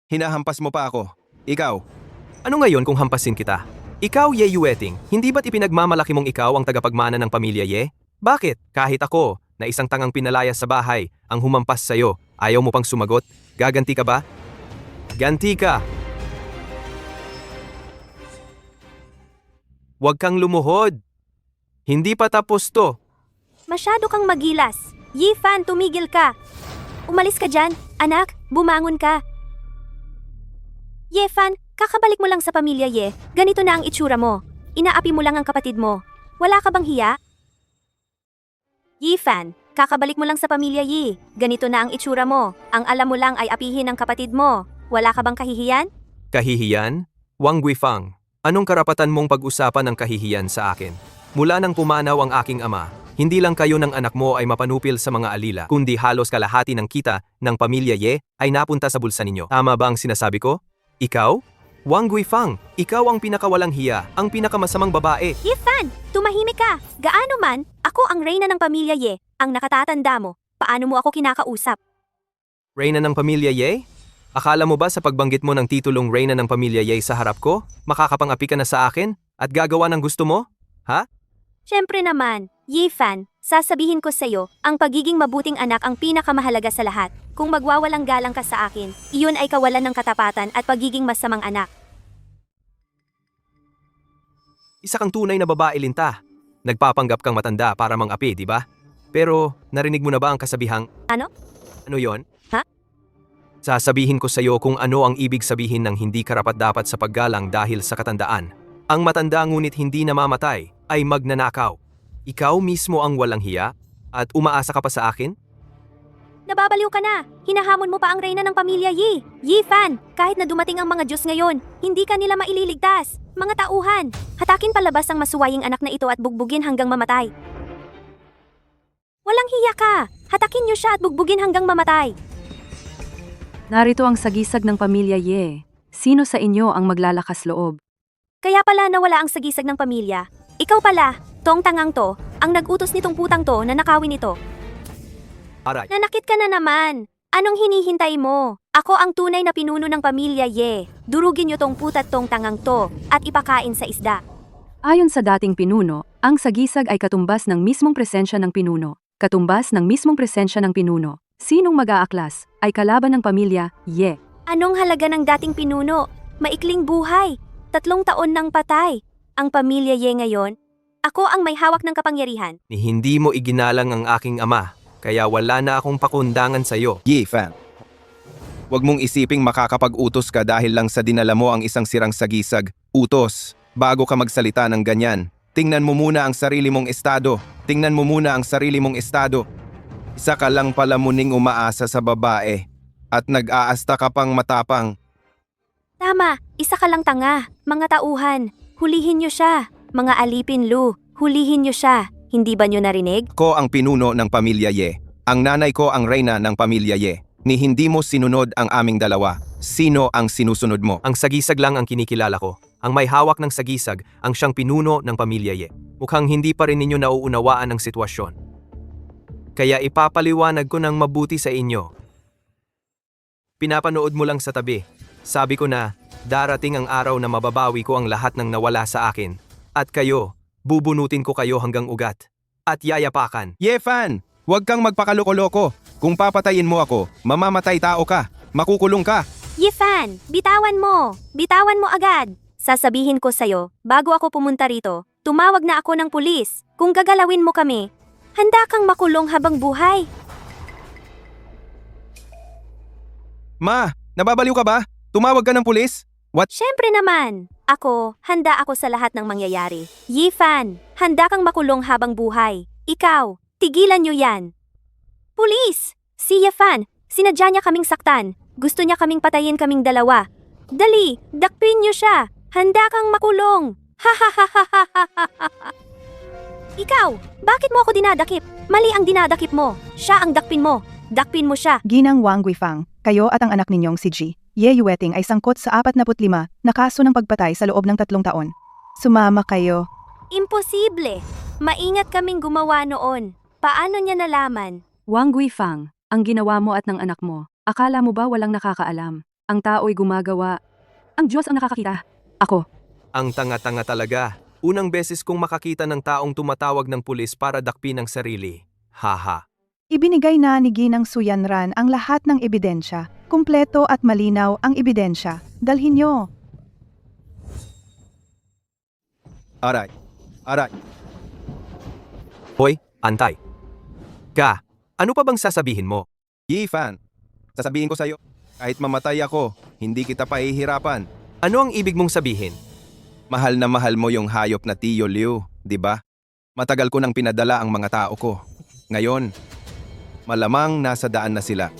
hinahampas mo pa ako. Ikaw, Ano ngayon kung hampasin kita? Ikaw, Ye Yueting, hindi ba't ipinagmamalaki mong ikaw ang tagapagmana ng pamilya Ye? Bakit? Kahit ako, na isang tangang pinalayas sa bahay, ang humampas sa'yo, ayaw mo pang sumagot? Gaganti ka ba? Ganti ka! Huwag kang lumuhod! Hindi pa tapos to! Masyado kang magilas. Yifan, tumigil ka. Umalis ka dyan. Anak, bumangon ka. Yefan, kakabalik mo lang sa pamilya Ye. Ganito na ang itsura mo. Inaapi mo lang ang kapatid mo. Wala ka bang hiya? Yifan, kakabalik mo lang sa pamilya Ye. Ganito na ang itsura mo. Ang alam mo lang ay apihin ang kapatid mo. Wala ka bang kahihiyan? Kahihiyan? Wang Guifang, anong karapatan mong pag-usapan ng kahihiyan sa akin? Mula nang pumanaw ang aking ama, hindi lang kayo ng anak mo ay mapanupil sa mga alila, kundi halos kalahati ng kita ng pamilya Ye ay napunta sa bulsa ninyo. Tama ba ang sinasabi ko? Ikaw? Wang Guifang, ikaw ang pinakawalang hiya, ang pinakamasamang babae. Yifan, tumahimik ka. Gaano man, ako ang reyna ng pamilya Ye. Ang nakatatanda mo, paano mo ako kinakausap? Reyna ng pamilya Ye? Akala mo ba sa pagbanggit mo ng titulong Reyna ng pamilya Ye sa harap ko, makakapangapi ka na sa akin at gagawa ng gusto mo? Ha? Siyempre naman, Yifan, sasabihin ko sa'yo, ang pagiging mabuting anak ang pinakamahalaga sa lahat. Kung magwawalang galang ka sa akin, iyon ay kawalan ng katapatan at pagiging masamang anak. Isa kang tunay na babae, Linta. Nagpapanggap kang matanda para mang-api, di ba? Pero narinig mo na ba ang kasabihang, Ano? ano yon? Ha? Sasabihin ko sa iyo kung ano ang ibig sabihin ng hindi karapat-dapat sa paggalang dahil sa katandaan. Ang matanda ngunit hindi namamatay ay magnanakaw. Ikaw mismo ang walang hiya at umaasa ka pa sa akin? Nababaliw ka na. Hinahamon mo pa ang reyna ng pamilya Yi. Yifan, kahit na dumating ang mga Diyos ngayon, hindi ka nila maililigtas. Mga tauhan, hatakin palabas ang masuwaying anak na ito at bugbugin hanggang mamatay. Walang hiya ka. Hatakin niyo siya at bugbugin hanggang mamatay. Narito ang sagisag ng pamilya Ye. Sino sa inyo ang maglalakas loob? Kaya pala nawala ang sagisag ng pamilya. Ikaw pala, tong tangang to, ang nag-utos nitong putang to na nakawin ito. Aray. Nanakit ka na naman. Anong hinihintay mo? Ako ang tunay na pinuno ng pamilya Ye. Durugin niyo tong putat tong tangang to at ipakain sa isda. Ayon sa dating pinuno, ang sagisag ay katumbas ng mismong presensya ng pinuno. Katumbas ng mismong presensya ng pinuno. Sinong mag-aaklas ay kalaban ng pamilya Ye. Anong halaga ng dating pinuno? Maikling buhay. 3 taon nang patay. Ang pamilya Ye ngayon, ako ang may hawak ng kapangyarihan. Ni hindi mo iginalang ang aking ama, kaya wala na akong pakundangan sa iyo. Yifan, huwag mong isiping makakapag-utos ka dahil lang sa dinala mo ang isang sirang sagisag. Utos, bago ka magsalita ng ganyan. Tingnan mo muna ang sarili mong estado. Tingnan mo muna ang sarili mong estado. Isa ka lang pala muning umaasa sa babae. At nag-aasta ka pang matapang. Tama, isa ka lang tanga. Mga tauhan, hulihin niyo siya. Mga alipin Lu, hulihin niyo siya. Hindi ba niyo narinig? Ko ang pinuno ng pamilya Ye. Ang nanay ko ang reyna ng pamilya Ye. Ni hindi mo sinunod ang aming dalawa. Sino ang sinusunod mo? Ang sagisag lang ang kinikilala ko. Ang may hawak ng sagisag ang siyang pinuno ng pamilya Ye. Mukhang hindi pa rin ninyo nauunawaan ang sitwasyon. Kaya ipapaliwanag ko ng mabuti sa inyo. Pinapanood mo lang sa tabi. Sabi ko na, darating ang araw na mababawi ko ang lahat ng nawala sa akin. At kayo, bubunutin ko kayo hanggang ugat. At yayapakan. Yefan, huwag kang magpakaloko-loko. Kung papatayin mo ako, mamamatay tao ka. Makukulong ka. Yifan, bitawan mo! Bitawan mo agad! Sasabihin ko sa'yo, bago ako pumunta rito, tumawag na ako ng pulis. Kung gagalawin mo kami, handa kang makulong habang buhay. Ma, nababaliw ka ba? Tumawag ka ng pulis? What? Siyempre naman! Handa ako sa lahat ng mangyayari. Yifan, handa kang makulong habang buhay. Ikaw, tigilan niyo yan. Pulis! Si Yifan, sinadya niya kaming saktan. Gusto niya kaming patayin kaming dalawa. Dali, dakpin niyo siya. Handa kang makulong. Ha ha ha ha ha ha ha ha. Ikaw, bakit mo ako dinadakip? Mali ang dinadakip mo. Siya ang dakpin mo. Dakpin mo siya. Ginang Wang Guifang, kayo at ang anak ninyong si Ji, Ye Yueting ay sangkot sa 45 na kaso ng pagpatay sa loob ng 3 taon. Sumama kayo. Imposible. Maingat kaming gumawa noon. Paano niya nalaman? Wang Guifang, ang ginawa mo at ng anak mo, akala mo ba walang nakakaalam? Ang tao'y gumagawa. Ang Diyos ang nakakakita. Ako. Ang tanga-tanga talaga. Unang beses kong makakita ng taong tumatawag ng pulis para dakpin ang sarili. Haha. Ibinigay na ni Ginang Suyanran ang lahat ng ebidensya. Kumpleto at malinaw ang ebidensya. Dalhin nyo. Aray. Aray. Hoy, antay. Ka, ano pa bang sasabihin mo? Yifan, sasabihin ko sa'yo, kahit mamatay ako, hindi kita pahihirapan. Ano ang ibig mong sabihin? Mahal na mahal mo yung hayop na Tio Liu, di ba? Matagal ko nang pinadala ang mga tao ko. Ngayon, malamang nasa daan na sila.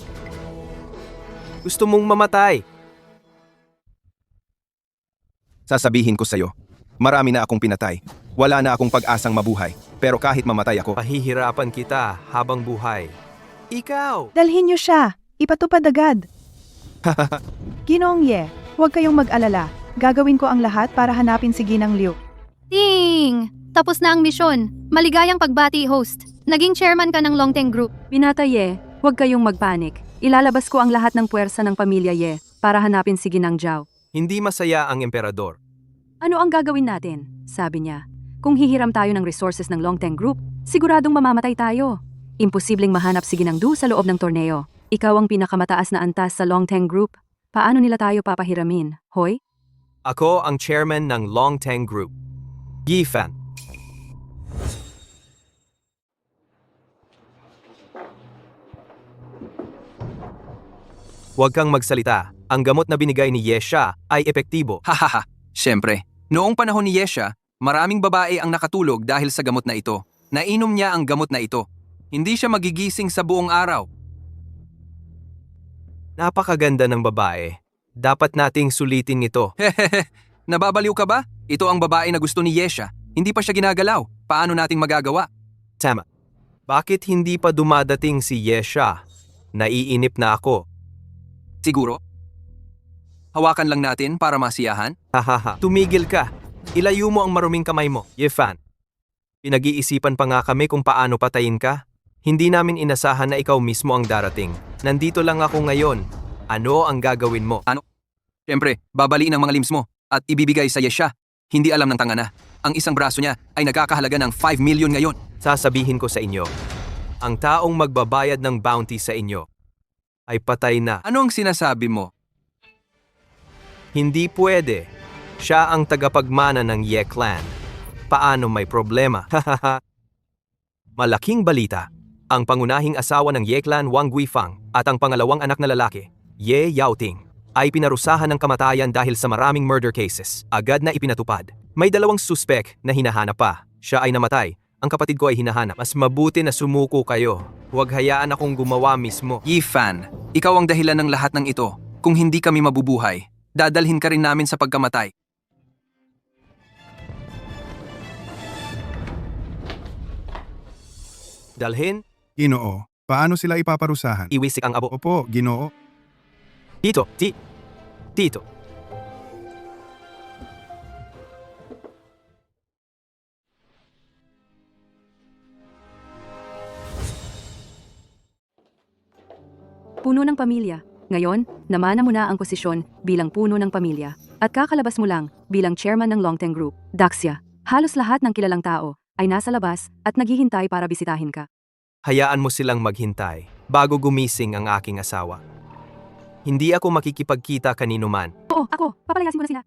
Gusto mong mamatay? Sasabihin ko sa'yo, marami na akong pinatay. Wala na akong pag-asang mabuhay. Pero kahit mamatay ako, Pahihirapan kita habang buhay. Ikaw! Dalhin nyo siya. Ipatupad agad. Ginoong Ye, huwag kayong mag-alala. Gagawin ko ang lahat para hanapin si Ginang Liu. Ting! Tapos na ang misyon. Maligayang pagbati, host. Naging chairman ka ng Longteng Group. Binata Ye, huwag kayong magpanik. Ilalabas ko ang lahat ng puwersa ng pamilya Ye para hanapin si Ginang Zhao. Hindi masaya ang emperador. Ano ang gagawin natin? Sabi niya. Kung hihiram tayo ng resources ng Longteng Group, siguradong mamamatay tayo. Imposibleng mahanap si Ginang Du sa loob ng torneo. Ikaw ang pinakamataas na antas sa Longteng Group. Paano nila tayo papahiramin, Hoy? Ako ang chairman ng Longteng Group. Yifan. Huwag kang magsalita. Ang gamot na binigay ni Yesha ay epektibo. Hahaha, syempre. Noong panahon ni Yesha, maraming babae ang nakatulog dahil sa gamot na ito. Nainom niya ang gamot na ito. Hindi siya magigising sa buong araw. Napakaganda ng babae. Dapat nating sulitin ito. Hehehe, nababaliw ka ba? Ito ang babae na gusto ni Yesha. Hindi pa siya ginagalaw. Paano nating magagawa? Tama. Bakit hindi pa dumadating si Yesha? Naiinip na ako. Siguro? Hawakan lang natin para masiyahan? Hahaha. Tumigil ka. Ilayo mo ang maruming kamay mo, Yefan. Pinag-iisipan pa nga kami kung paano patayin ka. Hindi namin inasahan na ikaw mismo ang darating. Nandito lang ako ngayon. Ano ang gagawin mo? Ano? Siyempre, babaliin ang mga limbs mo at ibibigay sa Yesha. Hindi alam ng tanga na. Ang isang braso niya ay nagkakahalaga ng 5 million ngayon. Sasabihin ko sa inyo, ang taong magbabayad ng bounty sa inyo ay patay na. Ano ang sinasabi mo? Hindi pwede. Siya ang tagapagmana ng Ye Clan. Paano may problema? Malaking balita. Ang pangunahing asawa ng Ye Clan Wang Guifang at ang pangalawang anak na lalaki, Ye Yaoting, ay pinarusahan ng kamatayan dahil sa maraming murder cases. Agad na ipinatupad. May 2 suspek na hinahanap pa. Siya ay namatay. Ang kapatid ko ay hinahanap. Mas mabuti na sumuko kayo. Huwag hayaan akong gumawa mismo. Yifan, ikaw ang dahilan ng lahat ng ito. Kung hindi kami mabubuhay, dadalhin ka rin namin sa pagkamatay. Dalhin, Ginoo, paano sila ipaparusahan? iwisik ang abo. Opo, Ginoo. Tito. Puno ng pamilya. Ngayon, namana mo na ang posisyon bilang puno ng pamilya at kakalabas mo lang bilang chairman ng Longteng Group. Daxia, halos lahat ng kilalang tao ay nasa labas at naghihintay para bisitahin ka. Hayaan mo silang maghintay bago gumising ang aking asawa. Hindi ako makikipagkita kanino man. Oo, ako. Papalayasin ko na sila.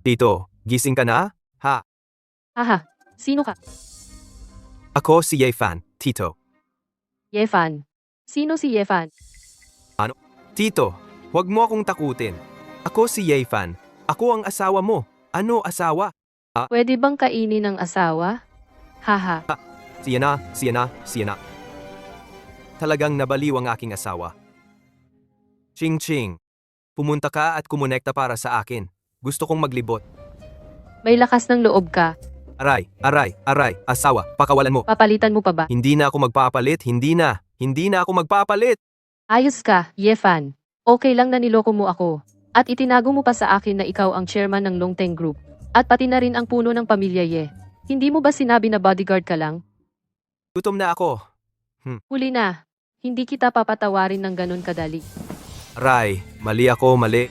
Tito, gising ka na? Ha? Haha, sino ka? Ako si Yefan, Tito. Yefan. Sino si Yefan? Ano? Tito, huwag mo akong takutin. Ako si Yefan. Ako ang asawa mo. Ano asawa? Pwede bang kainin ng asawa? Haha. Siya na. Talagang nabaliw ang aking asawa. Ching Ching. Pumunta ka at kumonekta para sa akin. Gusto kong maglibot. May lakas ng loob ka. Aray, asawa, pakawalan mo. Papalitan mo pa ba? Hindi na ako magpapalit, hindi na ako magpapalit. Ayos ka, Yefan. Okay lang na niloko mo ako. At itinago mo pa sa akin na ikaw ang chairman ng Longteng Group. At pati na rin ang puno ng pamilya Ye. Hindi mo ba sinabi na bodyguard ka lang? Gutom na ako. Huli na. Hindi kita papatawarin ng ganun kadali. Aray, mali ako, mali.